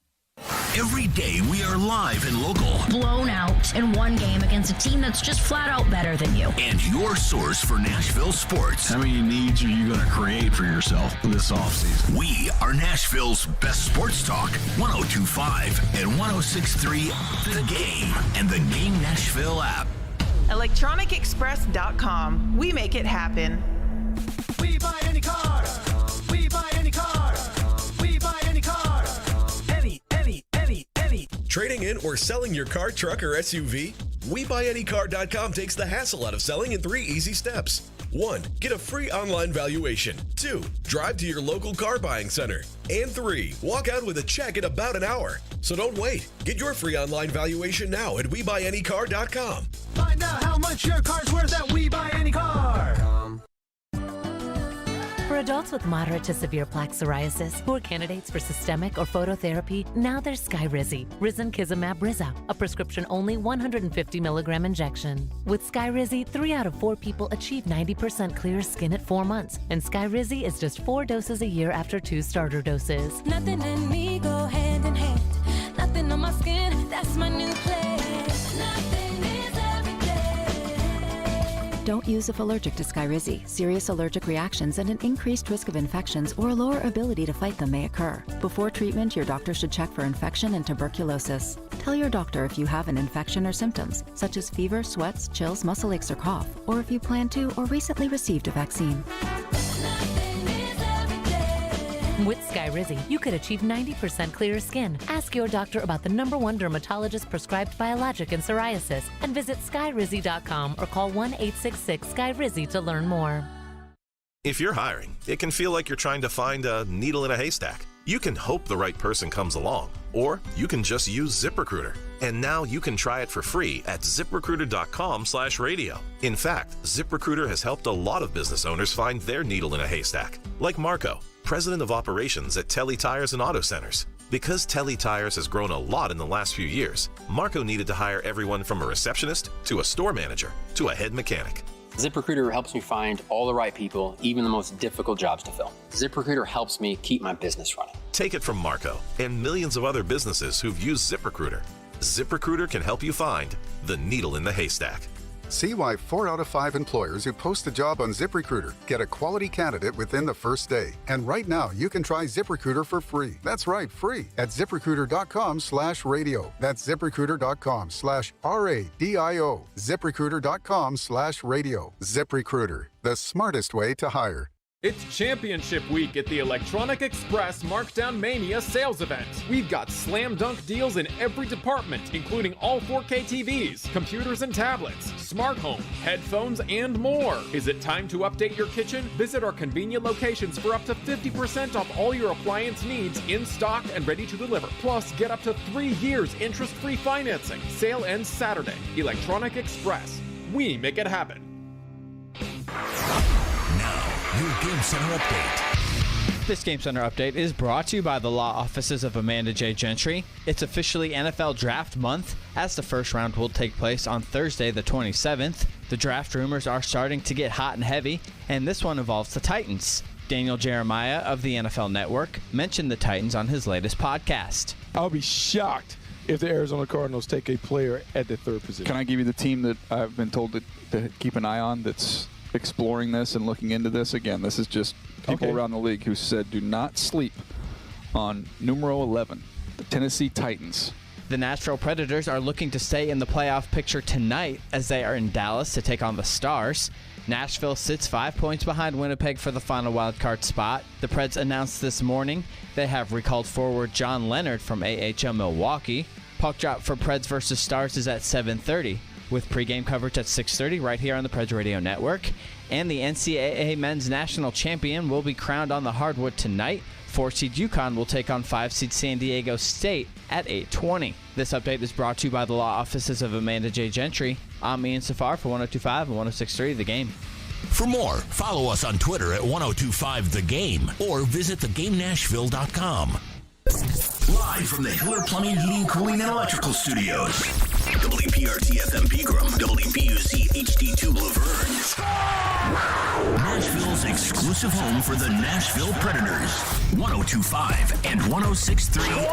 Every day we are live and local. Blown out in one game against a team that's just flat out better than you. And your source for Nashville sports. How many needs are you going to create for yourself this offseason? We are Nashville's best sports talk. 102.5 and 106.3 The Game and the Game Nashville app. ElectronicExpress.com. We make it happen. We buy any car. We buy any car. We buy any car. Any. Trading in or selling your car, truck, or SUV? WeBuyAnyCar.com takes the hassle out of selling in 3 easy steps. 1. Get a free online valuation. 2. Drive to your local car buying center. And 3. Walk out with a check in about an hour. So don't wait. Get your free online valuation now at WeBuyAnyCar.com. Find out how much your car's worth at We Buy Any Car. For adults with moderate to severe plaque psoriasis who are candidates for systemic or phototherapy, now there's Skyrizi, Risankizumab Rizza, a prescription-only 150 milligram injection. With Skyrizi, 3 out of 4 people achieve 90% clear skin at 4 months, and Skyrizi is just 4 doses a year after 2 starter doses. Nothing in me go hand in hand. Nothing on my skin, that's my new plan. Nothing is everything. Don't use if allergic to Skyrizi. Serious allergic reactions and an increased risk of infections or a lower ability to fight them may occur. Before treatment, your doctor should check for infection and tuberculosis. Tell your doctor if you have an infection or symptoms, such as fever, sweats, chills, muscle aches, or cough, or if you plan to or recently received a vaccine. With Skyrizi, you could achieve 90% clearer skin. Ask your doctor about the #1 dermatologist prescribed biologic in psoriasis and visit skyrizi.com or call 1-866-SKYRIZI to learn more. If you're hiring, it can feel like you're trying to find a needle in a haystack. You can hope the right person comes along, or you can just use ZipRecruiter. And now you can try it for free at ZipRecruiter.com/radio. In fact, ZipRecruiter has helped a lot of business owners find their needle in a haystack, like Marco, president of operations at Telly Tires and Auto Centers. Because Telly Tires has grown a lot in the last few years, Marco needed to hire everyone from a receptionist to a store manager to a head mechanic. ZipRecruiter helps me find all the right people, even the most difficult jobs to fill. ZipRecruiter helps me keep my business running. Take it from Marco and millions of other businesses who've used ZipRecruiter. ZipRecruiter can help you find the needle in the haystack. See why 4 out of 5 employers who post a job on ZipRecruiter get a quality candidate within the first day. And right now, you can try ZipRecruiter for free. That's right, free at ZipRecruiter.com/radio. That's ZipRecruiter.com/RADIO. ZipRecruiter.com/radio. ZipRecruiter, the smartest way to hire. It's Championship Week at the Electronic Express Markdown Mania sales event. We've got slam dunk deals in every department, including all 4K TVs, computers and tablets, smart home, headphones, and more. Is it time to update your kitchen? Visit our convenient locations for up to 50% off all your appliance needs in stock and ready to deliver. Plus, get up to 3 years interest-free financing. Sale ends Saturday. Electronic Express. We make it happen. Your Game Center Update. This Game Center Update is brought to you by the law offices of Amanda J. Gentry. It's officially NFL Draft Month, as the first round will take place on Thursday, the 27th. The draft rumors are starting to get hot and heavy, and this one involves the Titans. Daniel Jeremiah of the NFL Network mentioned the Titans on his latest podcast. I'll be shocked if the Arizona Cardinals take a player at the 3rd position. Can I give you the team that I've been told to keep an eye on that's exploring this and looking into this? Again, this is just people around the league who said do not sleep on numero 11, the Tennessee Titans. The Nashville Predators are looking to stay in the playoff picture tonight as they are in Dallas to take on the Stars. Nashville sits 5 points behind Winnipeg for the final wildcard spot. The Preds announced this morning they have recalled forward John Leonard from AHL Milwaukee. Puck drop for Preds versus Stars is at 7:30. With pregame coverage at 6:30 right here on the Preds Radio Network. And the NCAA Men's National Champion will be crowned on the hardwood tonight. 4-seed UConn will take on 5-seed San Diego State at 8:20. This update is brought to you by the law offices of Amanda J. Gentry. I'm Ian Safar for 102.5 and 106.3 The Game. For more, follow us on Twitter at 1025 The Game or visit thegamenashville.com. Live from the Hiller Plumbing, Heating, Cooling, and Electrical Studios. WPRT-FM Pegram, WPUC HD2 Laverne. Nashville's exclusive home for the Nashville Predators. 102.5 and 106.3.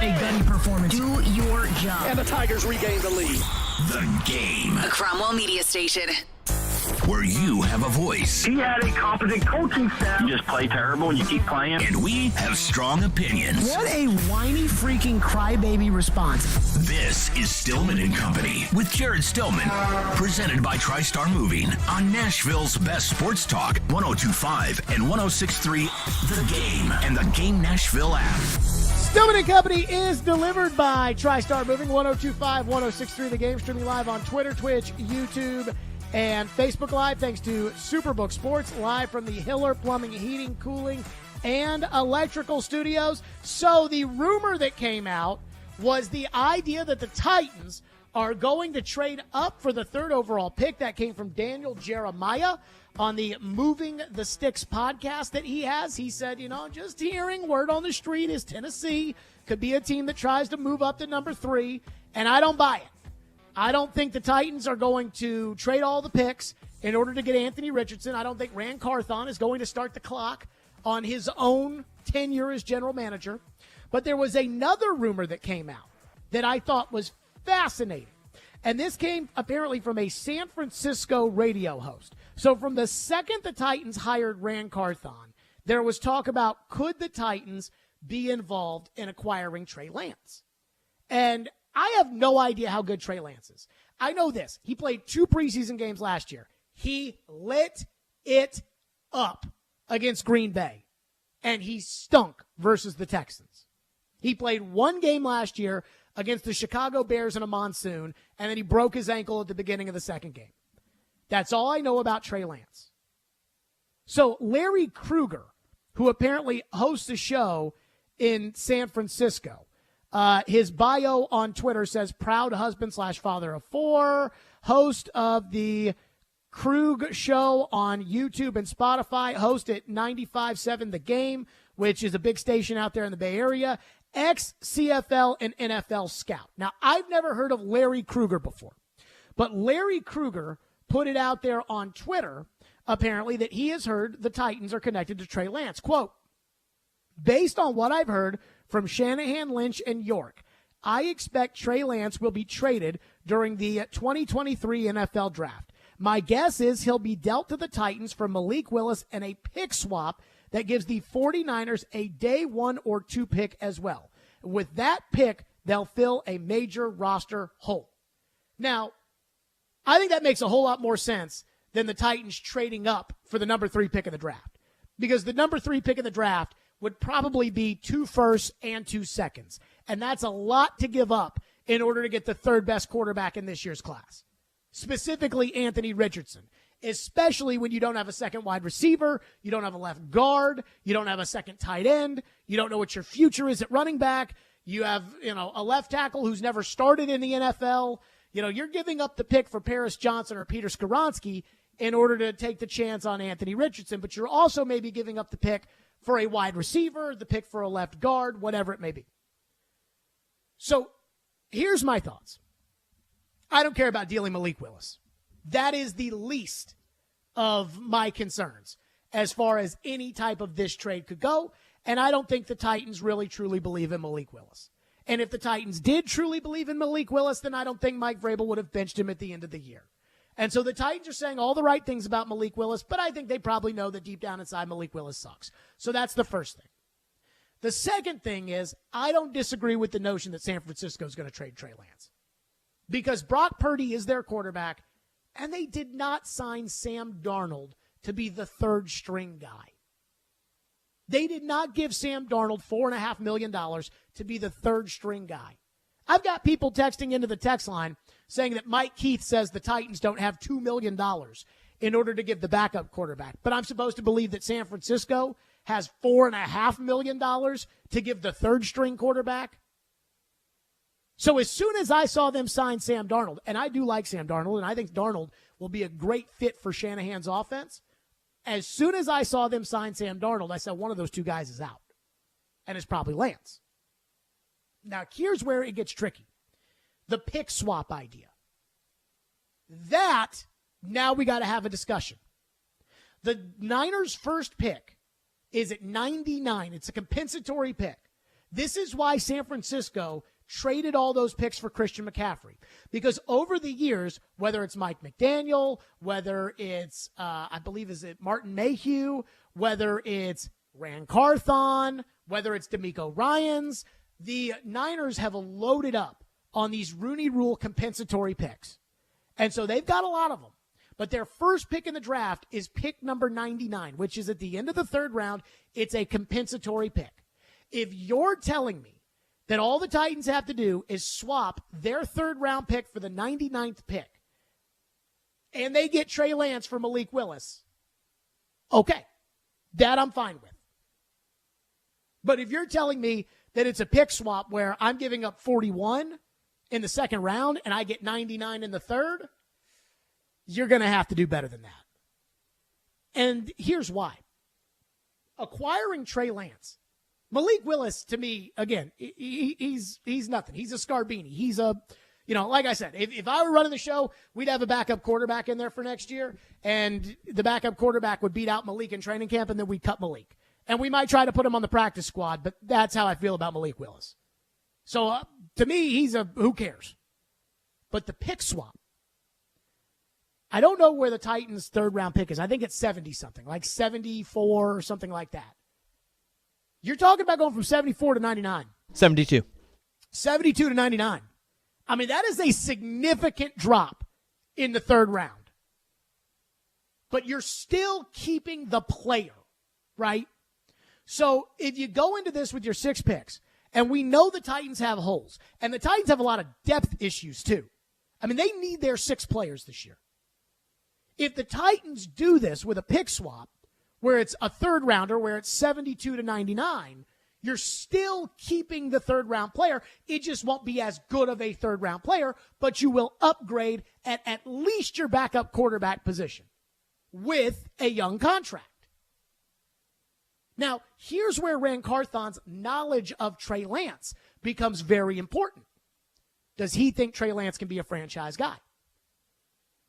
A gunny performance. Do your job. And the Tigers regain the lead. The Game. A Cromwell media station. Where you have a voice. He had a competent coaching staff. You just play terrible and you keep playing. And we have strong opinions. What a whiny freaking crybaby response. This is Stillman and Company with Jared Stillman. Presented by TriStar Moving on Nashville's best sports talk, 102.5 and 106.3 The Game and the Game Nashville app. Stillman and Company is delivered by TriStar Moving, 102.5, 106.3 The Game, streaming live on Twitter, Twitch, YouTube, and Facebook Live, thanks to Superbook Sports, live from the Hiller Plumbing, Heating, Cooling, and Electrical Studios. So the rumor that came out was the idea that the Titans are going to trade up for the third overall pick. That came from Daniel Jeremiah on the Moving the Sticks podcast that he has. He said, just hearing word on the street is Tennessee could be a team that tries to move up to number 3, and I don't buy it. I don't think the Titans are going to trade all the picks in order to get Anthony Richardson. I don't think Rand Carthon is going to start the clock on his own tenure as general manager. But there was another rumor that came out that I thought was fascinating. And this came apparently from a San Francisco radio host. So from the second the Titans hired Rand Carthon, there was talk about could the Titans be involved in acquiring Trey Lance? And I have no idea how good Trey Lance is. I know this. He played 2 preseason games last year. He lit it up against Green Bay, and he stunk versus the Texans. He played 1 game last year against the Chicago Bears in a monsoon, and then he broke his ankle at the beginning of the second game. That's all I know about Trey Lance. So Larry Krueger, who apparently hosts a show in San Francisco, his bio on Twitter says proud husband / father of 4, host of the Krug Show on YouTube and Spotify, host at 95.7 The Game, which is a big station out there in the Bay Area, ex-CFL and NFL scout. Now, I've never heard of Larry Krueger before, but Larry Krueger put it out there on Twitter, apparently, that he has heard the Titans are connected to Trey Lance. Quote, based on what I've heard from Shanahan, Lynch, and York, I expect Trey Lance will be traded during the 2023 NFL Draft. My guess is he'll be dealt to the Titans for Malik Willis and a pick swap that gives the 49ers a day 1 or 2 pick as well. With that pick, they'll fill a major roster hole. Now, I think that makes a whole lot more sense than the Titans trading up for the number 3 pick of the draft. Because the number 3 pick of the draft would probably be 2 firsts and 2 seconds. And that's a lot to give up in order to get the 3rd best quarterback in this year's class. Specifically Anthony Richardson, especially when you don't have a second wide receiver, you don't have a left guard, you don't have a second tight end, you don't know what your future is at running back, you have, a left tackle who's never started in the NFL. You're giving up the pick for Paris Johnson or Peter Skoronski in order to take the chance on Anthony Richardson, but you're also maybe giving up the pick for a wide receiver, the pick for a left guard, whatever it may be. So here's my thoughts. I don't care about dealing Malik Willis. That is the least of my concerns as far as any type of this trade could go, and I don't think the Titans really truly believe in Malik Willis. And if the Titans did truly believe in Malik Willis, then I don't think Mike Vrabel would have benched him at the end of the year. And so the Titans are saying all the right things about Malik Willis, but I think they probably know that deep down inside Malik Willis sucks. So that's the first thing. The second thing is I don't disagree with the notion that San Francisco is going to trade Trey Lance. Because Brock Purdy is their quarterback, and they did not sign Sam Darnold to be the 3rd string guy. They did not give Sam Darnold $4.5 million to be the 3rd string guy. I've got people texting into the text line saying that Mike Keith says the Titans don't have $2 million in order to give the backup quarterback. But I'm supposed to believe that San Francisco has $4.5 million to give the 3rd string quarterback? So as soon as I saw them sign Sam Darnold, and I do like Sam Darnold, and I think Darnold will be a great fit for Shanahan's offense, as soon as I saw them sign Sam Darnold, I said one of those 2 guys is out, and it's probably Lance. Now, here's where it gets tricky. The pick swap idea. That, now we got to have a discussion. The Niners' first pick is at 99. It's a compensatory pick. This is why San Francisco traded all those picks for Christian McCaffrey. Because over the years, whether it's Mike McDaniel, whether it's, I believe, is it Martin Mayhew, whether it's Rand Carthon, whether it's D'Amico Ryans, the Niners have loaded up on these Rooney Rule compensatory picks. And so they've got a lot of them. But their first pick in the draft is pick number 99, which is at the end of the 3rd round. It's a compensatory pick. If you're telling me that all the Titans have to do is swap their 3rd round pick for the 99th pick, and they get Trey Lance for Malik Willis, okay, that I'm fine with. But if you're telling me that it's a pick swap where I'm giving up 41 in the second round and I get 99 in the third, you're going to have to do better than that. And here's why. Acquiring Trey Lance, Malik Willis, to me, again, he's nothing. He's a Scarbini. He's a, like I said, if I were running the show, we'd have a backup quarterback in there for next year, and the backup quarterback would beat out Malik in training camp, and then we'd cut Malik. And we might try to put him on the practice squad, but that's how I feel about Malik Willis. So to me, he's a who cares. But the pick swap, I don't know where the Titans' third-round pick is. I think it's 70-something, like 74 or something like that. You're talking about going from 74 to 99. 72. 72 to 99. I mean, that is a significant drop in the third round. But you're still keeping the player, right? So if you go into this with your 6 picks, and we know the Titans have holes, and the Titans have a lot of depth issues too. I mean, they need their 6 players this year. If the Titans do this with a pick swap, where it's a third rounder, where it's 72 to 99, you're still keeping the third round player. It just won't be as good of a third round player, but you will upgrade at least your backup quarterback position with a young contract. Now, here's where Ran Carthon's knowledge of Trey Lance becomes very important. Does he think Trey Lance can be a franchise guy?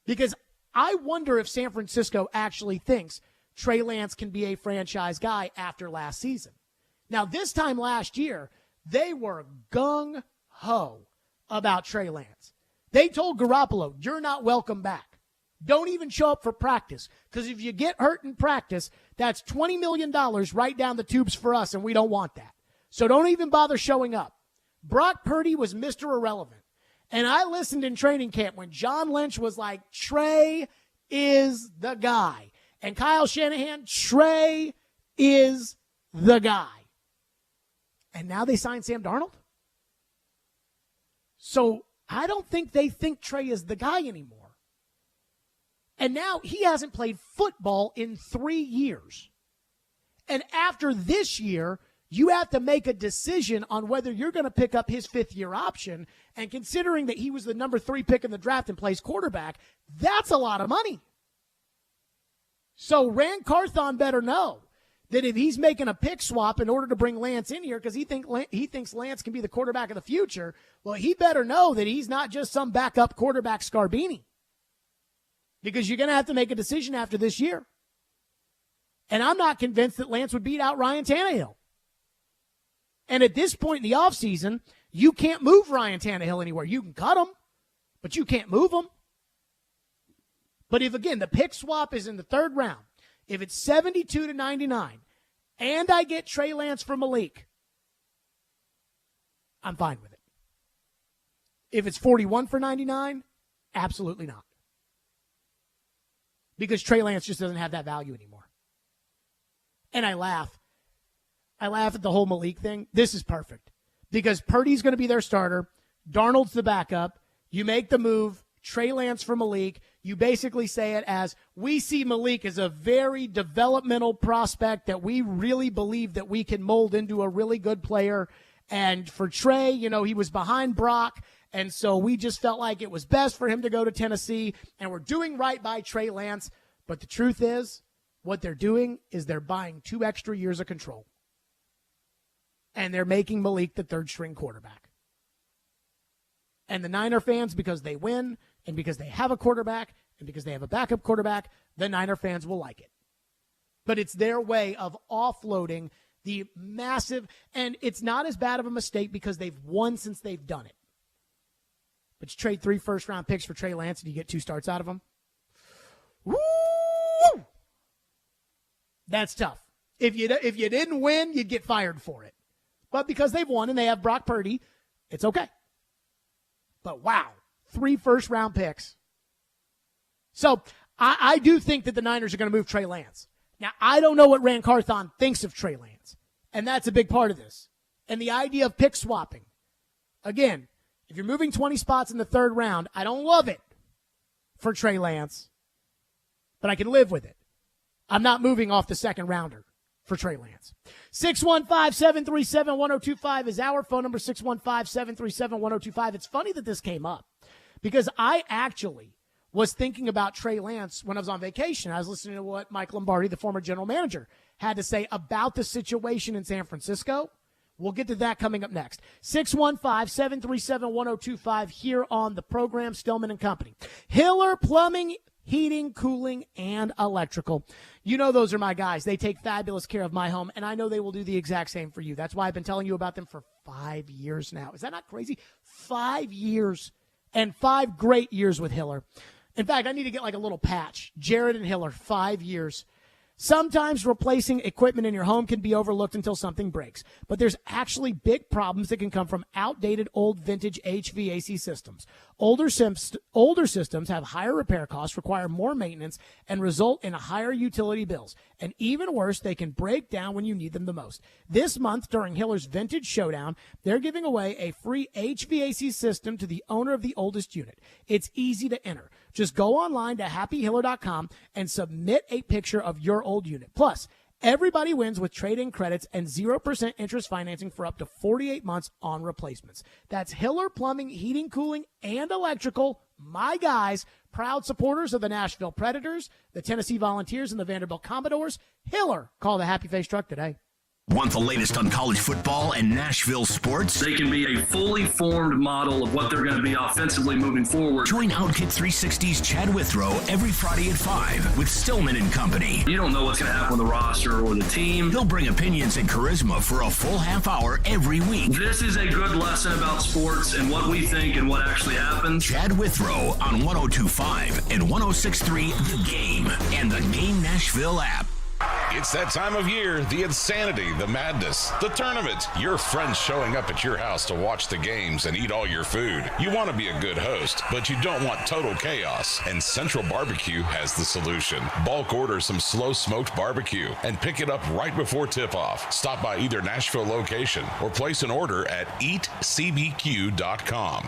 Because I wonder if San Francisco actually thinks Trey Lance can be a franchise guy after last season. Now, this time last year, they were gung-ho about Trey Lance. They told Garoppolo, you're not welcome back. Don't even show up for practice, because if you get hurt in practice, that's $20 million right down the tubes for us, and we don't want that. So don't even bother showing up. Brock Purdy was Mr. Irrelevant. And I listened in training camp when John Lynch was like, Trey is the guy. And Kyle Shanahan, Trey is the guy. And now they signed Sam Darnold? So I don't think they think Trey is the guy anymore. And now he hasn't played football in 3 years. And after this year, you have to make a decision on whether you're going to pick up his 5th-year option. And considering that he was the number 3 pick in the draft and plays quarterback, that's a lot of money. So Ran Carthon better know that if he's making a pick swap in order to bring Lance in here because he thinks Lance can be the quarterback of the future, well, he better know that he's not just some backup quarterback Scarbini. Because you're going to have to make a decision after this year. And I'm not convinced that Lance would beat out Ryan Tannehill. And at this point in the offseason, you can't move Ryan Tannehill anywhere. You can cut him, but you can't move him. But if, again, the pick swap is in the third round, if it's 72 to 99, and I get Trey Lance from Malik, I'm fine with it. If it's 41 for 99, absolutely not. Because Trey Lance just doesn't have that value anymore. And I laugh. I laugh at the whole Malik thing. This is perfect. Because Purdy's going to be their starter. Darnold's the backup. You make the move. Trey Lance for Malik. You basically say it as, we see Malik as a very developmental prospect that we really believe that we can mold into a really good player. And for Trey, he was behind Brock. And so we just felt like it was best for him to go to Tennessee. And we're doing right by Trey Lance. But the truth is, what they're doing is they're buying 2 extra years of control. And they're making Malik the third-string quarterback. And the Niner fans, because they win, and because they have a quarterback, and because they have a backup quarterback, the Niner fans will like it. But it's their way of offloading the massive, and it's not as bad of a mistake because they've won since they've done it. But you trade 3 first-round picks for Trey Lance and you get 2 starts out of him? Woo! That's tough. If you didn't win, you'd get fired for it. But because they've won and they have Brock Purdy, it's okay. But wow, 3 first-round picks. So I do think that the Niners are going to move Trey Lance. Now, I don't know what Ran Carthon thinks of Trey Lance, and that's a big part of this. And the idea of pick swapping. Again, if you're moving 20 spots in the third round, I don't love it for Trey Lance, but I can live with it. I'm not moving off the second rounder. for Trey Lance. 615-737-1025 is our phone number, 615-737-1025. It's funny that this came up because I actually was thinking about Trey Lance when I was on vacation. I was listening to what Mike Lombardi, the former general manager, had to say about the situation in San Francisco. We'll get to that coming up next. 615-737-1025 here on the program, Stillman and Company. Hiller Plumbing, Heating, Cooling, and Electrical. You know those are my guys. They take fabulous care of my home, and I know they will do the exact same for you. That's why I've been telling you about them for 5 years now. Is that not crazy? 5 years and 5 great years with Hiller. In fact, I need to get like a little patch. Jared and Hiller, 5 years. Sometimes replacing equipment in your home can be overlooked until something breaks, but there's actually big problems that can come from outdated, old, vintage HVAC systems. Older systems have higher repair costs, require more maintenance, and result in higher utility bills. And even worse, they can break down when you need them the most. This month, during Hiller's Vintage Showdown, they're giving away a free HVAC system to the owner of the oldest unit. It's easy to enter. Just go online to happyhiller.com and submit a picture of your old unit. Plus, everybody wins with trade-in credits and 0% interest financing for up to 48 months on replacements. That's Hiller Plumbing, Heating, Cooling, and Electrical. My guys, proud supporters of the Nashville Predators, the Tennessee Volunteers, and the Vanderbilt Commodores. Hiller, call the Happy Face Truck today. Want the latest on college football and Nashville sports? They can be a fully formed model of what they're going to be offensively moving forward. Join Outkick 360's Chad Withrow every Friday at 5 with Stillman and Company. You don't know what's going to happen with the roster or the team. He'll bring opinions and charisma for a full half hour every week. This is a good lesson about sports and what we think and what actually happens. Chad Withrow on 102.5 and 106.3 The Game and the Game Nashville app. It's that time of year, the insanity, the madness, the tournament, your friends showing up at your house to watch the games and eat all your food. You want to be a good host, but you don't want total chaos, and Central Barbecue has the solution. Bulk order some slow-smoked barbecue and pick it up right before tip-off. Stop by either Nashville location or place an order at eatcbq.com.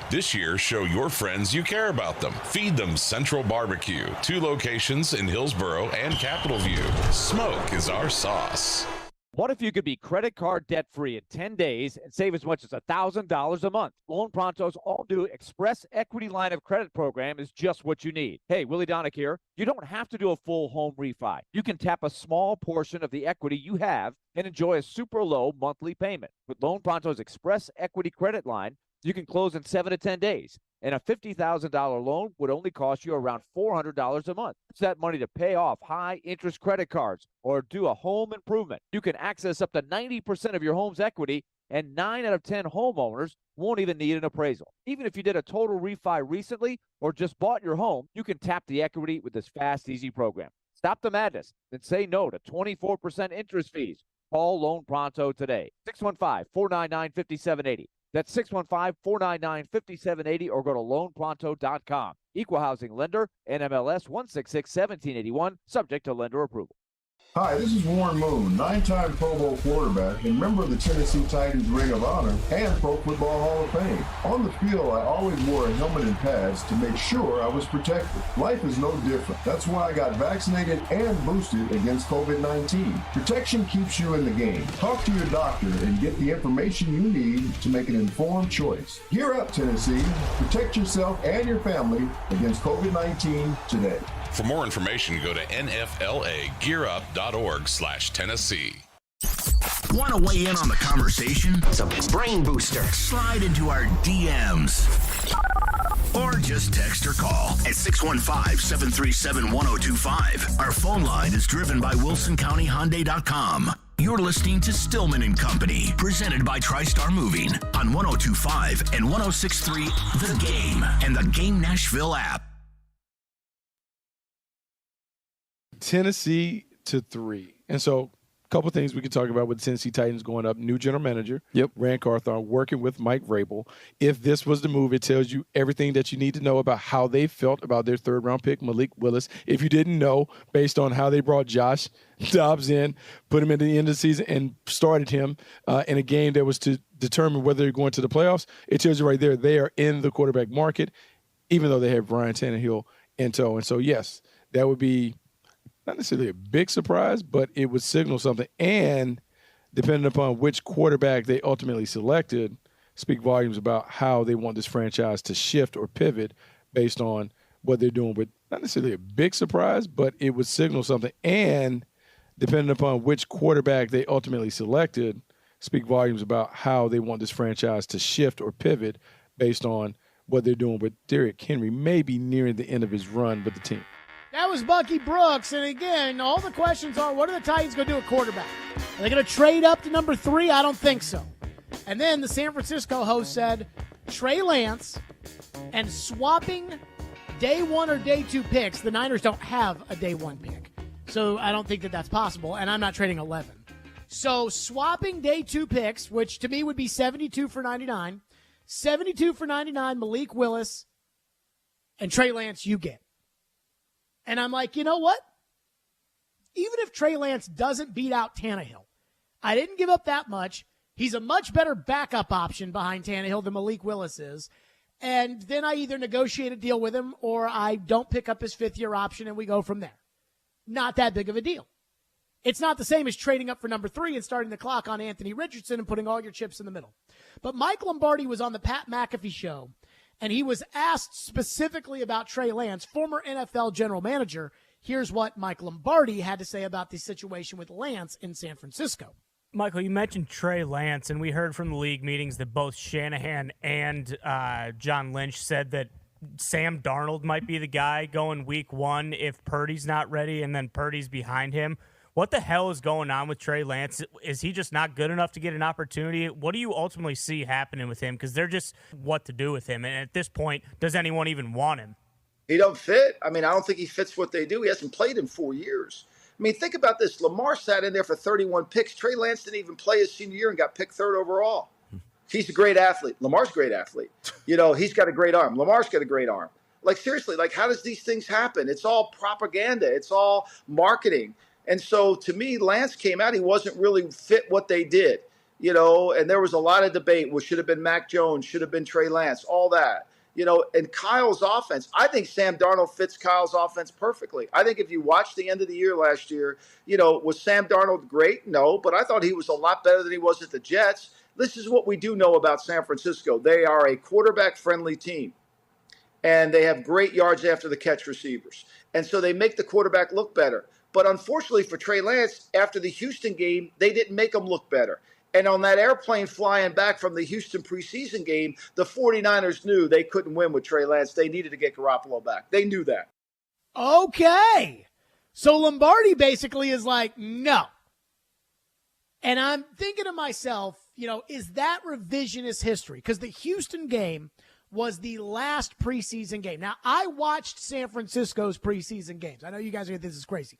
This year, show your friends you care about them. Feed them Central Barbecue. 2 locations in Hillsboro and Capitol View. Smoke is our sauce. What if you could be credit card debt-free in 10 days and save as much as $1,000 a month? Loan Pronto's all-new Express Equity Line of Credit program is just what you need. Hey, Willie Donick here. You don't have to do a full home refi. You can tap a small portion of the equity you have and enjoy a super low monthly payment. With Loan Pronto's Express Equity Credit Line, you can close in 7 to 10 days. And a $50,000 loan would only cost you around $400 a month. Use that money to pay off high-interest credit cards or do a home improvement. You can access up to 90% of your home's equity, and 9 out of 10 homeowners won't even need an appraisal. Even if you did a total refi recently or just bought your home, you can tap the equity with this fast, easy program. Stop the madness and say no to 24% interest fees. Call Loan Pronto today. 615-499-5780. That's 615-499-5780 or go to loanpronto.com. Equal housing lender, NMLS 166-1781, subject to lender approval. Hi, this is Warren Moon, 9-time Pro Bowl quarterback and member of the Tennessee Titans Ring of Honor and Pro Football Hall of Fame. On the field, I always wore a helmet and pads to make sure I was protected. Life is no different. That's why I got vaccinated and boosted against COVID-19. Protection keeps you in the game. Talk to your doctor and get the information you need to make an informed choice. Gear up, Tennessee. Protect yourself and your family against COVID-19 today. For more information, go to nflagearup.org/Tennessee. Want to weigh in on the conversation? It's a brain booster. Slide into our DMs. Or just text or call at 615-737-1025. Our phone line is driven by WilsonCountyHyundai.com. You're listening to Stillman and Company, presented by TriStar Moving on 102.5 and 106.3 The Game and the Game Nashville app. Tennessee to 3. And so a couple things we could talk about with the Tennessee Titans going up. New general manager, Rand Carthon, working with Mike Vrabel. If this was the move, it tells you everything that you need to know about how they felt about their third-round pick, Malik Willis. If you didn't know, based on how they brought Josh Dobbs in, put him at the end of the season, and started him in a game that was to determine whether they're going to the playoffs, it tells you right there they are in the quarterback market, even though they have Ryan Tannehill in tow. And so, yes, that would be not necessarily a big surprise, but it would signal something. And depending upon which quarterback they ultimately selected, speak volumes about how they want this franchise to shift or pivot based on what they're doing. But not necessarily a big surprise, but it would signal something. And depending upon which quarterback they ultimately selected, speak volumes about how they want this franchise to shift or pivot based on what they're doing. But Derrick Henry may be nearing the end of his run with the team. That was Bucky Brooks. And again, all the questions are, what are the Titans going to do at quarterback? Are they going to trade up to number 3? I don't think so. And then the San Francisco host said Trey Lance and swapping day 1 or day 2 picks. The Niners don't have a day 1 pick. So I don't think that that's possible. And I'm not trading 11. So swapping day 2 picks, which to me would be 72 for 99, 72 for 99, Malik Willis, and Trey Lance you get. And I'm like, you know what? Even if Trey Lance doesn't beat out Tannehill, I didn't give up that much. He's a much better backup option behind Tannehill than Malik Willis is. And then I either negotiate a deal with him or I don't pick up his 5th-year option and we go from there. Not that big of a deal. It's not the same as trading up for number 3 and starting the clock on Anthony Richardson and putting all your chips in the middle. But Mike Lombardi was on the Pat McAfee show, and he was asked specifically about Trey Lance, former NFL general manager. Here's what Mike Lombardi had to say about the situation with Lance in San Francisco. Michael, you mentioned Trey Lance, and we heard from the league meetings that both Shanahan and John Lynch said that Sam Darnold might be the guy going week 1 if Purdy's not ready and then Purdy's behind him. What the hell is going on with Trey Lance? Is he just not good enough to get an opportunity? What do you ultimately see happening with him? Because they're just what to do with him. And at this point, does anyone even want him? He don't fit. I mean, I don't think he fits what they do. He hasn't played in 4 years. I mean, think about this. Lamar sat in there for 31 picks. Trey Lance didn't even play his senior year and got picked 3rd overall. He's a great athlete. Lamar's a great athlete. You know, he's got a great arm. Lamar's got a great arm. Like, seriously, like, how does these things happen? It's all propaganda. It's all marketing. And so, to me, Lance came out. He wasn't really fit what they did, you know, and there was a lot of debate. Well, should have been Mac Jones, should have been Trey Lance, all that. You know, and Kyle's offense, I think Sam Darnold fits Kyle's offense perfectly. I think if you watch the end of the year last year, you know, was Sam Darnold great? No, but I thought he was a lot better than he was at the Jets. This is what we do know about San Francisco. They are a quarterback-friendly team, and they have great yards after the catch receivers. And so they make the quarterback look better. But unfortunately for Trey Lance, after the Houston game, they didn't make him look better. And on that airplane flying back from the Houston preseason game, the 49ers knew they couldn't win with Trey Lance. They needed to get Garoppolo back. They knew that. Okay. So Lombardi basically is like, no. And I'm thinking to myself, you know, is that revisionist history? Because the Houston game was the last preseason game. Now, I watched San Francisco's preseason games. I know you guys are going to think this is crazy.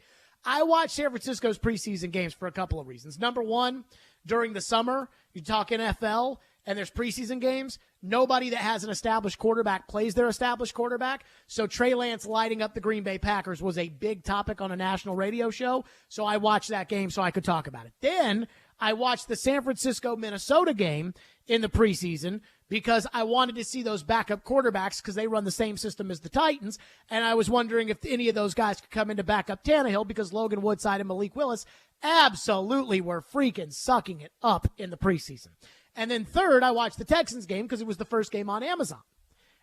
I watched San Francisco's preseason games for a couple of reasons. Number one, during the summer, you talk NFL, and there's preseason games. Nobody that has an established quarterback plays their established quarterback. So Trey Lance lighting up the Green Bay Packers was a big topic on a national radio show. So I watched that game so I could talk about it. Then I watched the San Francisco-Minnesota game in the preseason because I wanted to see those backup quarterbacks because they run the same system as the Titans. And I was wondering if any of those guys could come in to back up Tannehill because Logan Woodside and Malik Willis absolutely were freaking sucking it up in the preseason. And then third, I watched the Texans game because it was the first game on Amazon.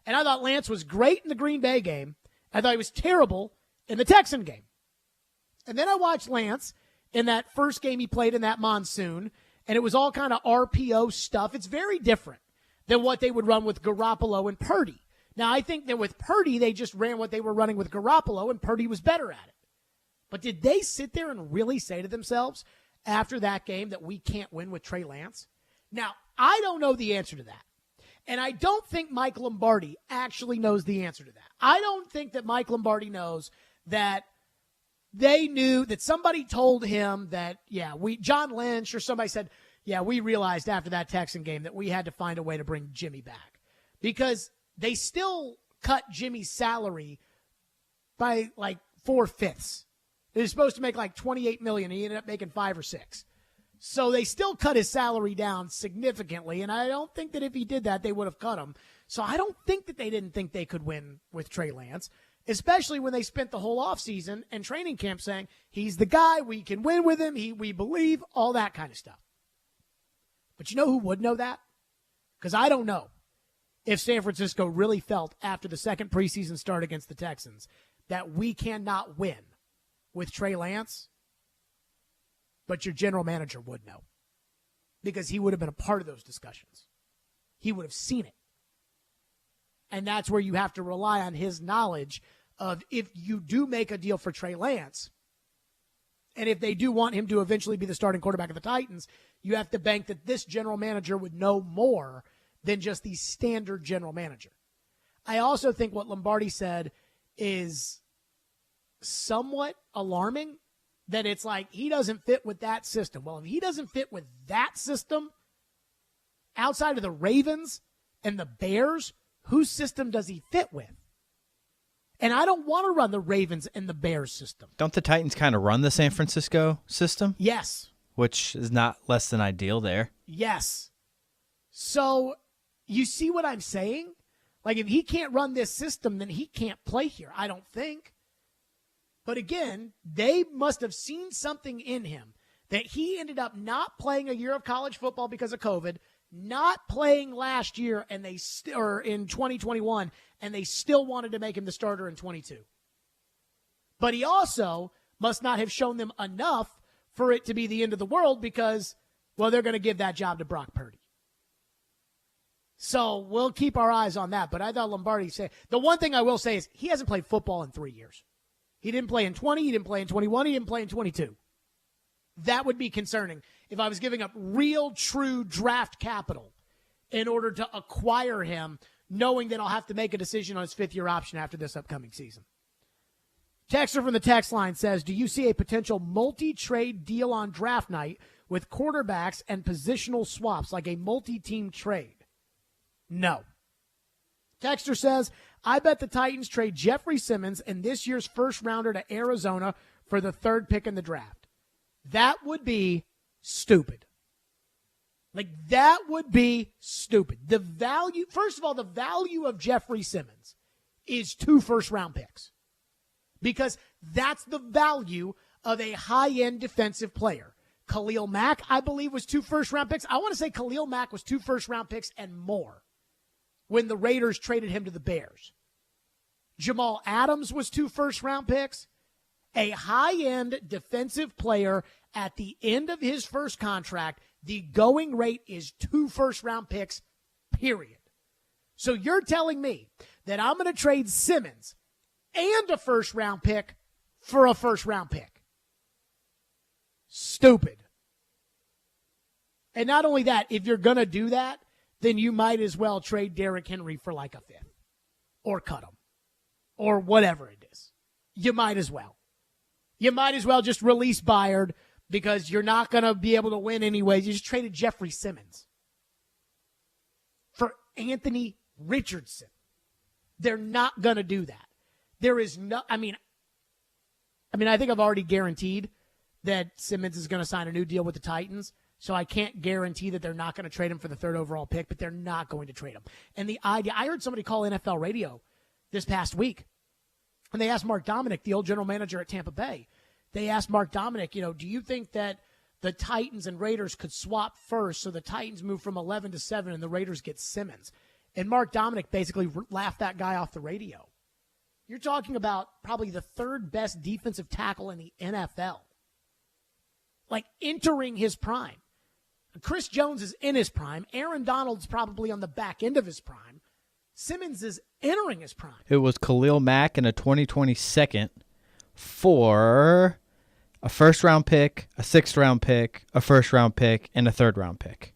And I thought Lance was great in the Green Bay game. I thought he was terrible in the Texan game. And then I watched Lance in that first game he played in that monsoon, and it was all kind of RPO stuff. It's very different than what they would run with Garoppolo and Purdy. Now, I think that with Purdy, they just ran what they were running with Garoppolo, and Purdy was better at it. But did they sit there and really say to themselves after that game that we can't win with Trey Lance? Now, I don't know the answer to that. And I don't think Mike Lombardi actually knows the answer to that. I don't think that Mike Lombardi knows that they knew that somebody told him that, John Lynch or somebody said, we realized after that Texan game that we had to find a way to bring Jimmy back. Because they still cut Jimmy's salary by like 4/5. They're supposed to make like $28 million. He ended up making 5 or 6. So they still cut his salary down significantly, and I don't think that if he did that, they would have cut him. So I don't think that they didn't think they could win with Trey Lance. especially when they spent the whole offseason and training camp saying, he's the guy, we can win with him, we believe, all that kind of stuff. But you know who would know that? Because I don't know if San Francisco really felt after the second preseason start against the Texans that we cannot win with Trey Lance, but your general manager would know because he would have been a part of those discussions. He would have seen it. And that's where you have to rely on his knowledge of if you do make a deal for Trey Lance, and if they do want him to eventually be the starting quarterback of the Titans, you have to bank that this general manager would know more than just the standard general manager. I also think what Lombardi said is somewhat alarming, that it's like he doesn't fit with that system. Well, if he doesn't fit with that system, outside of the Ravens and the Bears, whose system does he fit with? And I don't want to run the Ravens and the Bears system. Don't the Titans kind of run the San Francisco system? Yes. Which is not less than ideal there. Yes. So you see what I'm saying? Like, if he can't run this system, then he can't play here, I don't think. But again, they must have seen something in him that he ended up not playing a year of college football because of COVID, not playing last year and or in 2021, and they still wanted to make him the starter in 22. But he also must not have shown them enough for it to be the end of the world because, well, they're going to give that job to Brock Purdy. So we'll keep our eyes on that. But I thought Lombardi said, the one thing I will say is he hasn't played football in 3 years. He didn't play in 20, he didn't play in 21, he didn't play in 22. That would be concerning if I was giving up real, true draft capital in order to acquire him, knowing that I'll have to make a decision on his fifth-year option after this upcoming season. Texter from the text line says, do you see a potential multi-trade deal on draft night with quarterbacks and positional swaps, like a multi-team trade? No. Texter says, I bet the Titans trade Jeffrey Simmons and this year's first-rounder to Arizona for the third pick in the draft. That would be stupid. Like, that would be stupid. The value, first of all, the value of Jeffrey Simmons is 2 first-round picks because that's the value of a high-end defensive player. Khalil Mack, I believe, was 2 first-round picks. I want to say Khalil Mack was 2 first-round picks and more when the Raiders traded him to the Bears. Jamal Adams was 2 first-round picks. A high-end defensive player at the end of his first contract, the going rate is 2 first-round picks, period. So you're telling me that I'm going to trade Simmons and a first-round pick for a first-round pick? Stupid. And not only that, if you're going to do that, then you might as well trade Derrick Henry for like a 5th or cut him or whatever it is. You might as well. You might as well just release Byard because you're not going to be able to win anyways. You just traded Jeffrey Simmons for Anthony Richardson. They're not going to do that. There is no, I mean, I think I've already guaranteed that Simmons is going to sign a new deal with the Titans, so I can't guarantee that they're not going to trade him for the 3rd overall pick, but they're not going to trade him. And the idea, I heard somebody call NFL radio this past week, and they asked Mark Dominic, the old general manager at Tampa Bay, they asked Mark Dominic, do you think that the Titans and Raiders could swap first so the Titans move from 11 to 7 and the Raiders get Simmons? And Mark Dominic basically laughed that guy off the radio. You're talking about probably the 3rd best defensive tackle in the NFL. Like entering his prime. Chris Jones is in his prime. Aaron Donald's probably on the back end of his prime. Simmons is entering his prime. It was Khalil Mack in a 2020 second for a first-round pick, a 6th-round pick, a first-round pick, and a 3rd-round pick.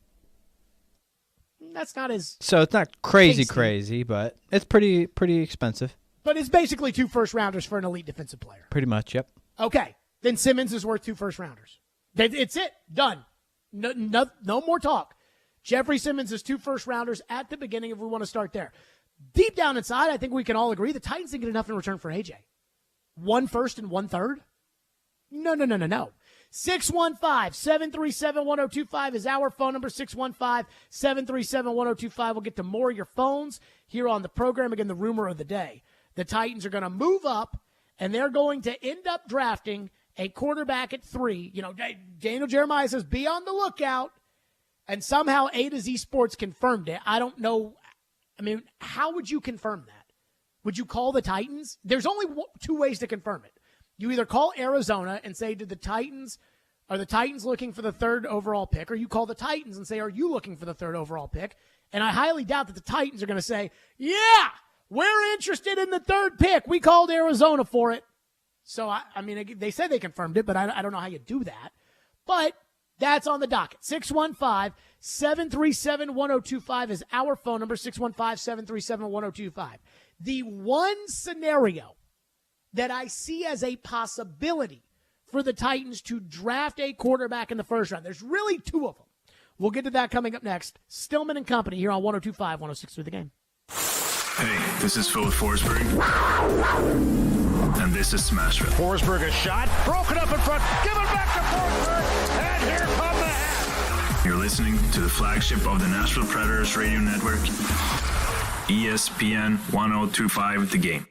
That's not as... So it's not crazy, but it's pretty expensive. But it's basically 2 first-rounders for an elite defensive player. Pretty much, yep. Okay, then Simmons is worth 2 first-rounders. It's it. Done. No more talk. Jeffrey Simmons is 2 first-rounders at the beginning if we want to start there. Deep down inside, I think we can all agree the Titans didn't get enough in return for AJ. 1 first and 1 third? No. 615-737-1025 is our phone number, 615-737-1025. We'll get to more of your phones here on the program. Again, the rumor of the day. the Titans are going to move up, and they're going to end up drafting a quarterback at 3. You know, Daniel Jeremiah says, be on the lookout, and somehow A to Z Sports confirmed it. I don't know. I mean, how would you confirm that? Would you call the Titans? There's only 2 ways to confirm it. You either call Arizona and say, are the Titans looking for the 3rd overall pick? Or you call the Titans and say, are you looking for the 3rd overall pick? And I highly doubt that the Titans are going to say, yeah, we're interested in the 3rd pick. We called Arizona for it. So, I mean, they said they confirmed it, but I don't know how you do that. But that's on the docket. 615-737-1025 is our phone number, 615-737-1025. The one scenario that I see as a possibility for the Titans to draft a quarterback in the 1st round, there's really 2 of them. We'll get to that coming up next. Stillman and Company here on 102.5, 106.3 The Game. Hey, this is Phil with Forsberg. And this is Smashville. Forsberg a shot, broken up in front, give it back to Forsberg, and here come the Habs. You're listening to the flagship of the Nashville Predators radio network, ESPN 102.5 The Game.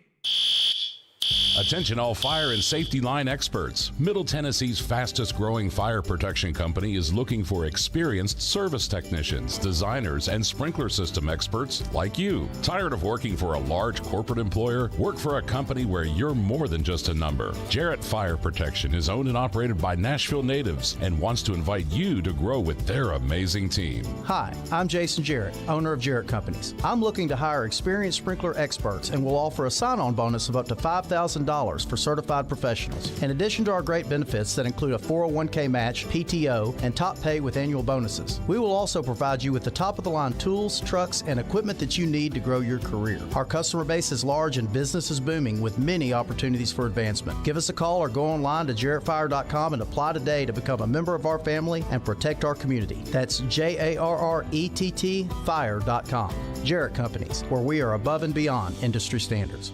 Attention all fire and safety line experts. Middle Tennessee's fastest growing fire protection company is looking for experienced service technicians, designers, and sprinkler system experts like you. Tired of working for a large corporate employer? Work for a company where you're more than just a number. Jarrett Fire Protection is owned and operated by Nashville natives and wants to invite you to grow with their amazing team. Hi, I'm Jason Jarrett, owner of Jarrett Companies. I'm looking to hire experienced sprinkler experts and will offer a sign-on bonus of up to $5,000 for certified professionals. In addition to our great benefits that include a 401k match, PTO, and top pay with annual bonuses, we will also provide you with the top-of-the-line tools, trucks, and equipment that you need to grow your career. Our customer base is large and business is booming with many opportunities for advancement. Give us a call or go online to jarrettfire.com and apply today to become a member of our family and protect our community. That's JARRETT fire.com. Jarrett Companies, where we are above and beyond industry standards.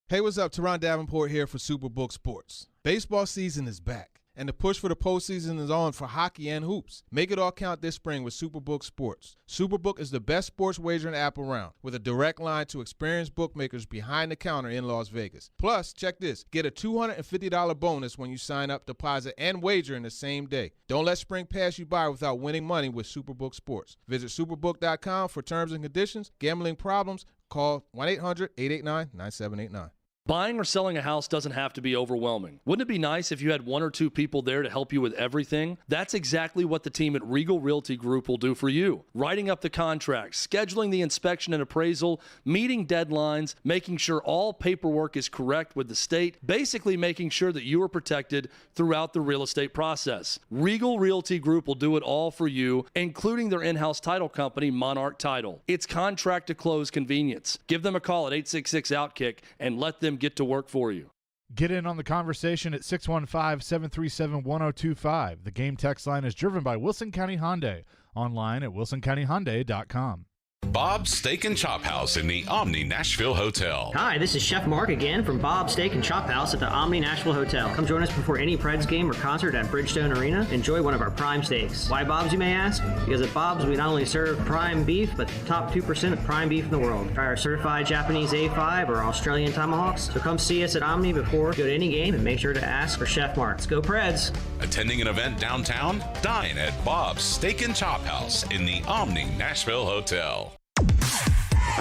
Hey, what's up? Teron Davenport here for Superbook Sports. Baseball season is back, and the push for the postseason is on for hockey and hoops. Make it all count this spring with Superbook Sports. Superbook is the best sports wagering app around, with a direct line to experienced bookmakers behind the counter in Las Vegas. Plus, check this, get a $250 bonus when you sign up, deposit, and wager in the same day. Don't let spring pass you by without winning money with Superbook Sports. Visit superbook.com for terms and conditions. Gambling problems? Call 1-800-889-9789. Buying or selling a house doesn't have to be overwhelming. Wouldn't it be nice if you had 1 or 2 people there to help you with everything? That's exactly what the team at Regal Realty Group will do for you. Writing up the contract, scheduling the inspection and appraisal, meeting deadlines, making sure all paperwork is correct with the state, basically making sure that you are protected throughout the real estate process. Regal Realty Group will do it all for you, including their in-house title company, Monarch Title. It's contract to close convenience. Give them a call at 866-OUTKICK and let them get to work for you. Get in on the conversation at 615-737-1025. The Game text line is driven by Wilson County Hyundai. Online at wilsoncountyhyundai.com. Bob's Steak and Chop House in the Omni Nashville Hotel. Hi, this is Chef Mark again from Bob's Steak and Chop House at the Omni Nashville Hotel. Come join us before any Preds game or concert at Bridgestone Arena. Enjoy one of our prime steaks. Why Bob's, you may ask? Because at Bob's, we not only serve prime beef, but the top 2% of prime beef in the world. Try our certified Japanese A5 or Australian tomahawks. So come see us at Omni before you go to any game and make sure to ask for Chef Mark. Let's go Preds. Attending an event downtown? Dine at Bob's Steak and Chop House in the Omni Nashville Hotel.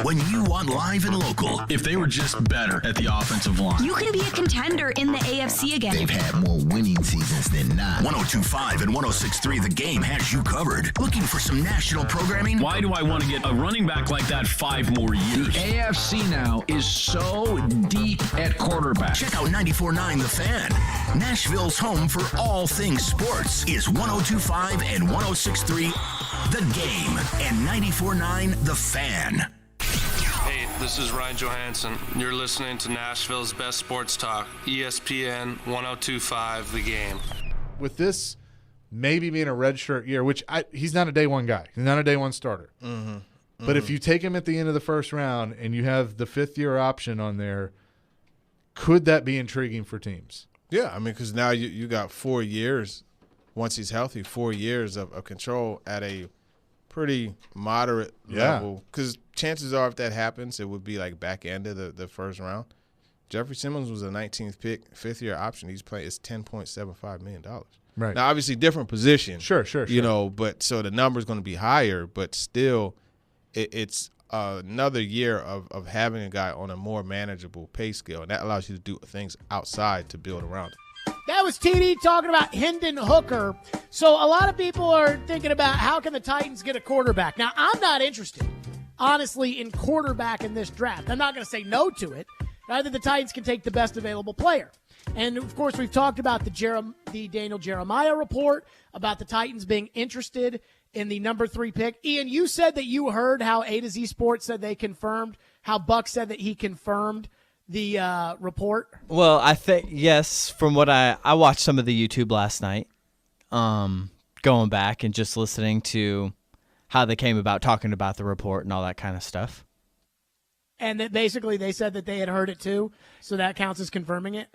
When you want live and local, if they were just better at the offensive line, you can be a contender in the AFC again. They've had more winning seasons than not. 102.5 and 106.3 The Game has you covered. Looking for some national programming? Why do I want to get a running back like that 5 more years? The AFC now is so deep at quarterback. Check out 94.9 The Fan. Nashville's home for all things sports is 102.5 and 106.3 The Game and 94.9 The Fan. Hey, this is Ryan Johansson. You're listening to Nashville's best sports talk, ESPN 102.5 The Game. With this maybe being a redshirt year, which he's not a day one guy. He's not a day one starter. Mm-hmm. But if you take him at the end of the first round and you have the 5th-year option on there, could that be intriguing for teams? Yeah, I mean, because now you got 4 years, once he's healthy, 4 years of control at a pretty moderate level. Because chances are if that happens, it would be like back end of the first round. Jeffrey Simmons was a 19th pick, fifth-year option. He's playing. It's $10.75 million. Right. Now, obviously, different position. Sure. You know, but so the number's going to be higher, but still, it's another year of having a guy on a more manageable pay scale, and that allows you to do things outside to build around it. That was TD talking about Hendon Hooker. So a lot of people are thinking about how can the Titans get a quarterback. Now, I'm not interested, honestly, in quarterback in this draft. I'm not going to say no to it. Either the Titans can take the best available player. And, of course, we've talked about the Daniel Jeremiah report, about the Titans being interested in the number 3 pick. Ian, you said that you heard how A to Z Sports said they confirmed, how Buck said that he confirmed the report. Well, I think, yes, from what I watched some of the YouTube last night, going back and just listening to how they came about talking about the report and all that kind of stuff. And that basically they said that they had heard it too, so that counts as confirming it?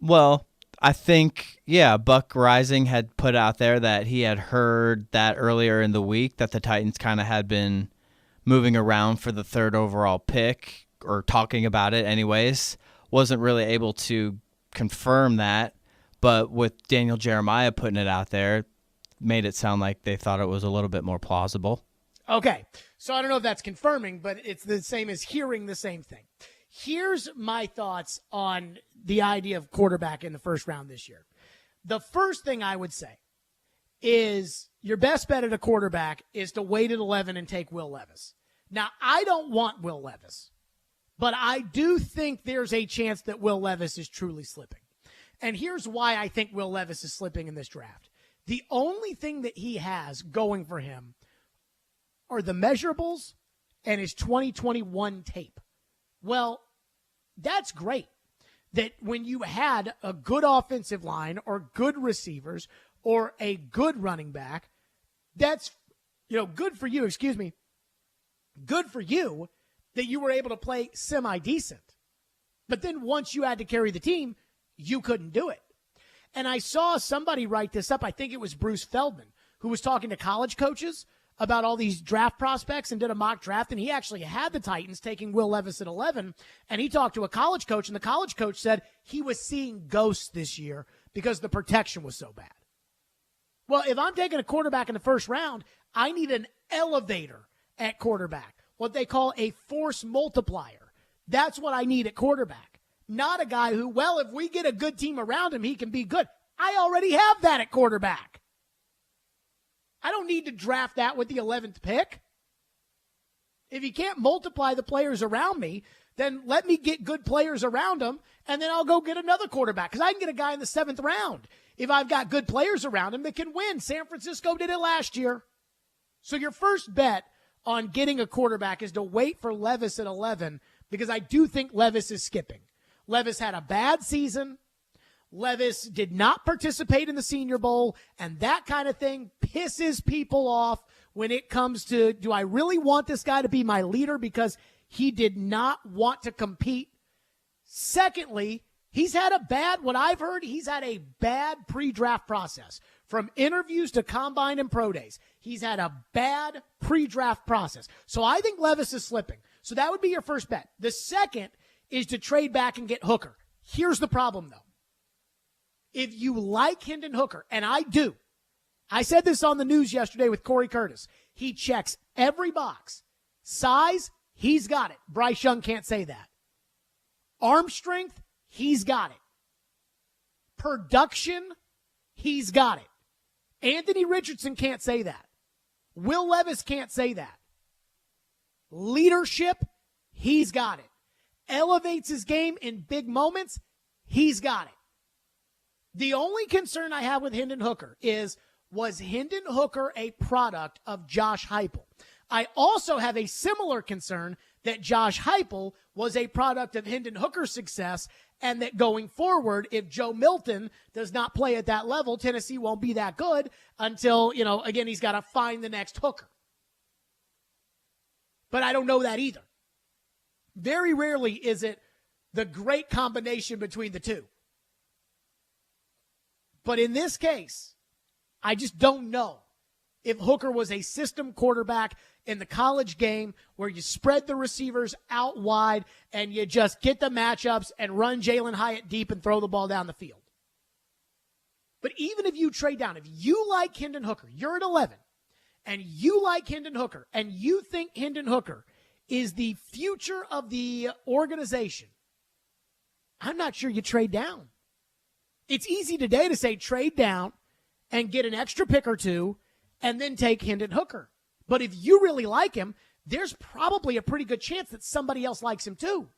Well, I think, Buck Rising had put out there that he had heard that earlier in the week that the Titans kind of had been moving around for the 3rd overall pick, or talking about it anyways. Wasn't really able to confirm that, but with Daniel Jeremiah putting it out there, made it sound like they thought it was a little bit more plausible. Okay, so I don't know if that's confirming, but it's the same as hearing the same thing. Here's my thoughts on the idea of quarterback in the first round this year. The first thing I would say is your best bet at a quarterback is to wait at 11 and take Will Levis. Now, I don't want Will Levis, but I do think there's a chance that Will Levis is truly slipping. And here's why I think Will Levis is slipping in this draft. The only thing that he has going for him are the measurables and his 2021 tape. Well, that's great that when you had a good offensive line or good receivers or a good running back, that's, good for you, good for you that you were able to play semi-decent. But then once you had to carry the team, you couldn't do it. And I saw somebody write this up. I think it was Bruce Feldman, who was talking to college coaches about all these draft prospects and did a mock draft, and he actually had the Titans taking Will Levis at 11, and he talked to a college coach, and the college coach said he was seeing ghosts this year because the protection was so bad. Well, if I'm taking a quarterback in the first round, I need an elevator at quarterback, what they call a force multiplier. That's what I need at quarterback, not a guy who, well, if we get a good team around him, he can be good. I already have that at quarterback. I don't need to draft that with the 11th pick. If you can't multiply the players around me, then let me get good players around them, and then I'll go get another quarterback, because I can get a guy in the 7th round if I've got good players around him that can win. San Francisco did it last year. So your first bet on getting a quarterback is to wait for Levis at 11, because I do think Levis is skipping. Levis had a bad season. Levis did not participate in the Senior Bowl, and that kind of thing pisses people off when it comes to, do I really want this guy to be my leader because he did not want to compete? Secondly, he's had what I've heard, he's had a bad pre-draft process. From interviews to combine and pro days, he's had a bad pre-draft process. So I think Levis is slipping. So that would be your first bet. The second is to trade back and get Hooker. Here's the problem, though. If you like Hendon Hooker, and I do, I said this on the news yesterday with Corey Curtis. He checks every box. Size, he's got it. Bryce Young can't say that. Arm strength, he's got it. Production, he's got it. Anthony Richardson can't say that. Will Levis can't say that. Leadership, he's got it. Elevates his game in big moments, he's got it. The only concern I have with Hendon Hooker is, was Hendon Hooker a product of Josh Heupel? I also have a similar concern that Josh Heupel was a product of Hendon Hooker's success, and that going forward, if Joe Milton does not play at that level, Tennessee won't be that good until, again, he's got to find the next Hooker. But I don't know that either. Very rarely is it the great combination between the two. But in this case, I just don't know if Hooker was a system quarterback in the college game where you spread the receivers out wide and you just get the matchups and run Jalen Hyatt deep and throw the ball down the field. But even if you trade down, if you like Hendon Hooker, you're at 11, and you like Hendon Hooker, and you think Hendon Hooker is the future of the organization, I'm not sure you trade down. It's easy today to say trade down and get an extra pick or two and then take Hendon Hooker. But if you really like him, there's probably a pretty good chance that somebody else likes him too.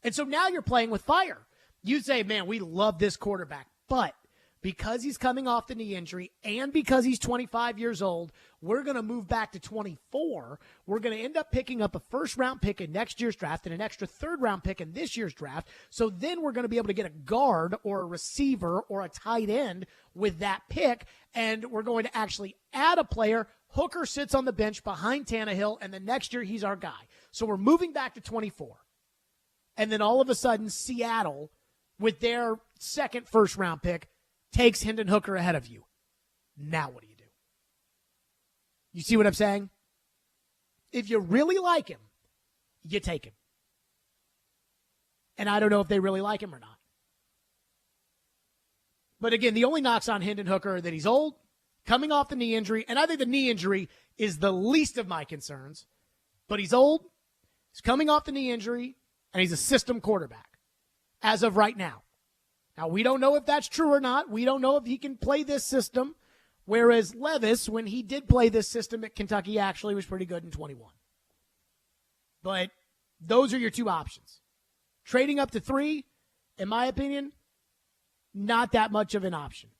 And so now you're playing with fire. You say, man, we love this quarterback, but because he's coming off the knee injury and because he's 25 years old, we're going to move back to 24. We're going to end up picking up a first-round pick in next year's draft and an extra third-round pick in this year's draft. So then we're going to be able to get a guard or a receiver or a tight end with that pick, and we're going to actually add a player. Hooker sits on the bench behind Tannehill, and the next year he's our guy. So we're moving back to 24. And then all of a sudden, Seattle, with their second first-round pick, takes Hendon Hooker ahead of you. Now what do you do? You see what I'm saying? If you really like him, you take him. And I don't know if they really like him or not. But again, the only knocks on Hendon Hooker are that he's old, coming off the knee injury, and I think the knee injury is the least of my concerns. But he's old, he's coming off the knee injury, and he's a system quarterback as of right now. Now, we don't know if that's true or not. We don't know if he can play this system, whereas Levis, when he did play this system at Kentucky, actually was pretty good in 21. But those are your two options. Trading up to 3, in my opinion, not that much of an option.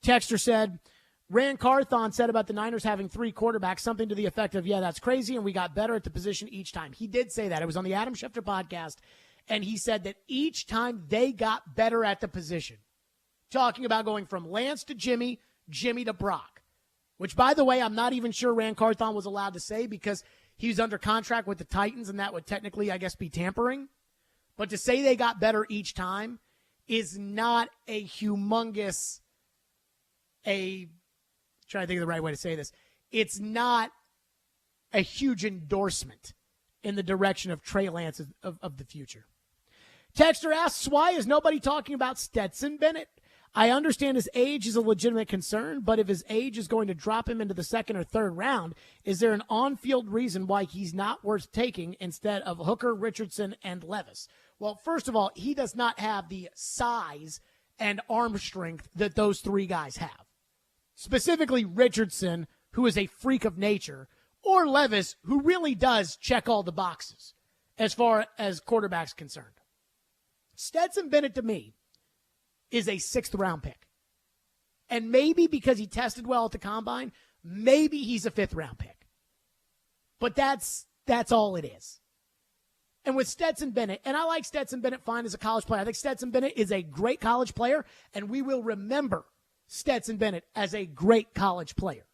Texter said, Rand Carthon said about the Niners having 3 quarterbacks, something to the effect of, yeah, that's crazy, and we got better at the position each time. He did say that. It was on the Adam Schefter podcast. And he said that each time they got better at the position, talking about going from Lance to Jimmy, Jimmy to Brock, which, by the way, I'm not even sure Rand Carthon was allowed to say because he's under contract with the Titans, and that would technically, I guess, be tampering. But to say they got better each time is not a humongous, trying to think of the right way to say this. It's not a huge endorsement in the direction of Trey Lance of the future. Texter asks, why is nobody talking about Stetson Bennett? I understand his age is a legitimate concern, but if his age is going to drop him into the second or third round, is there an on-field reason why he's not worth taking instead of Hooker, Richardson, and Levis? Well, first of all, he does not have the size and arm strength that those 3 guys have. Specifically Richardson, who is a freak of nature, or Levis, who really does check all the boxes as far as quarterback's concerned. Stetson Bennett, to me, is a 6th-round pick. And maybe because he tested well at the combine, maybe he's a 5th-round pick. But that's all it is. And with Stetson Bennett, and I like Stetson Bennett fine as a college player. I think Stetson Bennett is a great college player, and we will remember Stetson Bennett as a great college player.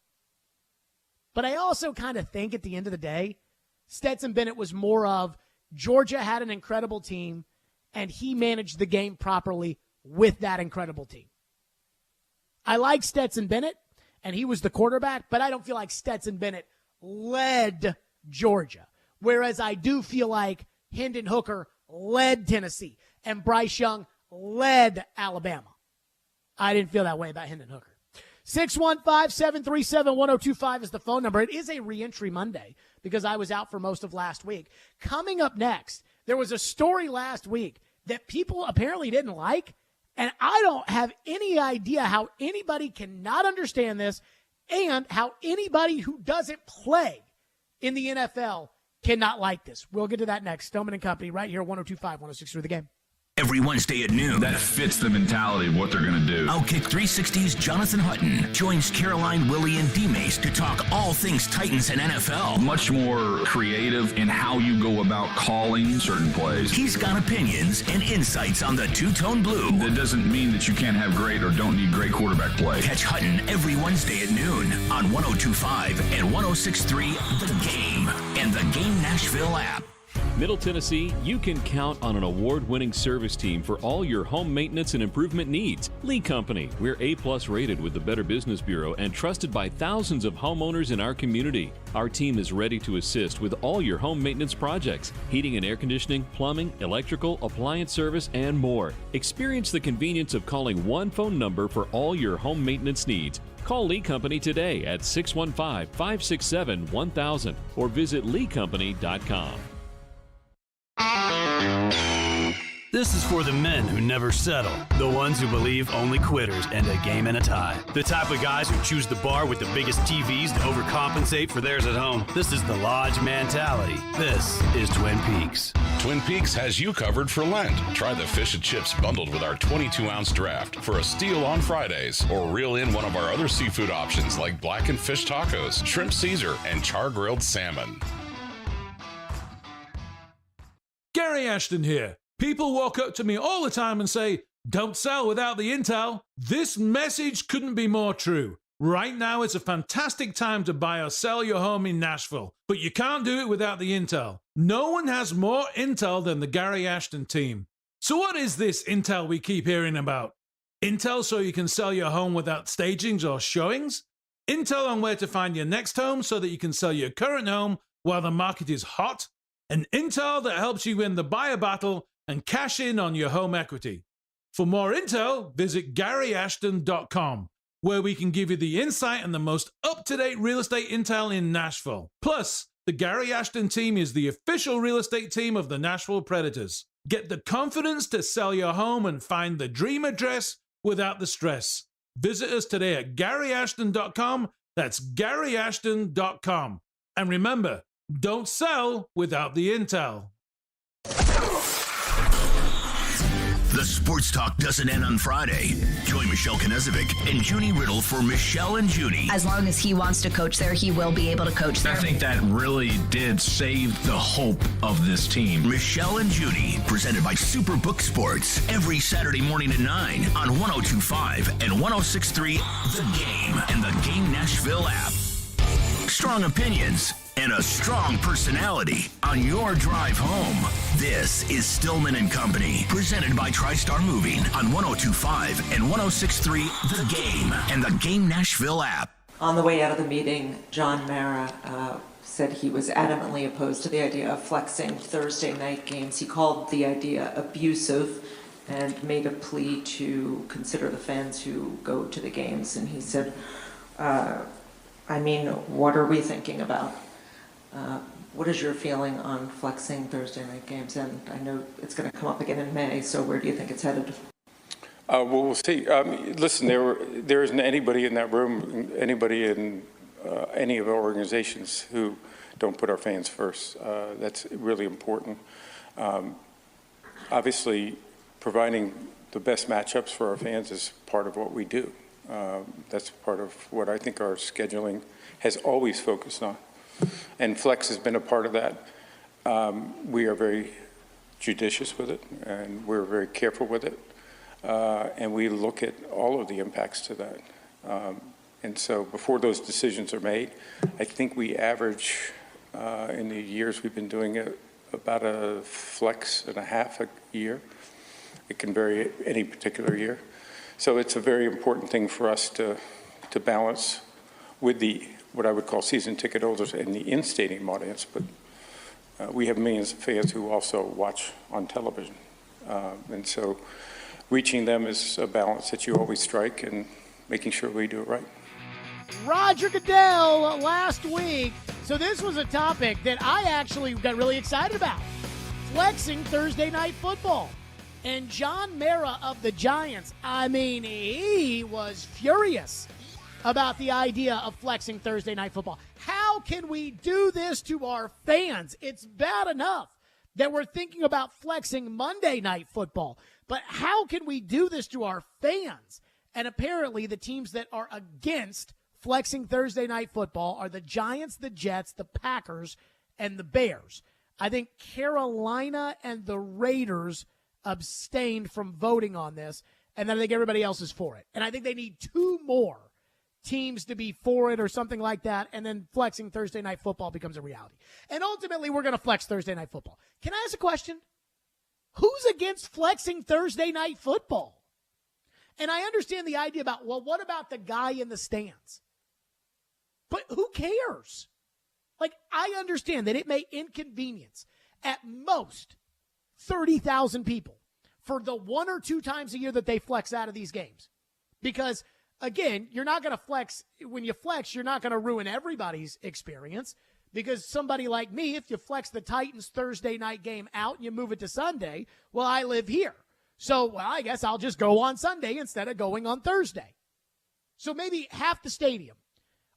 But I also kind of think at the end of the day, Stetson Bennett was more of Georgia had an incredible team, and he managed the game properly with that incredible team. I like Stetson Bennett, and he was the quarterback, but I don't feel like Stetson Bennett led Georgia, whereas I do feel like Hendon Hooker led Tennessee, and Bryce Young led Alabama. I didn't feel that way about Hendon Hooker. 615-737-1025 is the phone number. It is a reentry Monday because I was out for most of last week. Coming up next, there was a story last week that people apparently didn't like, and I don't have any idea how anybody cannot understand this and how anybody who doesn't play in the NFL cannot like this. We'll get to that next. Stillman and Company right here, 102.5, 106.3 The Game. Every Wednesday at noon. That fits the mentality of what they're going to do. Outkick 360's Jonathan Hutton joins Caroline, Willie, and D-Mace to talk all things Titans and NFL. Much more creative in how you go about calling certain plays. He's got opinions and insights on the two-tone blue. That doesn't mean that you can't have great or don't need great quarterback play. Catch Hutton every Wednesday at noon on 102.5 and 106.3 The Game and the Game Nashville app. Middle Tennessee, you can count on an award-winning service team for all your home maintenance and improvement needs. Lee Company, we're A+ rated with the Better Business Bureau and trusted by thousands of homeowners in our community. Our team is ready to assist with all your home maintenance projects, heating and air conditioning, plumbing, electrical, appliance service, and more. Experience the convenience of calling one phone number for all your home maintenance needs. Call Lee Company today at 615-567-1000 or visit leecompany.com. This is for the men who never settle, the ones who believe only quitters end a game and a tie, the type of guys who choose the bar with the biggest TVs to overcompensate for theirs at home. This is the Lodge mentality. This is Twin Peaks. Twin Peaks has you covered for Lent. Try the fish and chips bundled with our 22-ounce draft for a steal on Fridays, or reel in one of our other seafood options like blackened fish tacos, shrimp Caesar, and char-grilled salmon. Gary Ashton here. People walk up to me all the time and say, don't sell without the intel. This message couldn't be more true. Right now, it's a fantastic time to buy or sell your home in Nashville, but you can't do it without the intel. No one has more intel than the Gary Ashton team. So what is this intel we keep hearing about? Intel so you can sell your home without stagings or showings? Intel on where to find your next home so that you can sell your current home while the market is hot? And intel that helps you win the buyer battle and cash in on your home equity. For more intel, visit GaryAshton.com, where we can give you the insight and the most up-to-date real estate intel in Nashville. Plus, the Gary Ashton team is the official real estate team of the Nashville Predators. Get the confidence to sell your home and find the dream address without the stress. Visit us today at GaryAshton.com. That's GaryAshton.com. And remember, don't sell without the intel. The sports talk doesn't end on Friday. Join Michelle Knezovic and Junnie Riddle for Michelle and Junnie. As long as he wants to coach there, he will be able to coach there. I think that really did save the hope of this team. Michelle and Junnie, presented by Superbook Sports, every Saturday morning at 9 on 102.5 and 106.3 The Game and the Game Nashville app. Strong opinions and a strong personality on your drive home. This is Stillman and Company, presented by TriStar Moving on 102.5 and 106.3 The Game and the Game Nashville app. On the way out of the meeting, John Mara said he was adamantly opposed to the idea of flexing Thursday night games. He called the idea abusive and made a plea to consider the fans who go to the games. And he said, what are we thinking about? What is your feeling on flexing Thursday night games? And I know it's going to come up again in May, so where do you think it's headed? Well, we'll see. Listen, there isn't anybody in that room, anybody in any of our organizations who don't put our fans first. That's really important. Obviously, providing the best matchups for our fans is part of what we do. That's part of what I think our scheduling has always focused on. And flex has been a part of that. We are very judicious with it, and we're very careful with it. And we look at all of the impacts to that. And so before those decisions are made, I think we average, in the years we've been doing it, about a flex and a half a year. It can vary any particular year. So it's a very important thing for us to balance with the what I would call season ticket holders and the in-stadium audience, but we have millions of fans who also watch on television. And so reaching them is a balance that you always strike and making sure we do it right. Roger Goodell last week. So this was a topic that I actually got really excited about. Flexing Thursday night football. And John Mara of the Giants, he was furious about the idea of flexing Thursday night football. How can we do this to our fans? It's bad enough that we're thinking about flexing Monday night football, but how can we do this to our fans? And apparently the teams that are against flexing Thursday night football are the Giants, the Jets, the Packers, and the Bears. I think Carolina and the Raiders abstained from voting on this, and then I think everybody else is for it. And I think they need two more teams to be for it or something like that, and then flexing Thursday Night Football becomes a reality. And ultimately, we're going to flex Thursday Night Football. Can I ask a question? Who's against flexing Thursday Night Football? And I understand the idea about, well, what about the guy in the stands? But who cares? Like, I understand that it may inconvenience at most 30,000 people for the 1 or 2 times a year that they flex out of these games. Because, again, you're not going to flex. When you flex, you're not going to ruin everybody's experience. Because somebody like me, if you flex the Titans Thursday night game out and you move it to Sunday, well, I live here. So, well, I guess I'll just go on Sunday instead of going on Thursday. So maybe half the stadium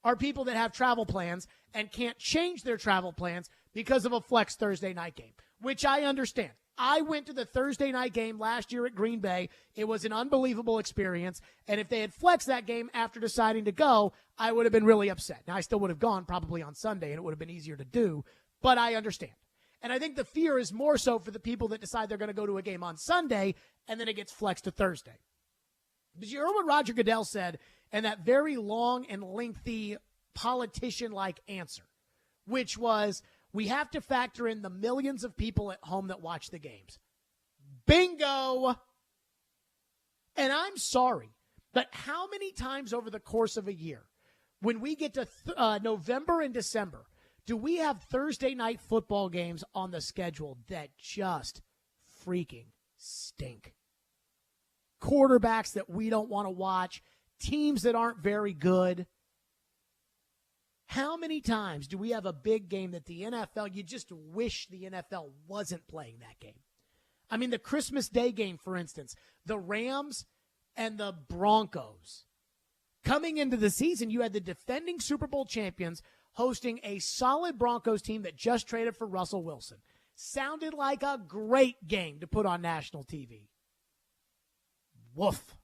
are people that have travel plans and can't change their travel plans because of a flex Thursday night game, which I understand. I went to the Thursday night game last year at Green Bay. It was an unbelievable experience. And if they had flexed that game after deciding to go, I would have been really upset. Now, I still would have gone probably on Sunday, and it would have been easier to do, but I understand. And I think the fear is more so for the people that decide they're going to go to a game on Sunday, and then it gets flexed to Thursday. Did you hear what Roger Goodell said in that very long and lengthy politician-like answer, which was, we have to factor in the millions of people at home that watch the games. Bingo! And I'm sorry, but how many times over the course of a year, when we get to November and December, do we have Thursday night football games on the schedule that just freaking stink? Quarterbacks that we don't want to watch, teams that aren't very good. How many times do we have a big game that the NFL, you just wish the NFL wasn't playing that game? I mean, the Christmas Day game, for instance, the Rams and the Broncos. Coming into the season, you had the defending Super Bowl champions hosting a solid Broncos team that just traded for Russell Wilson. Sounded like a great game to put on national TV. Woof.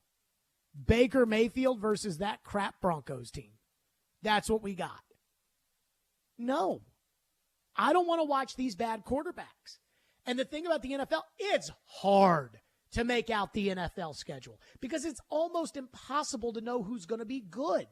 Baker Mayfield versus that crap Broncos team. That's what we got. No, I don't want to watch these bad quarterbacks. And the thing about the NFL, it's hard to make out the NFL schedule because it's almost impossible to know who's going to be good.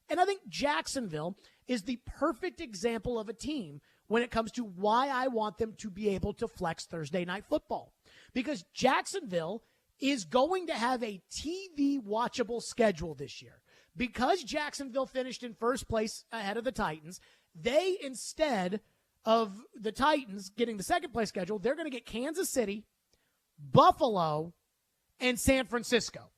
And I think Jacksonville is the perfect example of a team when it comes to why I want them to be able to flex Thursday night football. Because Jacksonville is going to have a TV watchable schedule this year. Because Jacksonville finished in first place ahead of the Titans, they, instead of the Titans getting the second place schedule, they're going to get Kansas City, Buffalo, and San Francisco.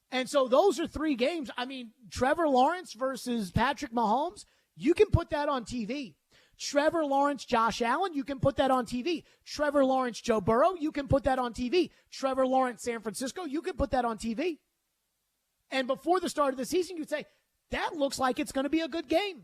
And so those are 3 games. I mean, Trevor Lawrence versus Patrick Mahomes, you can put that on TV. Trevor Lawrence, Josh Allen, you can put that on TV. Trevor Lawrence, Joe Burrow, you can put that on TV. Trevor Lawrence, San Francisco, you can put that on TV. And before the start of the season, you'd say, that looks like it's going to be a good game.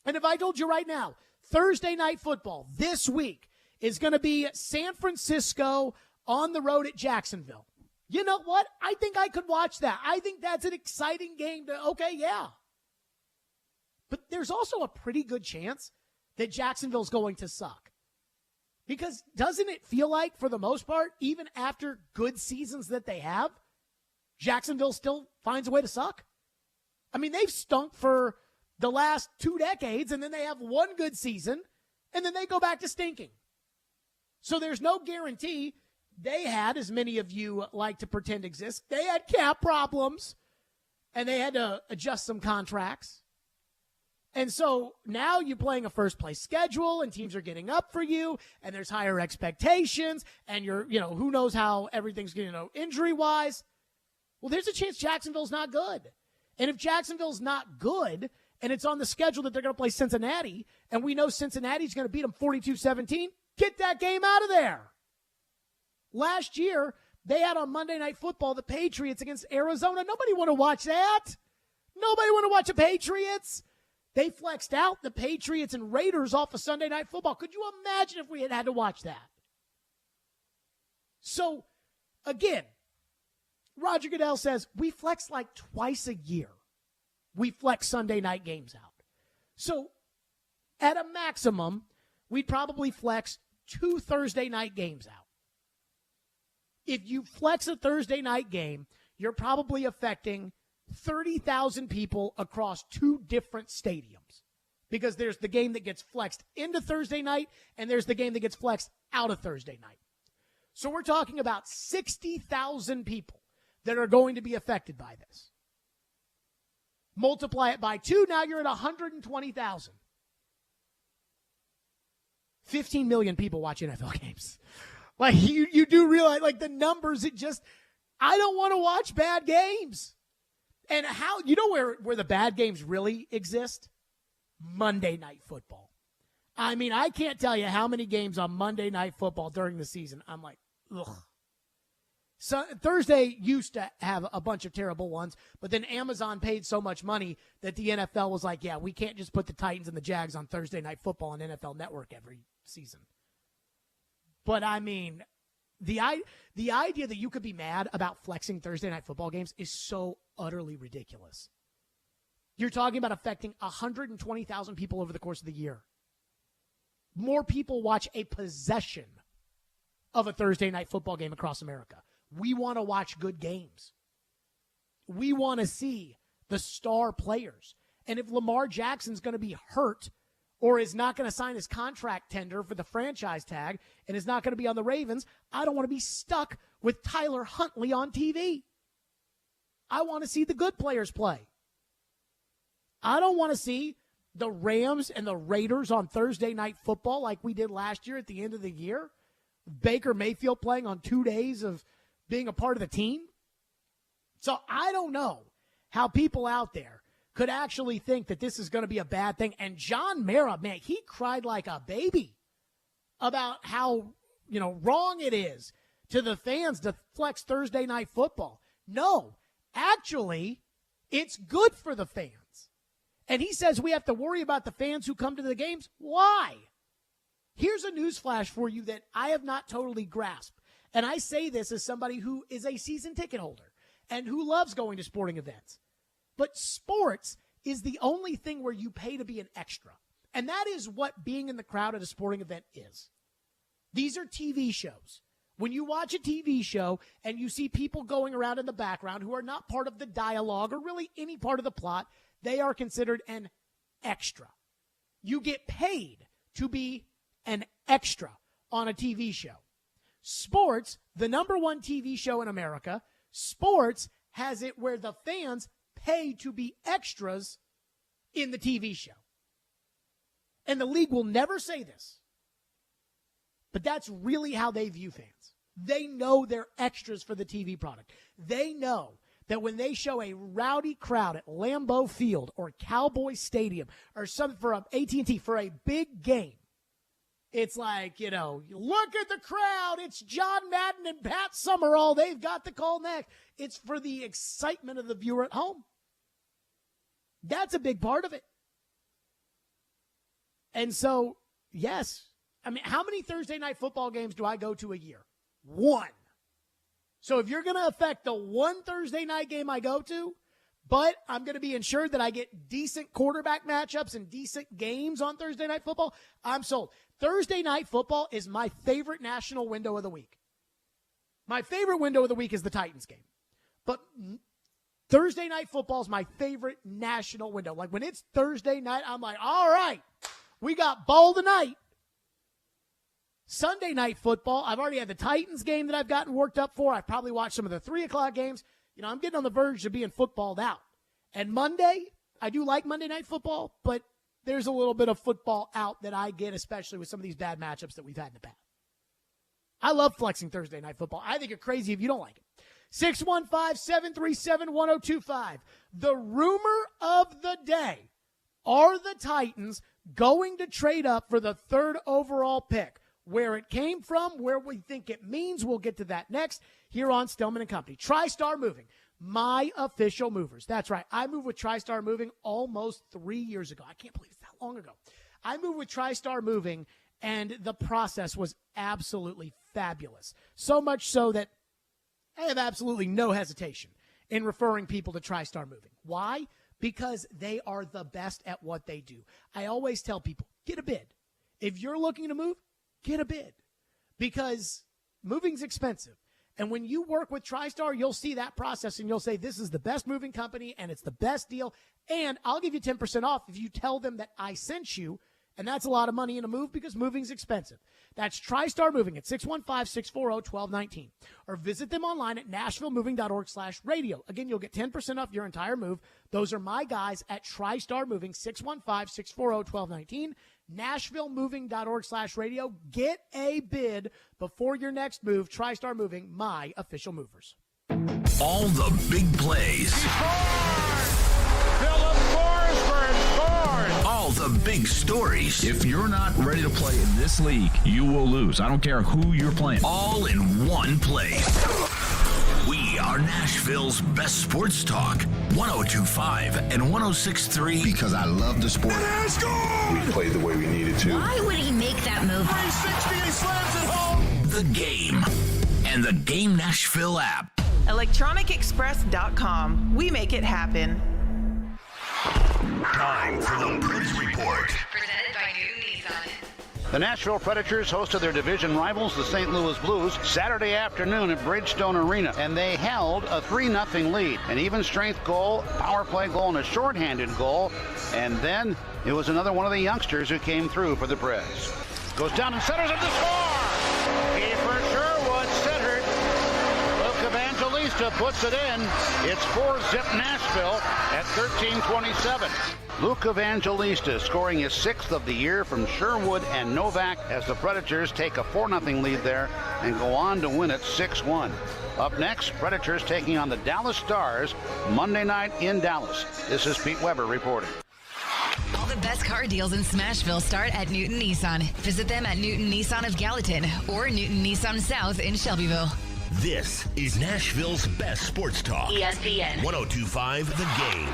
And if I told you right now, Thursday night football this week is going to be San Francisco on the road at Jacksonville. You know what? I think I could watch that. I think that's an exciting game yeah. But there's also a pretty good chance that Jacksonville's going to suck. Because doesn't it feel like, for the most part, even after good seasons that they have, Jacksonville still finds a way to suck? I mean, they've stunk for the last 2 decades, and then they have one good season, and then they go back to stinking. So there's no guarantee. They had, as many of you like to pretend exist, they had cap problems, and they had to adjust some contracts. And so now you're playing a first-place schedule, and teams are getting up for you, and there's higher expectations, and you're, who knows how everything's going to, injury-wise. Well, there's a chance Jacksonville's not good. And if Jacksonville's not good, and it's on the schedule that they're going to play Cincinnati, and we know Cincinnati's going to beat them 42-17, get that game out of there. Last year, they had on Monday Night Football the Patriots against Arizona. Nobody want to watch that. Nobody want to watch the Patriots. They flexed out the Patriots and Raiders off of Sunday Night Football. Could you imagine if we had to watch that? So, again, Roger Goodell says we flex like twice a year. We flex Sunday night games out. So, at a maximum, we'd probably flex 2 Thursday night games out. If you flex a Thursday night game, you're probably affecting 30,000 people across 2 different stadiums, because there's the game that gets flexed into Thursday night and there's the game that gets flexed out of Thursday night. So we're talking about 60,000 people that are going to be affected by this. Multiply it by 2, now you're at 120,000. 15 million people watch NFL games. Like, you do realize, like, the numbers, I don't want to watch bad games. And how, you know where the bad games really exist? Monday Night Football. I mean, I can't tell you how many games on Monday Night Football during the season I'm like, ugh. So Thursday used to have a bunch of terrible ones, but then Amazon paid so much money that the NFL was like, yeah, we can't just put the Titans and the Jags on Thursday Night Football on NFL Network every season. But I mean, the idea that you could be mad about flexing Thursday Night Football games is so utterly ridiculous. You're talking about affecting 120,000 people over the course of the year. More people watch a possession of a Thursday Night Football game across America. We want to watch good games. We want to see the star players. And if Lamar Jackson's going to be hurt or is not going to sign his contract tender for the franchise tag and is not going to be on the Ravens, I don't want to be stuck with Tyler Huntley on TV. I want to see the good players play. I don't want to see the Rams and the Raiders on Thursday Night Football like we did last year at the end of the year. Baker Mayfield playing on 2 days of being a part of the team. So I don't know how people out there could actually think that this is going to be a bad thing. And John Mara, man, he cried like a baby about how, wrong it is to the fans to flex Thursday Night Football. No, actually, it's good for the fans. And he says we have to worry about the fans who come to the games. Why? Here's a newsflash for you that I have not totally grasped. And I say this as somebody who is a season ticket holder and who loves going to sporting events. But sports is the only thing where you pay to be an extra. And that is what being in the crowd at a sporting event is. These are TV shows. When you watch a TV show and you see people going around in the background who are not part of the dialogue or really any part of the plot, they are considered an extra. You get paid to be an extra on a TV show. Sports, the number one TV show in America, sports has it where the fans pay to be extras in the TV show. And the league will never say this, but that's really how they view fans. They know they're extras for the TV product. They know that when they show a rowdy crowd at Lambeau Field or Cowboy Stadium or something for AT&T for a big game, it's like, look at the crowd. It's John Madden and Pat Summerall. They've got the call next. It's for the excitement of the viewer at home. That's a big part of it. And so, yes. I mean, how many Thursday Night Football games do I go to a year? 1. So if you're going to affect the one Thursday night game I go to, but I'm going to be ensured that I get decent quarterback matchups and decent games on Thursday Night Football, I'm sold. Thursday Night Football is my favorite national window of the week. My favorite window of the week is the Titans game. But Thursday Night Football is my favorite national window. Like, when it's Thursday night, I'm like, all right, we got ball tonight. Sunday Night Football, I've already had the Titans game that I've gotten worked up for. I've probably watched some of the 3 o'clock games. I'm getting on the verge of being footballed out. And Monday, I do like Monday Night Football, but there's a little bit of football out that I get, especially with some of these bad matchups that we've had in the past. I love flexing Thursday Night Football. I think you're crazy if you don't like it. 615-737-1025. The rumor of the day, are the Titans going to trade up for the 3rd overall pick? Where it came from, where we think it means, we'll get to that next here on Stillman and Company. TriStar Moving, my official movers. That's right. I moved with TriStar Moving almost 3 years ago. I can't believe it's that long ago. I moved with TriStar Moving, and the process was absolutely fabulous. So much so that I have absolutely no hesitation in referring people to TriStar Moving. Why? Because they are the best at what they do. I always tell people, get a bid. If you're looking to move, get a bid, because moving's expensive. And when you work with TriStar, you'll see that process and you'll say, this is the best moving company and it's the best deal. And I'll give you 10% off if you tell them that I sent you. And that's a lot of money in a move because moving's expensive. That's TriStar Moving at 615-640-1219. Or visit them online at nashvillemoving.org/radio. Again, you'll get 10% off your entire move. Those are my guys at TriStar Moving, 615-640-1219. nashvillemoving.org/radio. Get a bid before your next move. TriStar Moving, my official movers. All the big plays. Philip Forsberg scores! All the big stories. If you're not ready to play in this league, you will lose. I don't care who you're playing. All in one place. We are Nashville's best sports talk. 102.5 and 106.3. Because I love the sport. We played the way we needed to. Why would he make that move? 360, he slams it home! The Game. And the Game Nashville app. ElectronicExpress.com. We make it happen. Time for the Preds Report. Presented by Newton Nissan. The Nashville Predators hosted their division rivals, the St. Louis Blues, Saturday afternoon at Bridgestone Arena, and they held a 3-0 lead. An even strength goal, power play goal, and a shorthanded goal, and then it was another one of the youngsters who came through for the Preds. Goes down and centers it to score! Kiefer Sherwood centered. Luke Evangelista puts it in. It's 4-0 Nashville at 13:27. Luke Evangelista scoring his 6th of the year from Sherwood and Novak as the Predators take a 4-0 lead there and go on to win it 6-1. Up next, Predators taking on the Dallas Stars Monday night in Dallas. This is Pete Weber reporting. All the best car deals in Smashville start at Newton Nissan. Visit them at Newton Nissan of Gallatin or Newton Nissan South in Shelbyville. This is Nashville's best sports talk. ESPN 102.5 The Game.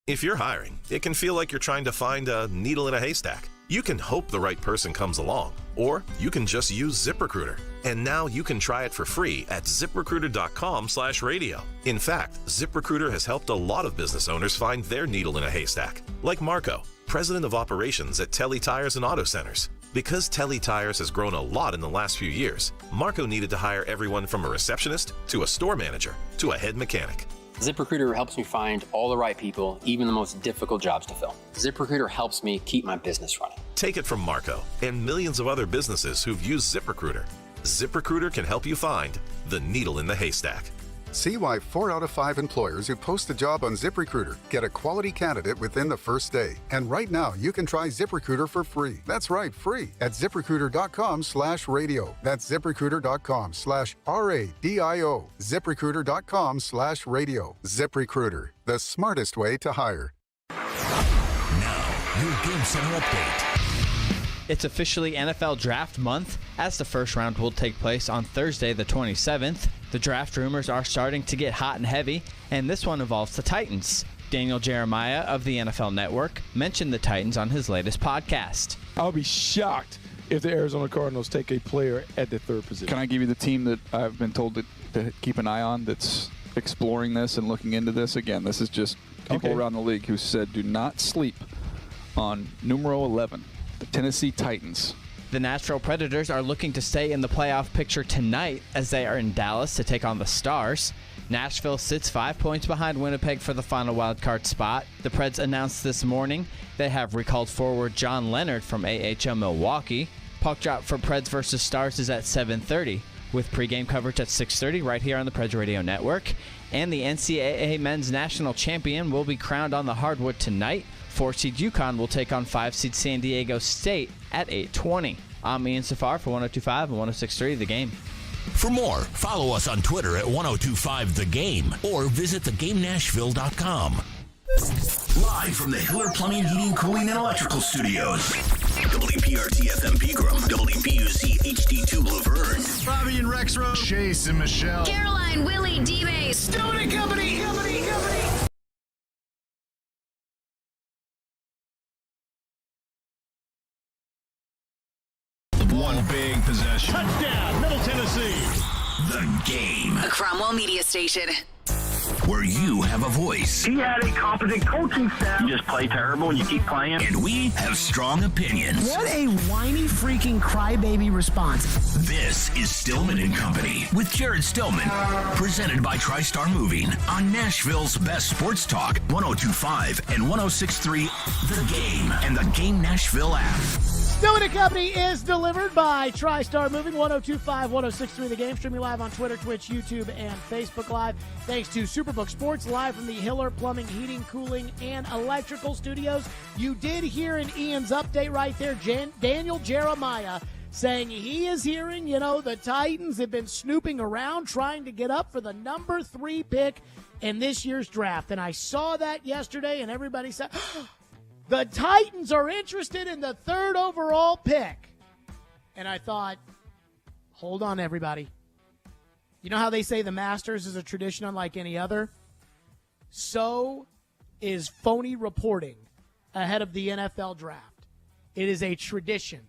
If you're hiring, it can feel like you're trying to find a needle in a haystack. You can hope the right person comes along, or you can just use ZipRecruiter. And now you can try it for free at ZipRecruiter.com/radio. In fact, ZipRecruiter has helped a lot of business owners find their needle in a haystack, like Marco, president of operations at Telly Tires and Auto Centers. Because Telly Tires has grown a lot in the last few years, Marco needed to hire everyone from a receptionist to a store manager to a head mechanic. ZipRecruiter helps me find all the right people, even the most difficult jobs to fill. ZipRecruiter helps me keep my business running. Take it from Marco and millions of other businesses who've used ZipRecruiter. ZipRecruiter can help you find the needle in the haystack. See why 4 out of 5 employers who post a job on ZipRecruiter get a quality candidate within the first day. And right now, you can try ZipRecruiter for free. That's right, free at ZipRecruiter.com/radio. That's ZipRecruiter.com/RADIO. ZipRecruiter.com/radio. ZipRecruiter, the smartest way to hire. Now, your Game Center update. It's officially NFL Draft Month, as the first round will take place on Thursday, the 27th. The draft rumors are starting to get hot and heavy, and this one involves the Titans. Daniel Jeremiah of the NFL Network mentioned the Titans on his latest podcast. I'll be shocked if the Arizona Cardinals take a player at the third position. Can I give you the team that I've been told to keep an eye on that's exploring this and looking into this? Again, this is just people around the league who said do not sleep on numero 11. The Tennessee Titans. The Nashville Predators are looking to stay in the playoff picture tonight as they are in Dallas to take on the Stars. Nashville sits 5 points behind Winnipeg for the final wildcard spot. The Preds announced this morning they have recalled forward John Leonard from AHL Milwaukee. Puck drop for Preds versus Stars is at 7:30, with pregame coverage at 6:30 right here on the Preds Radio Network. And the NCAA Men's National Champion will be crowned on the hardwood tonight. 4-seed UConn will take on 5-seed San Diego State at 8:20. I'm Ian Safar for 102.5 and 106.3 The Game. For more, follow us on Twitter at 1025 The Game or visit thegamenashville.com. Live from the Hiller Plumbing, Heating, Cooling, and Electrical Studios. WPRT FM Pegram, WPUC HD2 Laverne. Bobby and Rexrode, Chase and Michelle. Caroline, Willie, D-Bay. Stillman Company. One big possession. Touchdown, Middle Tennessee. The Game. A Cromwell Media Station. where you have a voice. He had a competent coaching staff. You just play terrible and you keep playing. And we have strong opinions. What a whiny freaking crybaby response. This is Stillman and Company with Jared Stillman. Presented by TriStar Moving on Nashville's best sports talk, 102.5 and 106.3 The Game and the Game Nashville app. Stillman and Company is delivered by TriStar Moving, 102.5, 106.3 The Game. Streaming live on Twitter, Twitch, YouTube, and Facebook Live. Thanks to Superbook Sports, live from the Hiller Plumbing, Heating, Cooling, and Electrical Studios. You did hear in Ian's update right there, Daniel Jeremiah saying he is hearing, the Titans have been snooping around trying to get up for the number 3 pick in this year's draft. And I saw that yesterday, and everybody said, the Titans are interested in the 3rd overall pick. And I thought, hold on, everybody. You know how they say the Masters is a tradition unlike any other? So is phony reporting ahead of the NFL draft. It is a tradition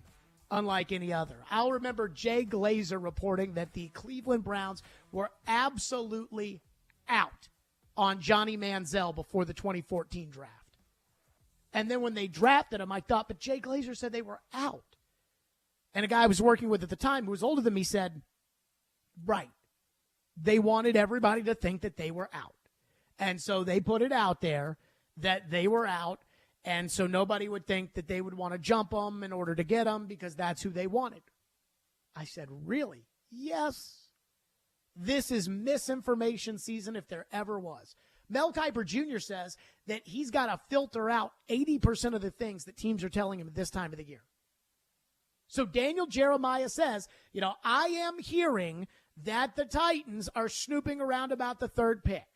unlike any other. I'll remember Jay Glazer reporting that the Cleveland Browns were absolutely out on Johnny Manziel before the 2014 draft. And then when they drafted him, I thought, but Jay Glazer said they were out. And a guy I was working with at the time who was older than me said, right, they wanted everybody to think that they were out. And so they put it out there that they were out, and so nobody would think that they would want to jump them in order to get them because that's who they wanted. I said, really? Yes. This is misinformation season if there ever was. Mel Kiper Jr. says that he's got to filter out 80% of the things that teams are telling him at this time of the year. So Daniel Jeremiah says, I am hearing that the Titans are snooping around about the 3rd pick.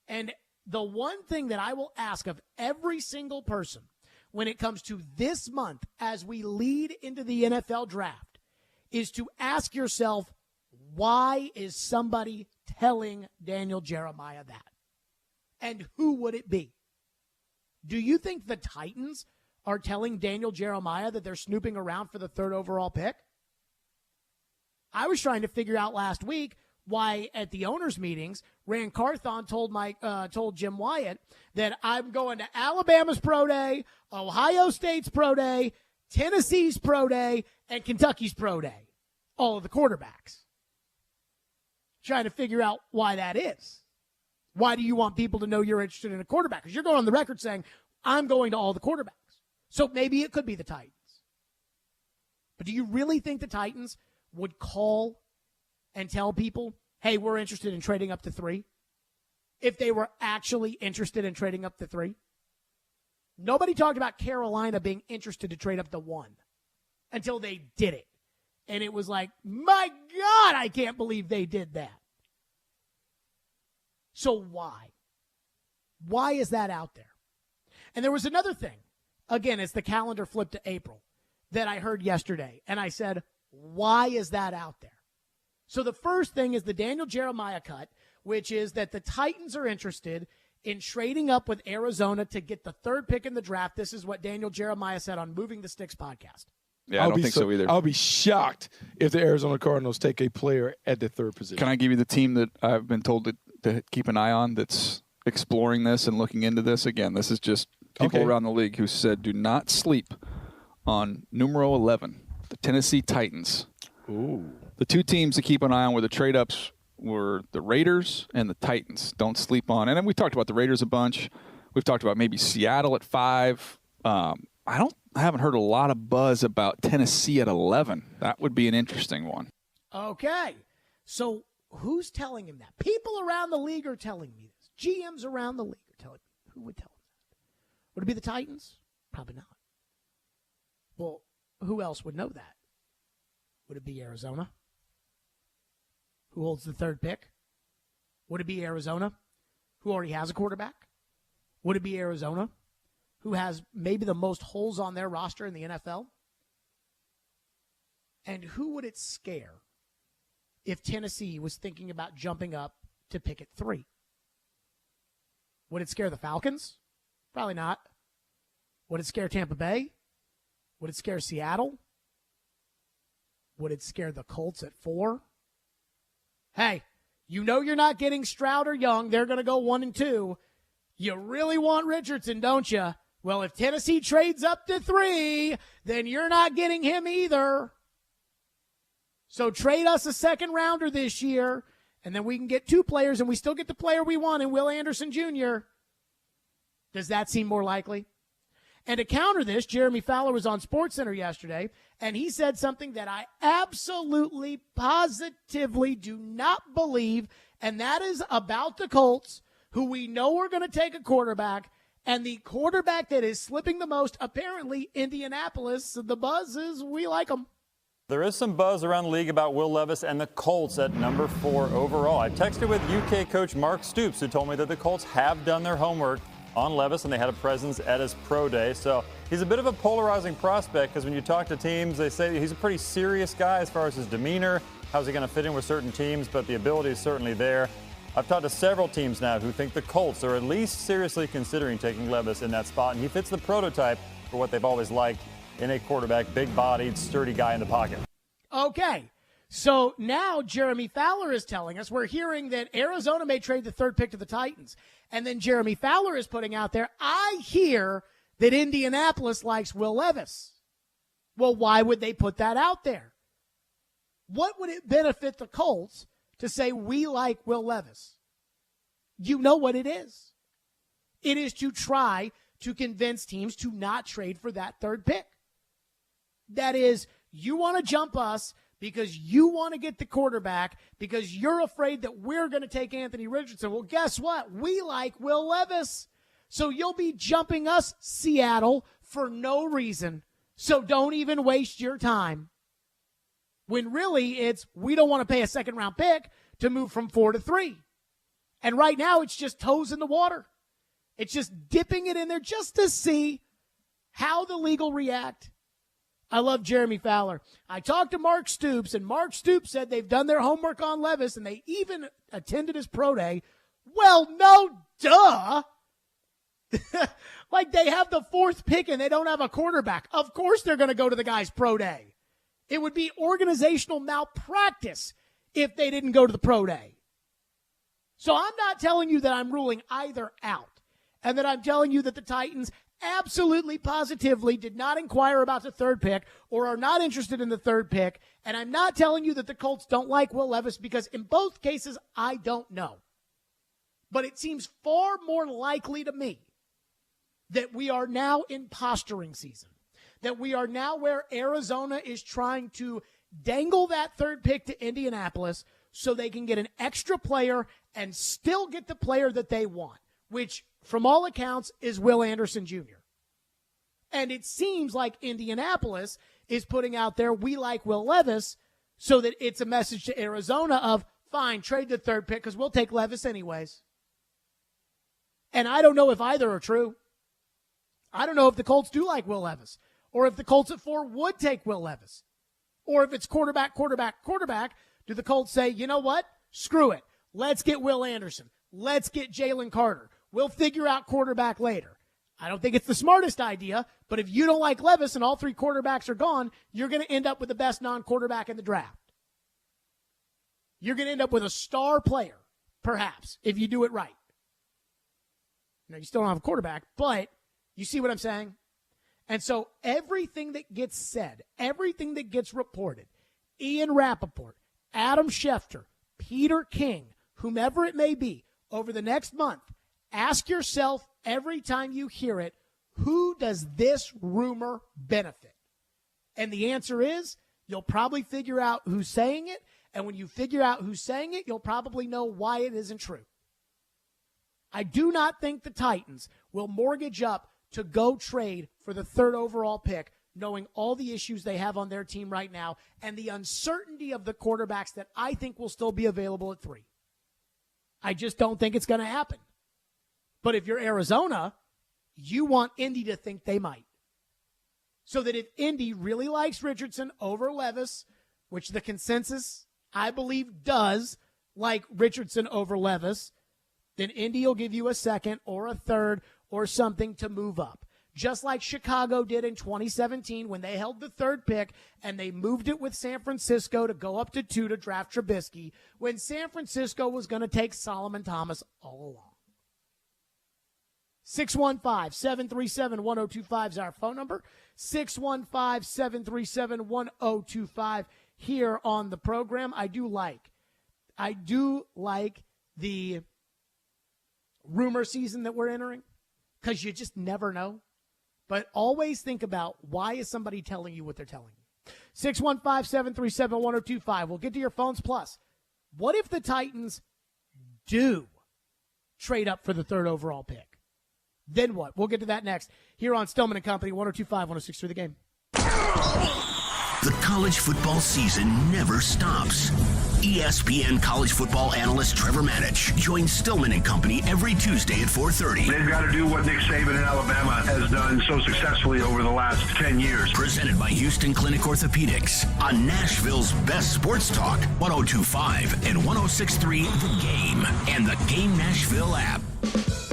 And the one thing that I will ask of every single person when it comes to this month as we lead into the NFL draft is to ask yourself, why is somebody telling Daniel Jeremiah that? And who would it be? Do you think the Titans are telling Daniel Jeremiah that they're snooping around for the 3rd overall pick? I was trying to figure out last week why at the owners' meetings, Rand Carthon told Jim Wyatt that I'm going to Alabama's Pro Day, Ohio State's Pro Day, Tennessee's Pro Day, and Kentucky's Pro Day. All of the quarterbacks. Trying to figure out why that is. Why do you want people to know you're interested in a quarterback? Because you're going on the record saying, I'm going to all the quarterbacks. So maybe it could be the Titans. But do you really think the Titans would call and tell people, hey, we're interested in trading up to 3? If they were actually interested in trading up to 3? Nobody talked about Carolina being interested to trade up to 1 until they did it. And it was like, my God, I can't believe they did that. So why? Why is that out there? And there was another thing. Again, it's the calendar flipped to April that I heard yesterday. And I said, why is that out there? So the first thing is the Daniel Jeremiah cut, which is that the Titans are interested in trading up with Arizona to get the 3rd pick in the draft. This is what Daniel Jeremiah said on Moving the Sticks podcast. Yeah, I don't think so either. I'll be shocked if the Arizona Cardinals take a player at the 3rd position. Can I give you the team that I've been told to keep an eye on that's exploring this and looking into this? Again, this is just people around the league who said do not sleep on numero 11, the Tennessee Titans. Ooh. The 2 teams to keep an eye on were the trade-ups were the Raiders and the Titans. Don't sleep on. And then we talked about the Raiders a bunch. We've talked about maybe Seattle at 5. I haven't heard a lot of buzz about Tennessee at 11. That would be an interesting one. Okay. So who's telling him that? People around the league are telling me this. GMs around the league are telling me. Who would tell him that? Would it be the Titans? Probably not. Well, who else would know that? Would it be Arizona? Who holds the 3rd pick? Would it be Arizona, who already has a quarterback? Would it be Arizona, who has maybe the most holes on their roster in the NFL? And who would it scare if Tennessee was thinking about jumping up to pick at 3? Would it scare the Falcons? Probably not. Would it scare Tampa Bay? Would it scare Seattle? Would it scare the Colts at 4? Hey, You know you're not getting Stroud or Young. They're going to go 1 and 2. You really want Richardson, don't you? Well, if Tennessee trades up to 3, then you're not getting him either. So trade us a second rounder this year, and then we can get 2 players, and we still get the player we want in Will Anderson Jr. Does that seem more likely? And to counter this, Jeremy Fowler was on SportsCenter yesterday, and he said something that I absolutely, positively do not believe, and that is about the Colts, who we know are going to take a quarterback, and the quarterback that is slipping the most, apparently Indianapolis. The buzz is we like them. There is some buzz around the league about Will Levis and the Colts at number 4 overall. I texted with UK coach Mark Stoops, who told me that the Colts have done their homework on Levis, and they had a presence at his pro day. So he's a bit of a polarizing prospect, because when you talk to teams, they say he's a pretty serious guy as far as his demeanor. How's he going to fit in with certain teams? But the ability is certainly there. I've talked to several teams now who think the Colts are at least seriously considering taking Levis in that spot, and he fits the prototype for what they've always liked in a quarterback, big-bodied, sturdy guy in the pocket. Okay, so now Jeremy Fowler is telling us, we're hearing that Arizona may trade the 3rd pick to the Titans. And then Jeremy Fowler is putting out there, I hear that Indianapolis likes Will Levis. Well, why would they put that out there? What would it benefit the Colts to say we like Will Levis? You know what it is. It is to try to convince teams to not trade for that 3rd pick. That is, you want to jump us because you want to get the quarterback, because you're afraid that we're going to take Anthony Richardson. Well, guess what? We like Will Levis. So you'll be jumping us, Seattle, for no reason. So don't even waste your time. When really it's, we don't want to pay a 2nd-round pick to move from 4 to 3. And right now it's just toes in the water. It's just dipping it in there just to see how the league will react. I love Jeremy Fowler. I talked to Mark Stoops, and Mark Stoops said they've done their homework on Levis, and they even attended his pro day. Well, no, duh. Like they have the 4th pick, and they don't have a quarterback. Of course they're going to go to the guy's pro day. It would be organizational malpractice if they didn't go to the pro day. So I'm not telling you that I'm ruling either out, and that I'm telling you that the Titans absolutely positively did not inquire about the 3rd pick or are not interested in the 3rd pick. And I'm not telling you that the Colts don't like Will Levis, because in both cases, I don't know. But it seems far more likely to me that we are now in posturing season, that we are now where Arizona is trying to dangle that 3rd pick to Indianapolis so they can get an extra player and still get the player that they want, which from all accounts is Will Anderson Jr. And it seems like Indianapolis is putting out there, we like Will Levis, so that it's a message to Arizona of, fine, trade the 3rd pick because we'll take Levis anyways. And I don't know if either are true. I don't know if the Colts do like Will Levis, or if the Colts at 4 would take Will Levis. Or if it's quarterback, do the Colts say, you know what? Screw it. Let's get Will Anderson. Let's get Jalen Carter. We'll figure out quarterback later. I don't think it's the smartest idea, but if you don't like Levis and all 3 quarterbacks are gone, you're going to end up with the best non-quarterback in the draft. You're going to end up with a star player, perhaps, if you do it right. Now, you still don't have a quarterback, but you see what I'm saying? And so everything that gets said, everything that gets reported, Ian Rappaport, Adam Schefter, Peter King, whomever it may be, over the next month, ask yourself every time you hear it, who does this rumor benefit? And the answer is, you'll probably figure out who's saying it, and when you figure out who's saying it, you'll probably know why it isn't true. I do not think the Titans will mortgage up to go trade for the 3rd overall pick, knowing all the issues they have on their team right now and the uncertainty of the quarterbacks that I think will still be available at 3. I just don't think it's going to happen. But if you're Arizona, you want Indy to think they might. So that if Indy really likes Richardson over Levis, which the consensus, I believe, does like Richardson over Levis, then Indy will give you a 2nd or a 3rd or something to move up. just like Chicago did in 2017 when they held the third pick and they moved it with San Francisco to go up to 2 to draft Trubisky, when San Francisco was going to take Solomon Thomas all along. 615-737-1025 is our phone number. 615-737-1025 here on the program. I do like the rumor season that we're entering because you just never know. But always think about, why is somebody telling you what they're telling you? 615-737-1025. We'll get to your phones. Plus, what if the Titans do trade up for the third overall pick? Then what? We'll get to that next here on Stillman and Company, 102.5, 106.3 The Game. The college football season never stops. ESPN college football analyst Trevor Manich joins Stillman and Company every Tuesday at 4:30. They've got to do what Nick Saban in Alabama has done so successfully over the last 10 years. Presented by Houston Clinic Orthopedics on Nashville's best sports talk, 102.5 and 106.3 The Game and the Game Nashville app.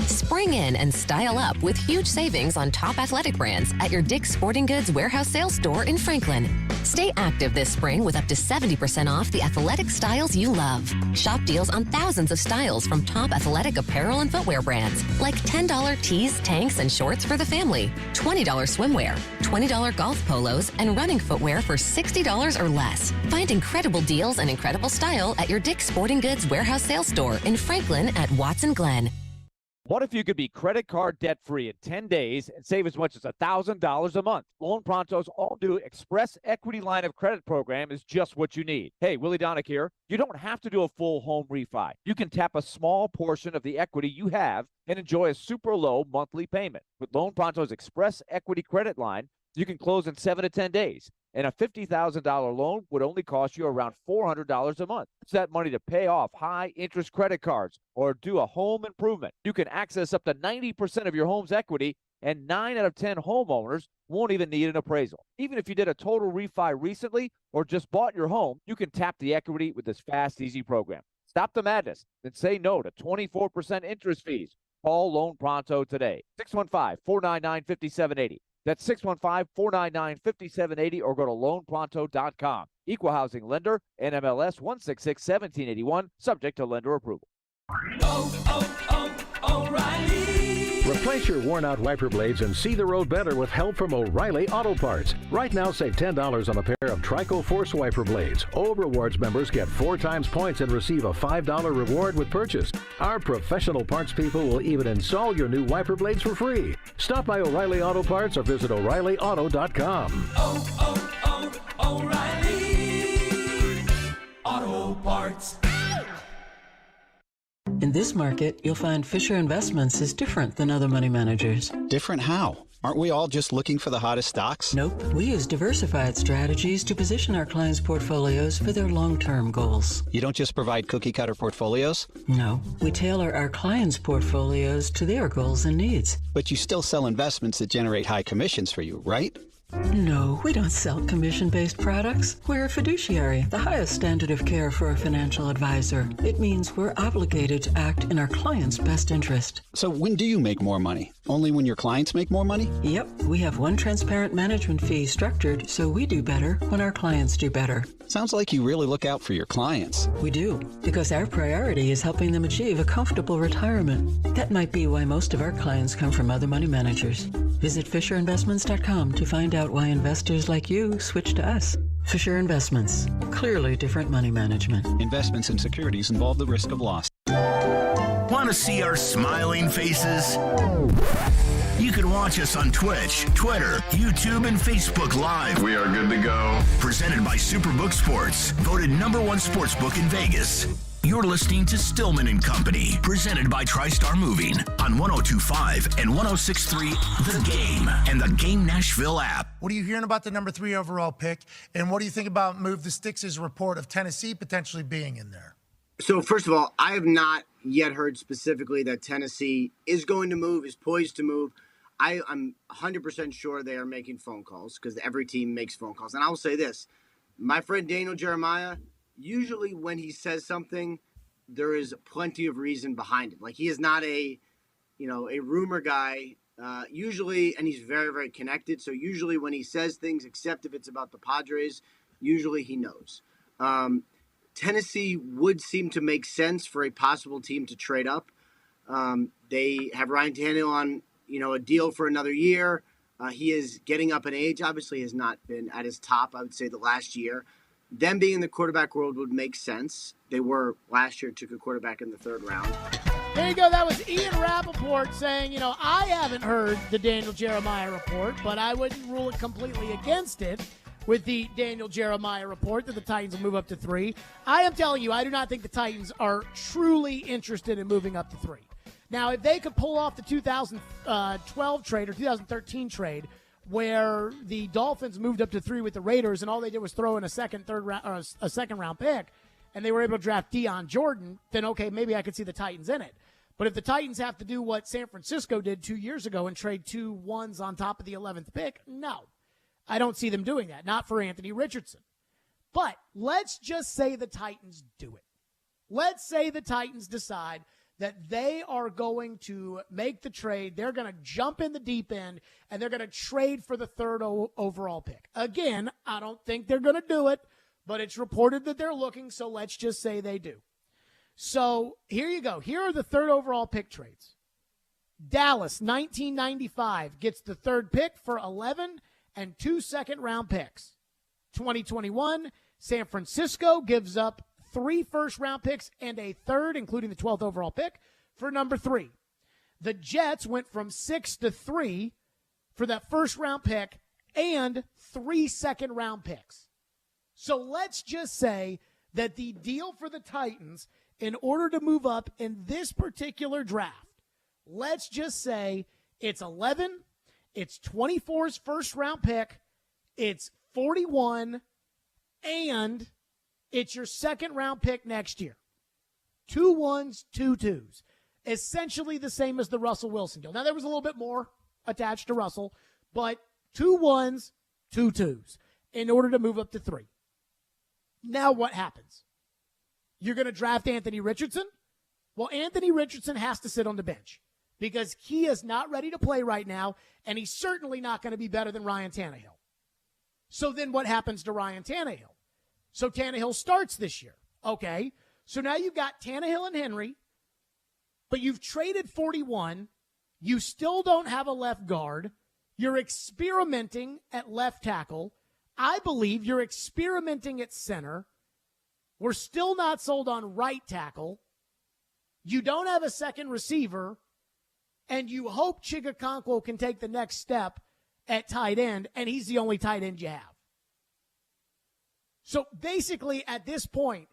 Spring in and style up with huge savings on top athletic brands at your Dick's Sporting Goods warehouse sales store in Franklin. Stay active this spring with up to 70% off the athletic styles you love. Shop deals on thousands of styles from top athletic apparel and footwear brands, like $10 tees, tanks, and shorts for the family, $20 swimwear, $20 golf polos, and running footwear for $60 or less. Find incredible deals and incredible style at your Dick's Sporting Goods warehouse sales store in Franklin at Watson Glen. What if you could be credit card debt-free in 10 days and save as much as $1,000 a month? Loan Pronto's all-new Express Equity Line of Credit program is just what you need. Hey, Willie Donick here. You don't have to do a full home refi. You can tap a small portion of the equity you have and enjoy a super low monthly payment. With Loan Pronto's Express Equity Credit Line, you can close in 7 to 10 days. And a $50,000 loan would only cost you around $400 a month. It's that money to pay off high-interest credit cards or do a home improvement. You can access up to 90% of your home's equity, and 9 out of 10 homeowners won't even need an appraisal. Even if you did a total refi recently or just bought your home, you can tap the equity with this fast, easy program. Stop the madness and say no to 24% interest fees. Call Loan Pronto today. 615-499-5780. That's 615-499-5780 or go to loanpronto.com. Equal housing lender, NMLS 166-1781, subject to lender approval. O'Reilly. Replace your worn-out wiper blades and see the road better with help from O'Reilly Auto Parts. Right now, save $10 on a pair of Trico Force wiper blades. O Rewards members get 4 times points and receive a $5 reward with purchase. Our professional parts people will even install your new wiper blades for free. Stop by O'Reilly Auto Parts or visit O'ReillyAuto.com. O'Reilly Auto Parts. In this market, you'll find Fisher Investments is different than other money managers. Different how? Aren't we all just looking for the hottest stocks? Nope. We use diversified strategies to position our clients' portfolios for their long-term goals. You don't just provide cookie-cutter portfolios? No. We tailor our clients' portfolios to their goals and needs. But you still sell investments that generate high commissions for you, right? No, we don't sell commission-based products. We're a fiduciary, the highest standard of care for a financial advisor. It means we're obligated to act in our client's best interest. So when do you make more money? Only when your clients make more money? Yep. We have one transparent management fee structured so we do better when our clients do better. Sounds like you really look out for your clients. We do, because our priority is helping them achieve a comfortable retirement. That might be why most of our clients come from other money managers. Visit FisherInvestments.com to find out why investors like you switch to us. Fisher Investments. Clearly different money management. Investments in securities involve the risk of loss. Want to see our smiling faces? You can watch us on Twitch, Twitter, YouTube, and Facebook Live. We are good to go. Presented by Superbook Sports, voted #1 sportsbook in Vegas. You're listening to Stillman and Company, presented by TriStar Moving on 102.5 and 106.3 The Game and the Game Nashville app. What are you hearing about the #3 overall pick, and what do you think about Move the Sticks' report of Tennessee potentially being in there? So first of all, I have not yet heard specifically that Tennessee is going to move, is poised to move. I'm 100% sure they are making phone calls because every team makes phone calls. And I will say this, my friend Daniel Jeremiah, usually when he says something, there is plenty of reason behind it. Like, he is not a rumor guy Usually, and he's very, very connected. So usually when he says things, except if it's about the Padres, usually he knows. Tennessee would seem to make sense for a possible team to trade up. They have Ryan Tannehill on, a deal for another year. He is getting up in age. Obviously has not been at his top, I would say, the last year. Them being in the quarterback world would make sense. They were last year, took a quarterback in the 3rd round. There you go. That was Ian Rappaport saying, I haven't heard the Daniel Jeremiah report, but I wouldn't rule it completely against it with the Daniel Jeremiah report that the Titans will move up to 3. I am telling you, I do not think the Titans are truly interested in moving up to 3. Now, if they could pull off the 2012 trade or 2013 trade where the Dolphins moved up to 3 with the Raiders and all they did was throw in a second round pick and they were able to draft Deion Jordan, then okay, maybe I could see the Titans in it. But if the Titans have to do what San Francisco did 2 years ago and trade 2 1s on top of the 11th pick, no. I don't see them doing that, not for Anthony Richardson. But let's just say the Titans do it. Let's say the Titans decide that they are going to make the trade. They're going to jump in the deep end, and they're going to trade for the 3rd overall pick. Again, I don't think they're going to do it, but it's reported that they're looking, so let's just say they do. So here you go. Here are the 3rd overall pick trades. Dallas, 1995, gets the 3rd pick for 11 and 2 second-round picks. 2021, San Francisco gives up 3 first-round picks and a 3rd, including the 12th overall pick, for number 3. The Jets went from 6 to 3 for that first-round pick and 3 second-round picks. So let's just say that the deal for the Titans, in order to move up in this particular draft, let's just say it's 11, it's 24's first-round pick, it's 41, and it's your second-round pick next year. 2 1s, 2 2s. Essentially the same as the Russell Wilson deal. Now, there was a little bit more attached to Russell, but 2 1s, 2 2s in order to move up to 3. Now what happens? You're going to draft Anthony Richardson? Well, Anthony Richardson has to sit on the bench because he is not ready to play right now, and he's certainly not going to be better than Ryan Tannehill. So then what happens to Ryan Tannehill? So Tannehill starts this year. Okay, so now you've got Tannehill and Henry, but you've traded 41. You still don't have a left guard. You're experimenting at left tackle. I believe you're experimenting at center. We're still not sold on right tackle. You don't have a second receiver, and you hope Chigakonkwo can take the next step at tight end, and he's the only tight end you have. So basically, at this point,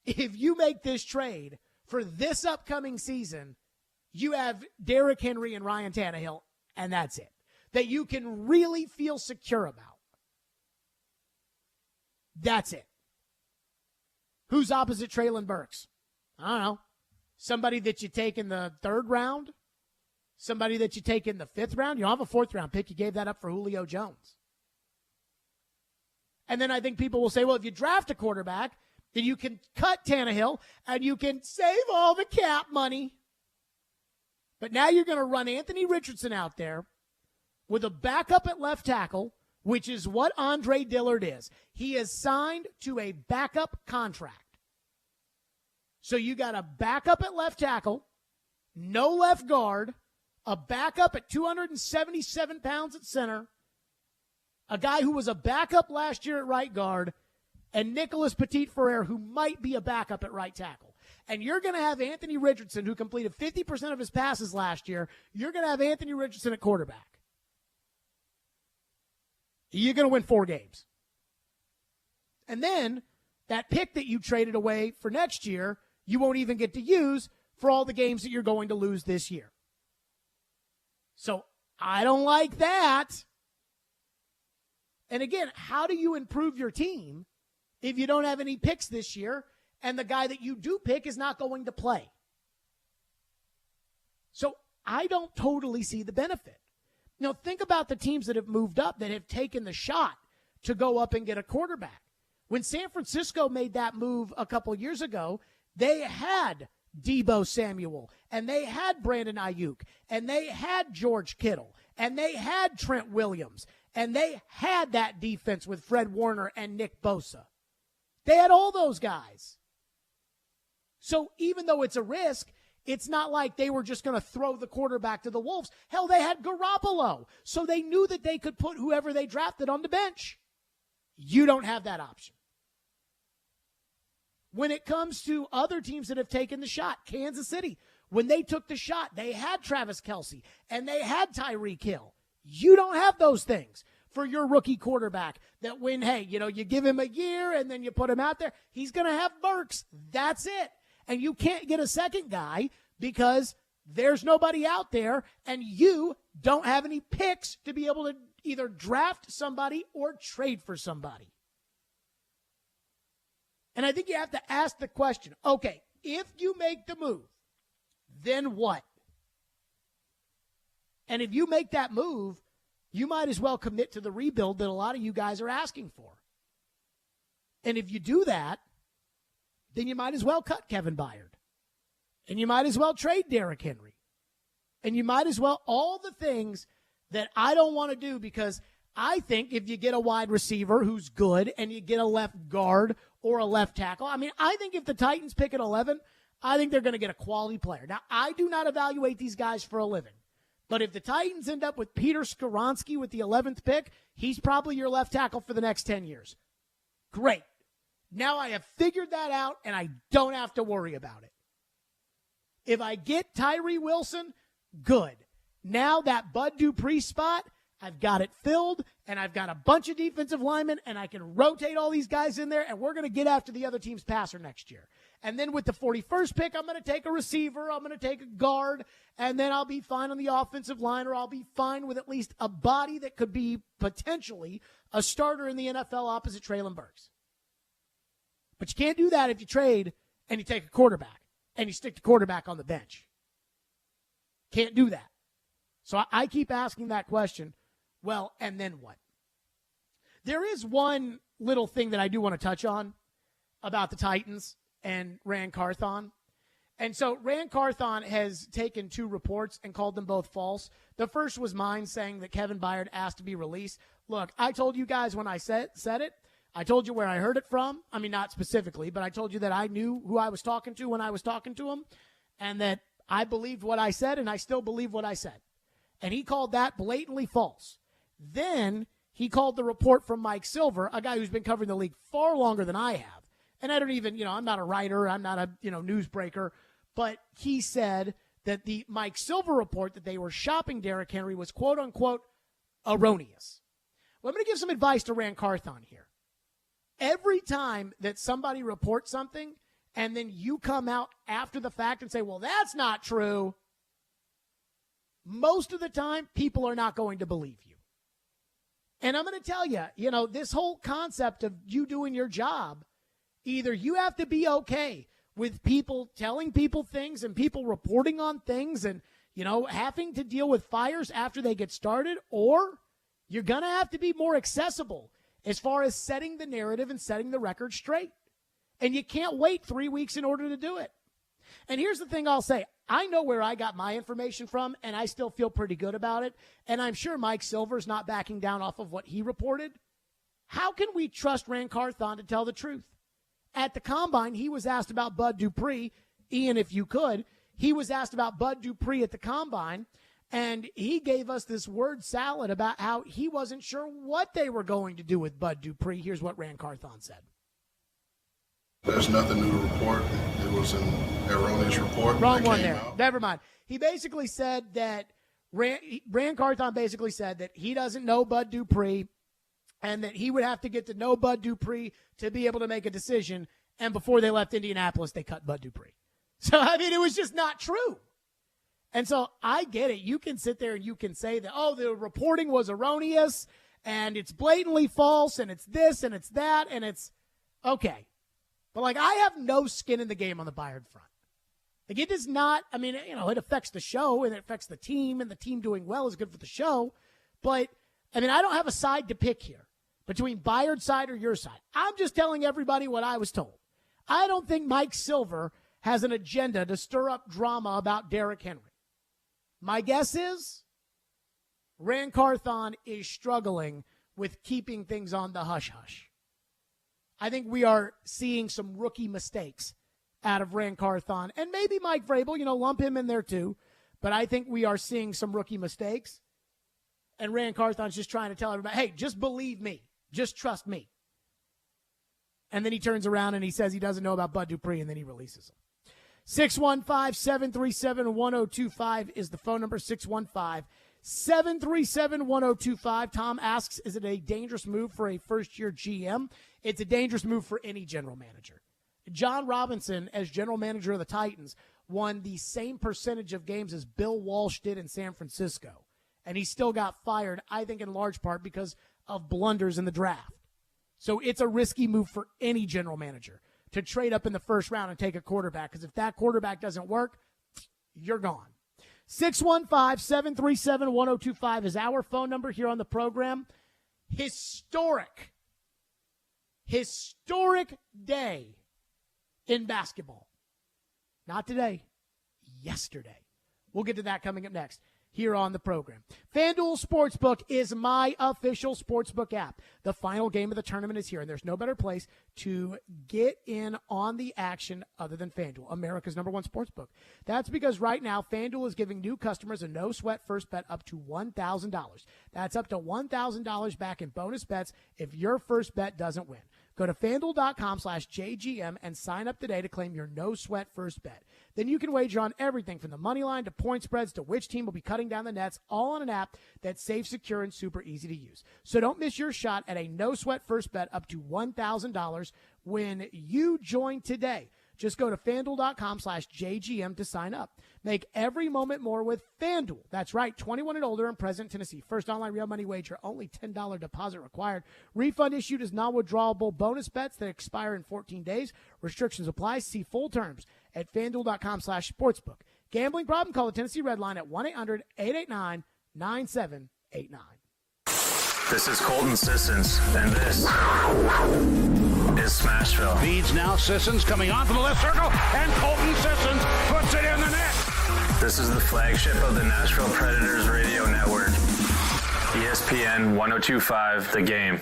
if you make this trade for this upcoming season, you have Derrick Henry and Ryan Tannehill, and that's it, that you can really feel secure about. That's it. Who's opposite Treylon Burks? I don't know. Somebody that you take in the 3rd round? Somebody that you take in the 5th round? You don't have a 4th-round pick. You gave that up for Julio Jones. And then I think people will say, well, if you draft a quarterback, then you can cut Tannehill and you can save all the cap money. But now you're going to run Anthony Richardson out there with a backup at left tackle, which is what Andre Dillard is. He is signed to a backup contract. So you got a backup at left tackle, no left guard, a backup at 277 pounds at center, a guy who was a backup last year at right guard, and Nicholas Petit-Frere, who might be a backup at right tackle. And you're going to have Anthony Richardson, who completed 50% of his passes last year. You're going to have Anthony Richardson at quarterback. You're going to win 4 games. And then that pick that you traded away for next year, you won't even get to use for all the games that you're going to lose this year. So I don't like that. And again, how do you improve your team if you don't have any picks this year and the guy that you do pick is not going to play? So I don't totally see the benefit. Now, think about the teams that have moved up that have taken the shot to go up and get a quarterback. When San Francisco made that move a couple years ago, they had Deebo Samuel, and they had Brandon Ayuk, and they had George Kittle, and they had Trent Williams, and they had that defense with Fred Warner and Nick Bosa. They had all those guys. So even though it's a risk, it's not like they were just going to throw the quarterback to the Wolves. Hell, they had Garoppolo, so they knew that they could put whoever they drafted on the bench. You don't have that option. When it comes to other teams that have taken the shot, Kansas City, when they took the shot, they had Travis Kelce and they had Tyreek Hill. You don't have those things for your rookie quarterback that when, hey, you give him a year and then you put him out there, he's going to have Burks. That's it. And you can't get a second guy because there's nobody out there and you don't have any picks to be able to either draft somebody or trade for somebody. And I think you have to ask the question, okay, if you make the move, then what? And if you make that move, you might as well commit to the rebuild that a lot of you guys are asking for. And if you do that, then you might as well cut Kevin Byard. And you might as well trade Derrick Henry. And you might as well all the things that I don't want to do, because I think if you get a wide receiver who's good and you get a left guard or a left tackle, I think if the Titans pick at 11, I think they're going to get a quality player. Now, I do not evaluate these guys for a living. But if the Titans end up with Peter Skoronski with the 11th pick, he's probably your left tackle for the next 10 years. Great. Now I have figured that out, and I don't have to worry about it. If I get Tyree Wilson, good. Now that Bud Dupree spot, I've got it filled, and I've got a bunch of defensive linemen, and I can rotate all these guys in there, and we're going to get after the other team's passer next year. And then with the 41st pick, I'm going to take a receiver, I'm going to take a guard, and then I'll be fine on the offensive line, or I'll be fine with at least a body that could be potentially a starter in the NFL opposite Treylon Burks. But you can't do that if you trade and you take a quarterback and you stick the quarterback on the bench. Can't do that. So I keep asking that question. Well, and then what? There is one little thing that I do want to touch on about the Titans and Ran Carthon. And so Ran Carthon has taken two reports and called them both false. The first was mine saying that Kevin Byard asked to be released. Look, I told you guys when I said it. I told you where I heard it from. I mean, not specifically, but I told you that I knew who I was talking to when I was talking to him, and that I believed what I said, and I still believe what I said. And he called that blatantly false. Then he called the report from Mike Silver, a guy who's been covering the league far longer than I have. And I don't even, I'm not a writer, I'm not a, newsbreaker, but he said that the Mike Silver report that they were shopping Derrick Henry was quote unquote erroneous. Well, I'm going to give some advice to Ran Carthon here. Every time that somebody reports something and then you come out after the fact and say, well, that's not true, most of the time people are not going to believe you. And I'm going to tell you, this whole concept of you doing your job, either you have to be okay with people telling people things and people reporting on things and, having to deal with fires after they get started, or you're going to have to be more accessible as far as setting the narrative and setting the record straight. And you can't wait 3 weeks in order to do it. And here's the thing I'll say. I know where I got my information from, and I still feel pretty good about it. And I'm sure Mike Silver's not backing down off of what he reported. How can we trust Ran Carthon to tell the truth? At the Combine, he was asked about Bud Dupree. Ian, if you could, he was asked about Bud Dupree at the Combine. And he gave us this word salad about how he wasn't sure what they were going to do with Bud Dupree. Here's what Ran Carthon said. There's nothing new to report. It was an erroneous report. Wrong one there. Never mind. He basically said that Ran Carthon basically said that he doesn't know Bud Dupree and that he would have to get to know Bud Dupree to be able to make a decision. And before they left Indianapolis, they cut Bud Dupree. So, it was just not true. And so I get it. You can sit there and you can say that, the reporting was erroneous and it's blatantly false and it's this and it's that and it's okay. But, I have no skin in the game on the Byard front. It does not, it affects the show and it affects the team, and the team doing well is good for the show. But, I don't have a side to pick here between Byard's side or your side. I'm just telling everybody what I was told. I don't think Mike Silver has an agenda to stir up drama about Derrick Henry. My guess is Ran Carthon is struggling with keeping things on the hush-hush. I think we are seeing some rookie mistakes out of Ran Carthon, and maybe Mike Vrabel, lump him in there too, but I think we are seeing some rookie mistakes, and Ran Carthon's just trying to tell everybody, hey, just believe me. Just trust me. And then he turns around and he says he doesn't know about Bud Dupree, and then he releases him. 615-737-1025 is the phone number, 615-737-1025. Tom asks, is it a dangerous move for a first-year GM? It's a dangerous move for any general manager. John Robinson, as general manager of the Titans, won the same percentage of games as Bill Walsh did in San Francisco. And he still got fired, I think in large part because of blunders in the draft. So it's a risky move for any general manager to trade up in the first round and take a quarterback, because if that quarterback doesn't work, you're gone. 615-737-1025 is our phone number here on the program. Historic day in basketball. Not today, yesterday. We'll get to that coming up next here on the program. FanDuel Sportsbook is my official sportsbook app. The final game of the tournament is here, and there's no better place to get in on the action other than FanDuel, America's #1 sportsbook. That's because right now, FanDuel is giving new customers a no-sweat first bet up to $1,000. That's up to $1,000 back in bonus bets if your first bet doesn't win. Go to FanDuel.com/JGM and sign up today to claim your no-sweat first bet. Then you can wager on everything from the money line to point spreads to which team will be cutting down the nets, all on an app that's safe, secure, and super easy to use. So don't miss your shot at a no-sweat first bet up to $1,000 when you join today. Just go to FanDuel.com/JGM to sign up. Make every moment more with FanDuel. That's right, 21 and older and present in Tennessee. First online real money wager, only $10 deposit required. Refund issued as non-withdrawable bonus bets that expire in 14 days. Restrictions apply. See full terms at FanDuel.com/sportsbook. Gambling problem? Call the Tennessee Red Line at 1-800-889-9789. This is Colton Sissons, and this is Smashville. Feeds now, Sissons coming onto the left circle, and Colton Sissons puts it in the net. This is the flagship of the Nashville Predators radio network. ESPN 102.5, The Game.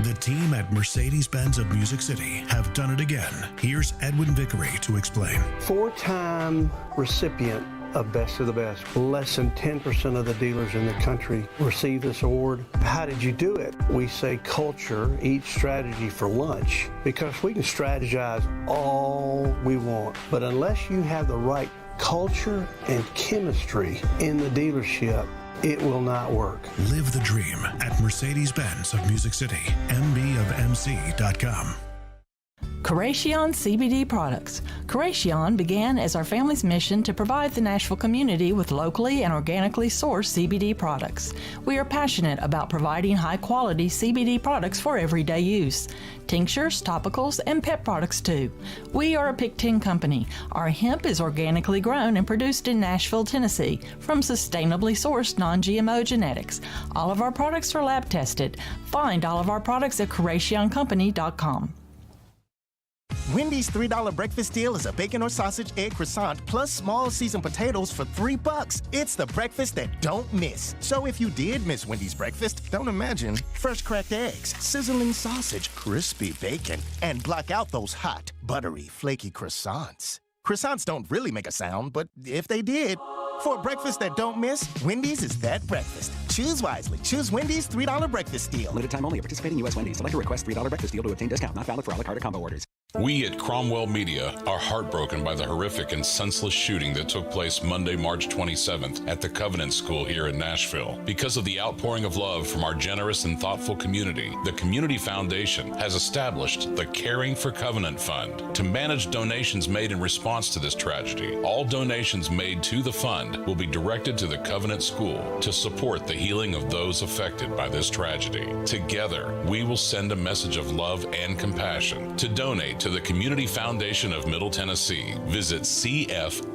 The team at Mercedes-Benz of Music City have done it again. Here's Edwin Vickery to explain. 4-time recipient of Best of the Best. Less than 10% of the dealers in the country receive this award. How did you do it? We say culture eats strategy for lunch, because we can strategize all we want, but unless you have the right culture and chemistry in the dealership, it will not work. Live the dream at Mercedes-Benz of Music City, mbofmc.com. Coration CBD products. Coration began as our family's mission to provide the Nashville community with locally and organically sourced CBD products. We are passionate about providing high-quality CBD products for everyday use. Tinctures, topicals, and pet products too. We are a Pick 10 company. Our hemp is organically grown and produced in Nashville, Tennessee from sustainably sourced non-GMO genetics. All of our products are lab tested. Find all of our products at CorationCompany.com. Wendy's $3 breakfast deal is a bacon or sausage egg croissant plus small seasoned potatoes for $3. It's the breakfast that don't miss. So if you did miss Wendy's breakfast, don't imagine. Fresh cracked eggs, sizzling sausage, crispy bacon, and block out those hot, buttery, flaky croissants. Croissants don't really make a sound, but if they did, for a breakfast that don't miss, Wendy's is that breakfast. Choose wisely. Choose Wendy's $3 breakfast deal. Limited time only. Participating U.S. Wendy's. Select a request $3 breakfast deal to obtain discount. Not valid for a la carte or combo orders. We at Cromwell Media are heartbroken by the horrific and senseless shooting that took place Monday, March 27th at the Covenant School here in Nashville. Because of the outpouring of love from our generous and thoughtful community, the Community Foundation has established the Caring for Covenant Fund to manage donations made in response to this tragedy. All donations made to the fund will be directed to the Covenant School to support the healing of those affected by this tragedy. Together, we will send a message of love and compassion. To donate to the Community Foundation of Middle Tennessee, visit cfmt.org.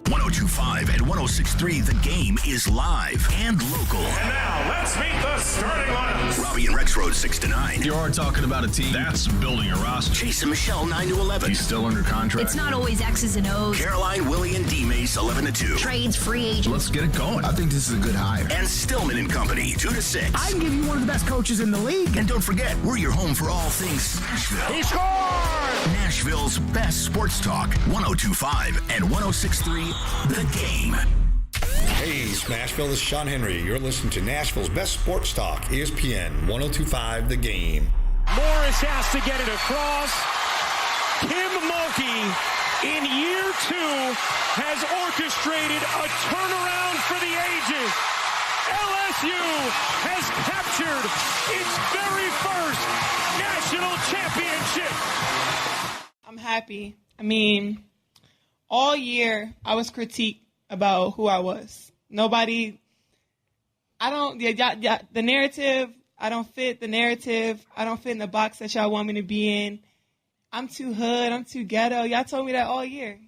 102.5 and 106.3, The Game is live and local. And now, let's meet the starting lineups. Robbie and Rexrode, 6 to 9. You are talking about a team that's building a roster. Chase and Michelle, 9 to 11. He's still under contract. It's not always X's and O's. Caroline, Willie, and D-Mace, 11 to 2. Trades, free agents. Let's get it going. I think this is a good hire. And Stillman and Company, 2 to 6. I can give you one of the best coaches in the league. And don't forget, we're your home for all things Nashville. He scored! Nashville's best sports talk, 102.5 and 106.3, The Game. Hey, Nashville, this is Sean Henry. You're listening to Nashville's best sports talk, ESPN 102.5 The Game. Morris has to get it across. Kim Mulkey, in year 2, has orchestrated a turnaround for the ages. LSU has captured its very first national championship. I'm happy. I mean, all year I was critiqued about who I was. The narrative, I don't fit the narrative. I don't fit in the box that y'all want me to be in. I'm too hood. I'm too ghetto. Y'all told me that all year.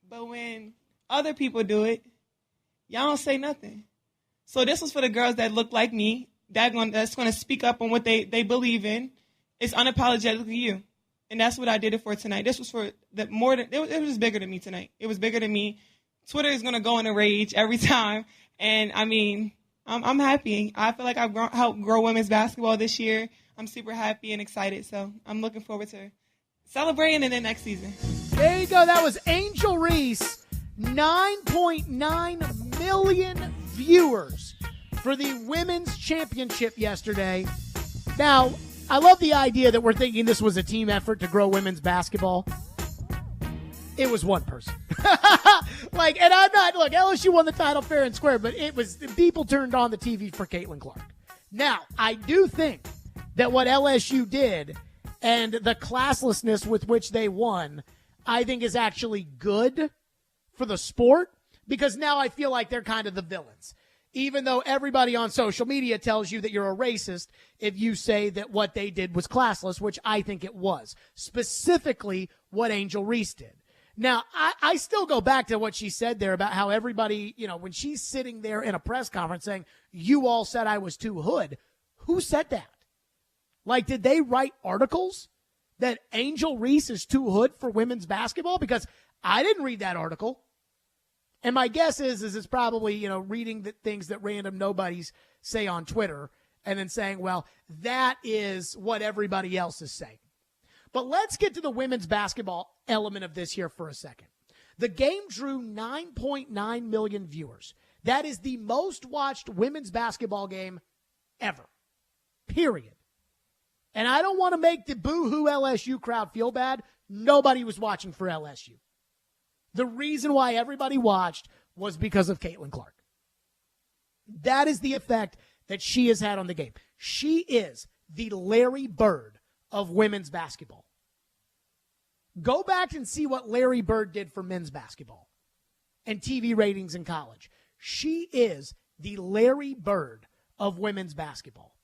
But when other people do it, y'all don't say nothing. So this was for the girls that look like me, that's going to speak up on what they believe in. It's unapologetically you. And that's what I did it for tonight. This was for it was bigger than me tonight. It was bigger than me. Twitter is going to go in a rage every time. And, I mean, I'm happy. I feel like I've helped grow women's basketball this year. I'm super happy and excited. So I'm looking forward to celebrating in the next season. There you go. That was Angel Reese. 9.9 million viewers for the women's championship yesterday. Now, I love the idea that we're thinking this was a team effort to grow women's basketball. It was one person. And I'm not, look, LSU won the title fair and square, but it was, people turned on the TV for Caitlin Clark. Now, I do think that what LSU did and the classlessness with which they won, I think is actually good for the sport, because now I feel like they're kind of the villains. Even though everybody on social media tells you that you're a racist if you say that what they did was classless, which I think it was. Specifically, what Angel Reese did. Now, I still go back to what she said there about how everybody, when she's sitting there in a press conference saying, you all said I was too hood. Who said that? Like, did they write articles that Angel Reese is too hood for women's basketball? Because I didn't read that article. And my guess is it's probably, reading the things that random nobodies say on Twitter and then saying, well, that is what everybody else is saying. But let's get to the women's basketball element of this here for a second. The game drew 9.9 million viewers. That is the most watched women's basketball game ever. Period. And I don't want to make the boo-hoo LSU crowd feel bad. Nobody was watching for LSU. The reason why everybody watched was because of Caitlin Clark. That is the effect that she has had on the game. She is the Larry Bird of women's basketball. Go back and see what Larry Bird did for men's basketball and TV ratings in college. She is the Larry Bird of women's basketball.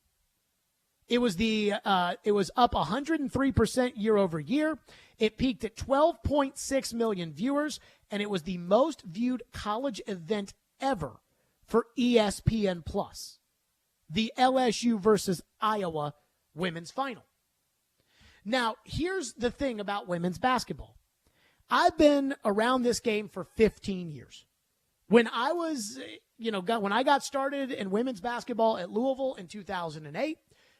It was up 103% year over year. It peaked at 12.6 million viewers, and it was the most viewed college event ever for ESPN+. The LSU versus Iowa women's final. Now, here's the thing about women's basketball. I've been around this game for 15 years. When I was, when I got started in women's basketball at Louisville in 2008,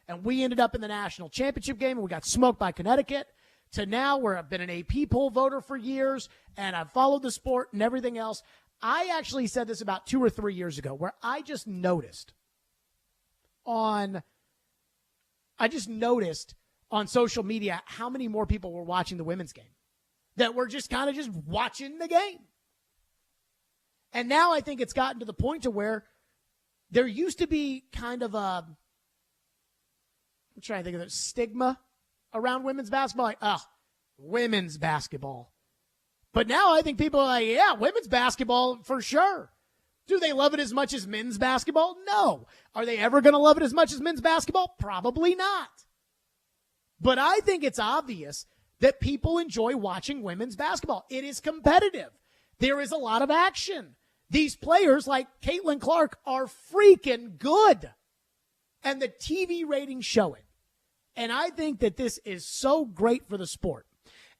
and we ended up in the national championship game, and we got smoked by Connecticut, to now where I've been an AP poll voter for years, and I've followed the sport and everything else. I actually said this about 2 or 3 years ago, where I just noticed on social media how many more people were watching the women's game, that were just kind of just watching the game. And now I think it's gotten to the point to where there used to be kind of a, I'm trying to think of the stigma around women's basketball, like, women's basketball. But now I think people are like, yeah, women's basketball for sure. Do they love it as much as men's basketball? No. Are they ever going to love it as much as men's basketball? Probably not. But I think it's obvious that people enjoy watching women's basketball. It is competitive. There is a lot of action. These players like Caitlin Clark are freaking good. And the TV ratings show it. And I think that this is so great for the sport.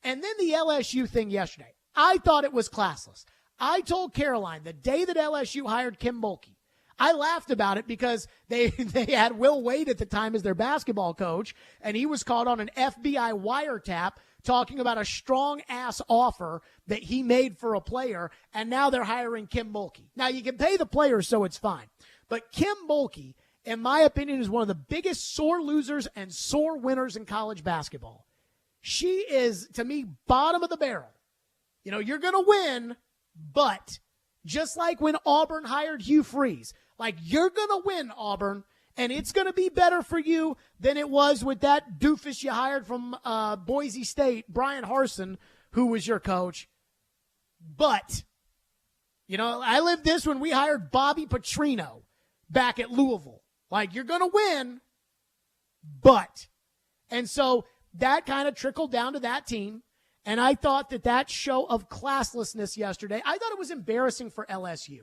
And then the LSU thing yesterday. I thought it was classless. I told Caroline the day that LSU hired Kim Mulkey, I laughed about it because they had Will Wade at the time as their basketball coach, and he was caught on an FBI wiretap talking about a strong-ass offer that he made for a player, and now they're hiring Kim Mulkey. Now, you can pay the players, so it's fine. But Kim Mulkey, in my opinion, is one of the biggest sore losers and sore winners in college basketball. She is, to me, bottom of the barrel. You know, you're going to win, but just like when Auburn hired Hugh Freeze, like you're going to win, Auburn, and it's going to be better for you than it was with that doofus you hired from Boise State, Brian Harsin, who was your coach. But, you know, I lived this when we hired Bobby Petrino back at Louisville. Like, you're going to win, but. And so that kind of trickled down to that team. And I thought that show of classlessness yesterday, I thought it was embarrassing for LSU.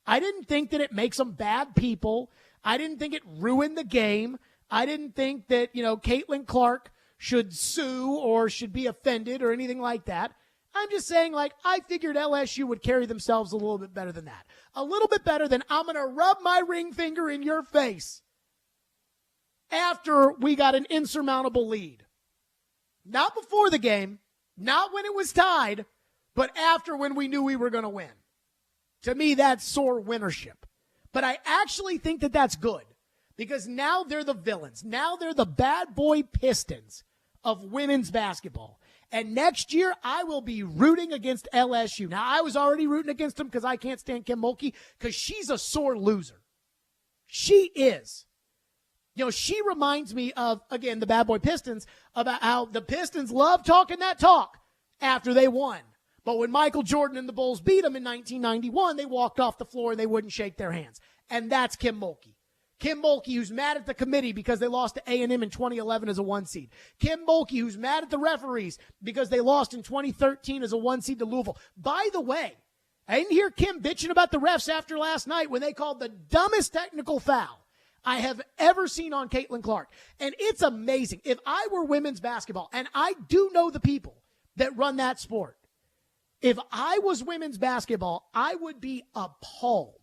I didn't think that it makes them bad people. I didn't think it ruined the game. I didn't think that, you know, Caitlin Clark should sue or should be offended or anything like that. I'm just saying, like, I figured LSU would carry themselves a little bit better than that. A little bit better than I'm going to rub my ring finger in your face after we got an insurmountable lead. Not before the game. Not when it was tied, but after when we knew we were going to win. To me, that's sore winnership. But I actually think that that's good because now they're the villains. Now they're the bad boy Pistons of women's basketball. And next year, I will be rooting against LSU. Now, I was already rooting against them because I can't stand Kim Mulkey because she's a sore loser. She is. You know, she reminds me of, again, the bad boy Pistons, about how the Pistons love talking that talk after they won. But when Michael Jordan and the Bulls beat them in 1991, they walked off the floor and they wouldn't shake their hands. And that's Kim Mulkey. Kim Mulkey, who's mad at the committee because they lost to A&M in 2011 as a 1 seed. Kim Mulkey, who's mad at the referees because they lost in 2013 as a 1 seed to Louisville. By the way, I didn't hear Kim bitching about the refs after last night when they called the dumbest technical foul I have ever seen on Caitlin Clark. And it's amazing. If I were women's basketball, and I do know the people that run that sport, if I was women's basketball, I would be appalled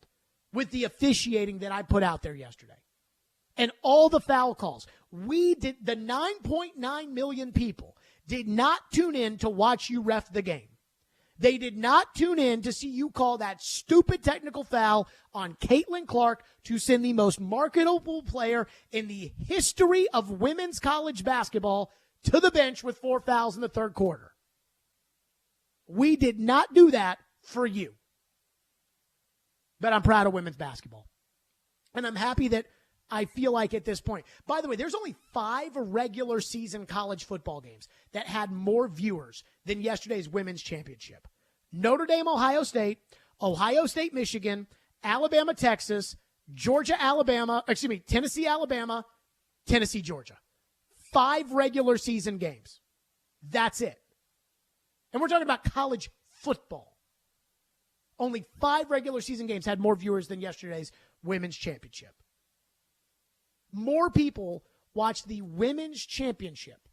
with the officiating that I put out there yesterday. And all the foul calls. The 9.9 million people did not tune in to watch you ref the game. They did not tune in to see you call that stupid technical foul on Caitlin Clark to send the most marketable player in the history of women's college basketball to the bench with 4 fouls in the third quarter. We did not do that for you. But I'm proud of women's basketball. And I'm happy that I feel like at this point. By the way, there's only 5 regular season college football games that had more viewers than yesterday's women's championship. Notre Dame, Ohio State, Michigan, Alabama, Texas, Tennessee, Alabama, Tennessee, Georgia. 5 regular season games. That's it. And we're talking about college football. Only 5 regular season games had more viewers than yesterday's women's championship. More people watched the women's championship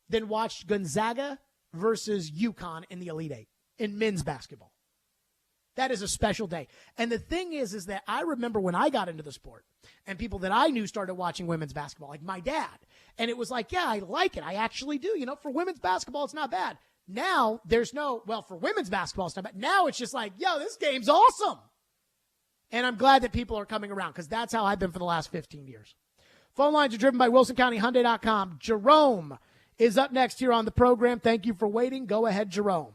than watched Gonzaga versus UConn in the Elite Eight in men's basketball. That is a special day. And the thing is that I remember when I got into the sport and people that I knew started watching women's basketball, like my dad. And it was like, yeah, I like it. I actually do. You know, for women's basketball, it's not bad. Now for women's basketball, it's not bad. Now it's just like, yo, this game's awesome. And I'm glad that people are coming around because that's how I've been for the last 15 years. Phone lines are driven by WilsonCountyHyundai.com. Jerome is up next here on the program. Thank you for waiting. Go ahead, Jerome.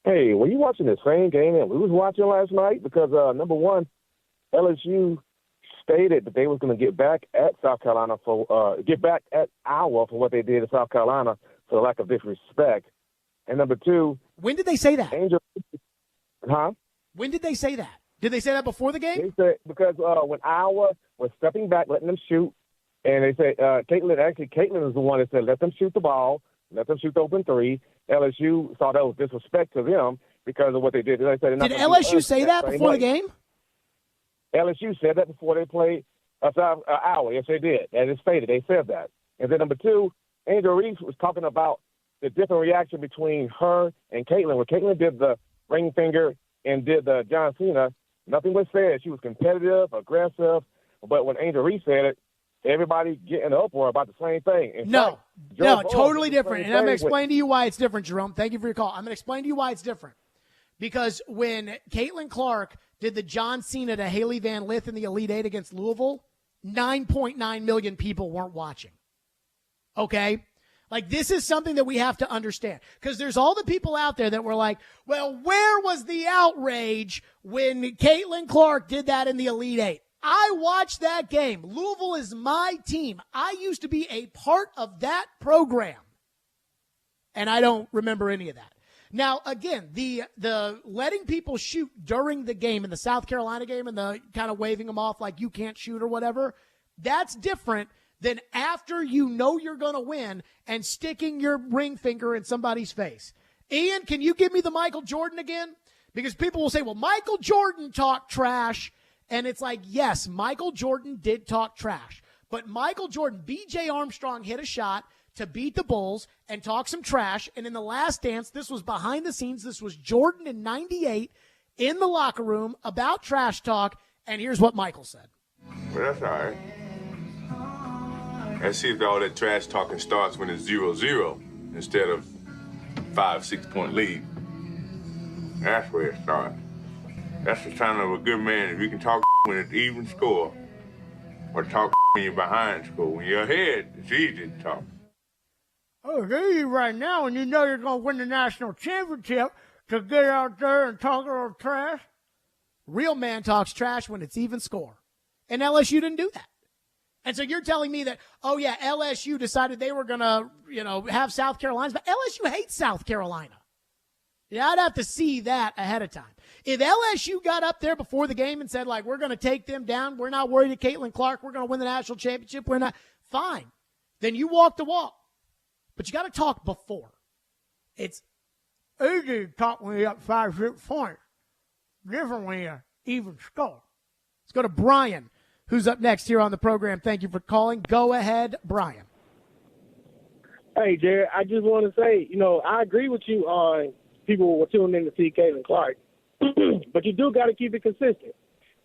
Hey, were you watching the same game that we was watching last night? Because, number one, LSU stated that they was going to get back at Iowa for what they did in South Carolina for lack of disrespect. And number two. When did they say that? When did they say that? Did they say that before the game? They said because when Iowa was stepping back, letting them shoot, and they said Caitlin was the one that said let them shoot the ball, let them shoot the open three. LSU thought that was disrespect to them because of what they did. They said, did LSU say that before the game? LSU said that before they played Iowa. Yes, they did. As it's stated, they said that. And then number two, Angel Reese was talking about the different reaction between her and Caitlin. When Caitlin did the ring finger and did the John Cena, nothing was said. She was competitive, aggressive. But when Angel Reese said it, everybody getting an uproar about the same thing. No, totally different. And I'm going to explain to you why it's different, Jerome. Thank you for your call. I'm going to explain to you why it's different. Because when Caitlin Clark did the John Cena to Haley Van Lith in the Elite Eight against Louisville, 9.9 million people weren't watching. Okay? Like, this is something that we have to understand. Because there's all the people out there that were like, well, where was the outrage when Caitlin Clark did that in the Elite Eight? I watched that game. Louisville is my team. I used to be a part of that program. And I don't remember any of that. Now, again, the letting people shoot during the game, in the South Carolina game, and the kind of waving them off like you can't shoot or whatever, that's different than after you know you're going to win and sticking your ring finger in somebody's face. Ian, can you give me the Michael Jordan again? Because people will say, well, Michael Jordan talked trash. And it's like, yes, Michael Jordan did talk trash. But Michael Jordan, B.J. Armstrong hit a shot to beat the Bulls and talk some trash. And in the last dance, this was behind the scenes. This was Jordan in 98 in the locker room about trash talk. And here's what Michael said. Well, that's all right. Let's see if all that trash talking starts when it's 0-0 instead of 5-6 point lead. That's where it starts. That's the sign of a good man. If you can talk when it's even score, or talk when you're behind score. When you're ahead, it's easy to talk. Oh, it's easy right now when you know you're going to win the national championship to get out there and talk a little trash. Real man talks trash when it's even score. And LSU didn't do that. And so you're telling me that, oh, yeah, LSU decided they were going to, have South Carolina. But LSU hates South Carolina. Yeah, I'd have to see that ahead of time. If LSU got up there before the game and said, like, we're going to take them down, we're not worried at Caitlin Clark, we're going to win the national championship, we're not, fine. Then you walk the walk. But you got to talk before. It's easy to talk when you're up 5-6 points. Different when you even score. Let's go to Brian, who's up next here on the program. Thank you for calling. Go ahead, Brian. Hey, Jared, I just want to say, I agree with you on people were tuning in to see Caitlin Clark. But you do got to keep it consistent.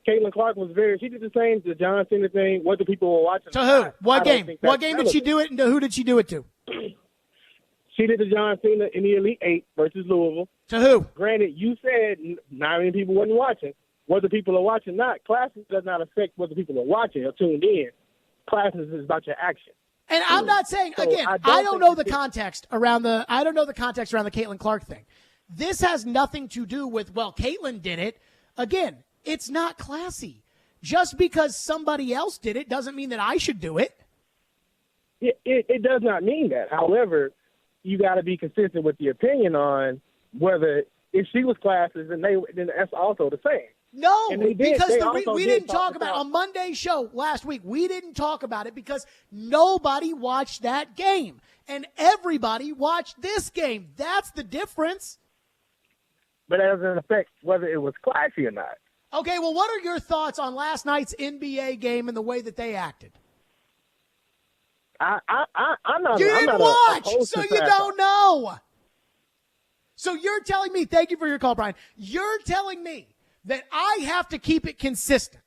Caitlin Clark was she did the same, the John Cena thing, whether people were watching. To who? What game? What game did she do it, and to who did she do it to? She did the John Cena in the Elite Eight versus Louisville. To who? Granted, you said not many people wasn't watching. Whether people are watching or not, classes does not affect whether people are watching or tuned in. Classes is about your action. And I'm not saying, again, I don't know the context around the Caitlin Clark thing. This has nothing to do with, well, Caitlin did it. Again, it's not classy. Just because somebody else did it doesn't mean that I should do it. It does not mean that. However, you got to be consistent with the opinion on whether if she was classes, then that's also the same. No, because we didn't talk about on Monday's show last week. We didn't talk about it because nobody watched that game, and everybody watched this game. That's the difference. But that doesn't affect whether it was classy or not. Okay, well, what are your thoughts on last night's NBA game and the way that they acted? I'm not. You didn't watch, so you don't know. So you're telling me, thank you for your call, Brian. You're telling me that I have to keep it consistent.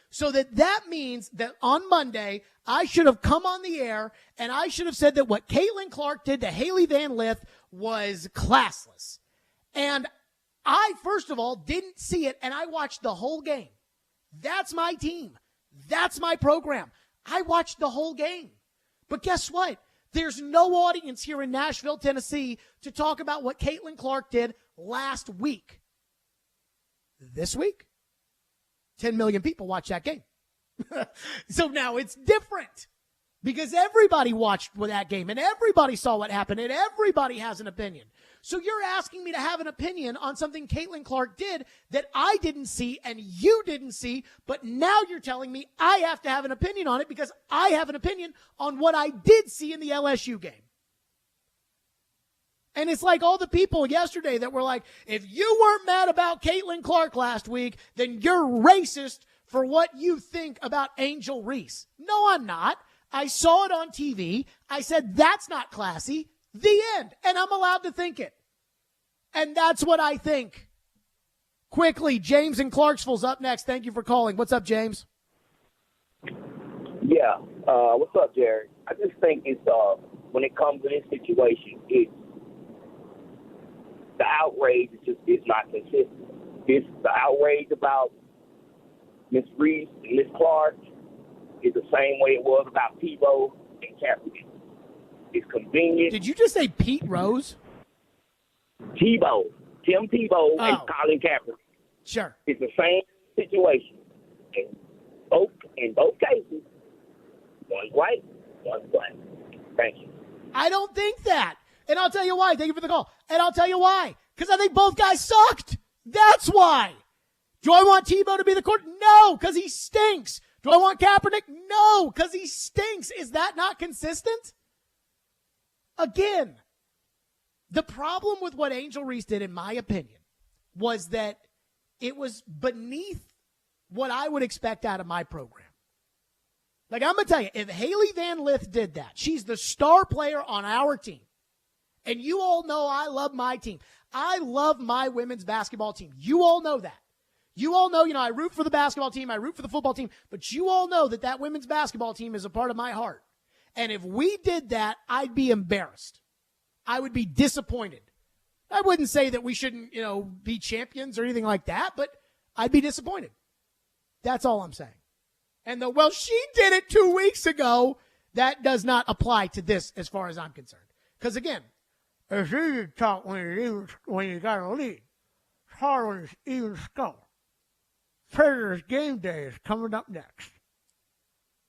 So that means that on Monday, I should have come on the air and I should have said that what Caitlin Clark did to Haley Van Lith was classless. And I, first of all, didn't see it, and I watched the whole game. That's my team. That's my program. I watched the whole game. But guess what? There's no audience here in Nashville, Tennessee, to talk about what Caitlin Clark did last week. This week, 10 million people watch that game. So now it's different. because everybody watched that game and everybody saw what happened and everybody has an opinion. So you're asking me to have an opinion on something Caitlin Clark did that I didn't see and you didn't see, but now you're telling me I have to have an opinion on it because I have an opinion on what I did see in the LSU game. And it's like all the people yesterday that were like, if you weren't mad about Caitlin Clark last week, then you're racist for what you think about Angel Reese. No, I'm not. I saw it on TV. I said, that's not classy. The end. And I'm allowed to think it. And that's what I think. Quickly, James in Clarksville's up next. Thank you for calling. What's up, James? Yeah. What's up, Jared? I just think it's when it comes to this situation, it's the outrage is not consistent. It's the outrage about Miss Reese and Miss Clark is the same way it was about Tebow and Kaepernick. It's convenient. Did you just say Pete Rose? Tebow. Tim Tebow and Colin Kaepernick. Sure. It's the same situation. In both cases, one's white, one's black. Thank you. I don't think that. And I'll tell you why. Thank you for the call. And I'll tell you why. Because I think both guys sucked. That's why. Do I want Tebow to be the quarterback? No, because he stinks. Do I want Kaepernick? No, because he stinks. Is that not consistent? Again, the problem with what Angel Reese did, in my opinion, was that it was beneath what I would expect out of my program. Like, I'm going to tell you, if Haley Van Lith did that, she's the star player on our team. And you all know I love my team. I love my women's basketball team. You all know that. You all know, I root for the basketball team. I root for the football team. But you all know that women's basketball team is a part of my heart. And if we did that, I'd be embarrassed. I would be disappointed. I wouldn't say that we shouldn't, be champions or anything like that, but I'd be disappointed. That's all I'm saying. And she did it 2 weeks ago. That does not apply to this as far as I'm concerned. Because again, it's easy to talk when you got a lead. It's hard when it's even score. Predators Game Day is coming up next.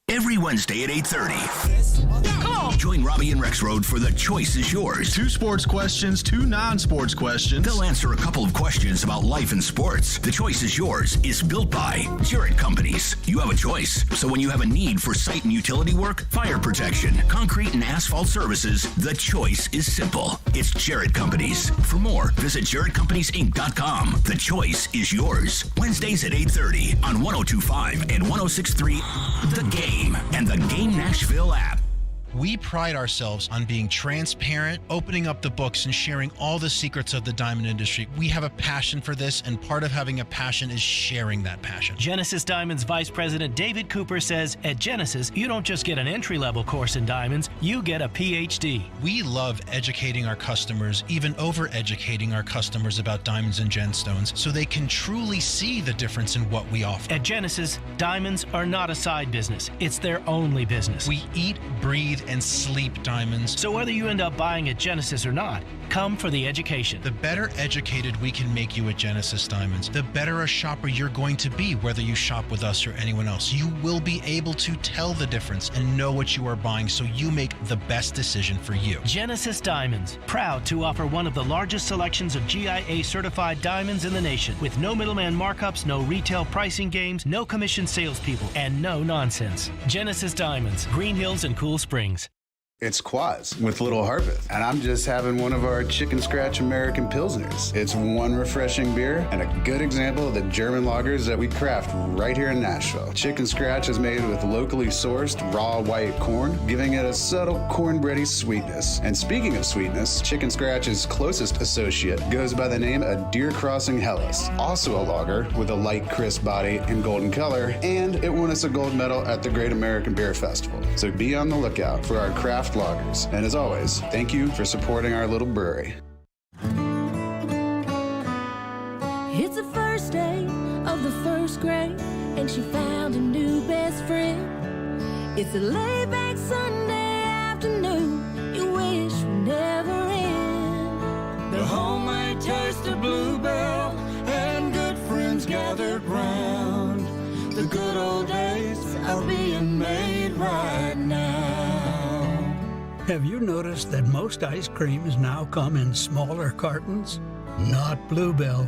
Every Wednesday at 8:30. Join Robbie and Rexrode for The Choice is Yours. 2 sports questions, 2 non-sports questions. They'll answer a couple of questions about life and sports. The Choice is Yours is built by Jarrett Companies. You have a choice. So when you have a need for site and utility work, fire protection, concrete and asphalt services, the choice is simple. It's Jarrett Companies. For more, visit JarrettCompaniesInc.com. The Choice is Yours. Wednesdays at 8:30 on 102.5 and 106.3 The Game and the Game Nashville app. We pride ourselves on being transparent, opening up the books, and sharing all the secrets of the diamond industry. We have a passion for this, and part of having a passion is sharing that passion. Genesis Diamonds Vice President David Cooper says, at Genesis, you don't just get an entry-level course in diamonds, you get a PhD. We love educating our customers, even over-educating our customers about diamonds and gemstones, so they can truly see the difference in what we offer. At Genesis, diamonds are not a side business. It's their only business. We eat, breathe, and sleep diamonds. So whether you end up buying at Genesis or not, come for the education. The better educated we can make you at Genesis Diamonds, the better a shopper you're going to be, whether you shop with us or anyone else. You will be able to tell the difference and know what you are buying, so you make the best decision for you. Genesis Diamonds, proud to offer one of the largest selections of GIA certified diamonds in the nation, with no middleman markups, no retail pricing games, no commission salespeople, and no nonsense. Genesis Diamonds, Green Hills and Cool Springs. It's Quaz with Little Harvest, and I'm just having one of our Chicken Scratch American Pilsners. It's one refreshing beer and a good example of the German lagers that we craft right here in Nashville. Chicken Scratch is made with locally sourced raw white corn, giving it a subtle cornbready sweetness. And speaking of sweetness, Chicken Scratch's closest associate goes by the name of Deer Crossing Hellas, also a lager with a light crisp body and golden color, and it won us a gold medal at the Great American Beer Festival. So be on the lookout for our craft lagers. And as always, thank you for supporting our little brewery. It's the first day of the first grade, and she found a new best friend. It's a laid-back Sunday afternoon you wish would never end. The homemade taste of Bluebell and good friends gathered round. The good old days are being made right now. Have you noticed that most ice creams now come in smaller cartons? Not Bluebell.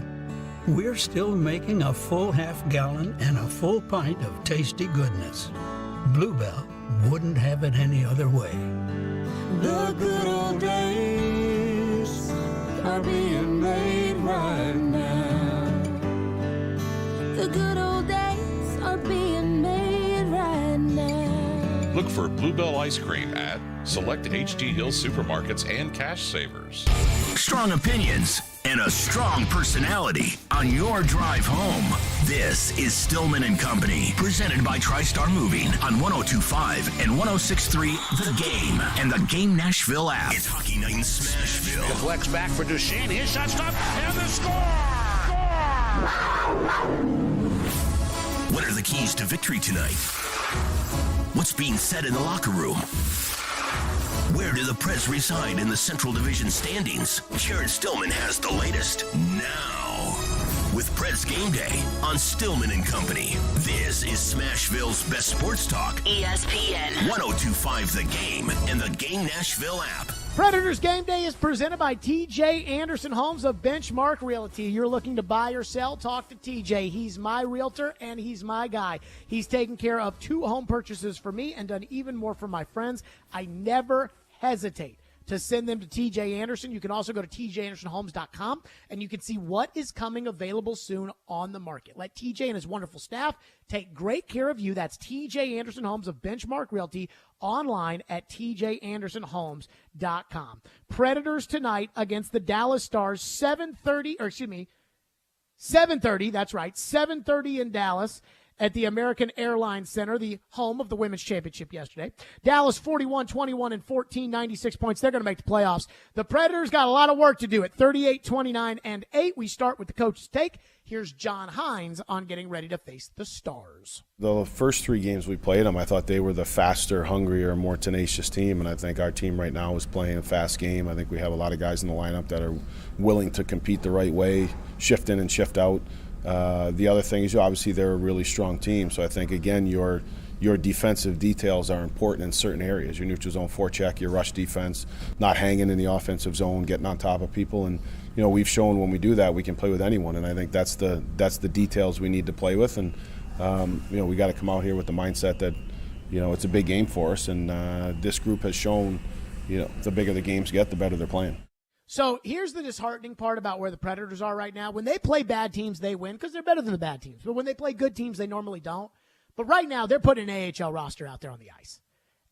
We're still making a full half-gallon and a full pint of tasty goodness. Bluebell wouldn't have it any other way. The good old days are being made right now. The good old days are being made right now. Look for Bluebell ice cream at select HD Hill supermarkets and Cash Savers. Strong opinions and a strong personality on your drive home. This is Stillman and Company, presented by TriStar Moving on 102.5 and 106.3 The Game and the Game Nashville app. It's Hockey Night in Smashville. Deflects back for Duchesne. His shot stopped, and the score! What are the keys to victory tonight? What's being said in the locker room? Where do the Preds reside in the Central Division standings? Jared Stillman has the latest now. With Preds Game Day on Stillman and Company. This is Smashville's best sports talk. ESPN 102.5 The Game and the Game Nashville app. Predators Game Day is presented by TJ Anderson Homes of Benchmark Realty. You're looking to buy or sell? Talk to TJ. He's my realtor and he's my guy. He's taken care of 2 home purchases for me and done even more for my friends. I never hesitate to send them to TJ Anderson. You can also go to tjandersonhomes.com and you can see what is coming available soon on the market. Let TJ and his wonderful staff take great care of you. That's TJ Anderson Homes of Benchmark Realty, online at tjandersonhomes.com. Predators tonight against the Dallas Stars, 7:30, that's right, 7:30 in Dallas at the American Airlines Center, the home of the Women's Championship yesterday. Dallas 41-21 and 14-96 points. They're going to make the playoffs. The Predators got a lot of work to do at 38-29 and 8. We start with the coach's take. Here's John Hines on getting ready to face the Stars. The first 3 games we played them, I thought they were the faster, hungrier, more tenacious team, and I think our team right now is playing a fast game. I think we have a lot of guys in the lineup that are willing to compete the right way, shift in and shift out. The other thing is, obviously, they're a really strong team. So I think, again, your defensive details are important in certain areas. Your neutral zone forecheck, your rush defense, not hanging in the offensive zone, getting on top of people. And, we've shown when we do that, we can play with anyone. And I think that's the details we need to play with. And, we got to come out here with the mindset that, it's a big game for us. And this group has shown, the bigger the games get, the better they're playing. So here's the disheartening part about where the Predators are right now. When they play bad teams, they win because they're better than the bad teams. But when they play good teams, they normally don't. But right now, they're putting an AHL roster out there on the ice.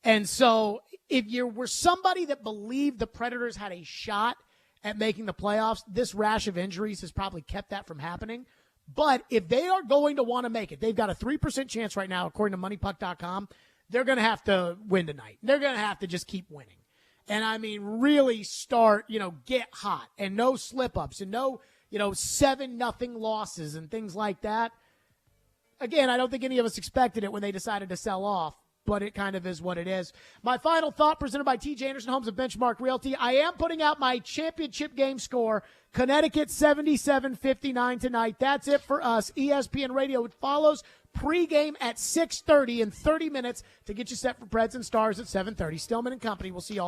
And so if you were somebody that believed the Predators had a shot at making the playoffs, this rash of injuries has probably kept that from happening. But if they are going to want to make it, they've got a 3% chance right now, according to MoneyPuck.com. They're going to have to win tonight. They're going to have to just keep winning. And, really start, get hot and no slip-ups and no, 7-0 losses and things like that. Again, I don't think any of us expected it when they decided to sell off, but it kind of is what it is. My final thought, presented by TJ Anderson Homes of Benchmark Realty. I am putting out my championship game score. Connecticut 77-59 tonight. That's it for us. ESPN Radio follows pregame at 6:30 in 30 minutes to get you set for Preds and Stars at 7:30. Stillman and Company. We'll see you all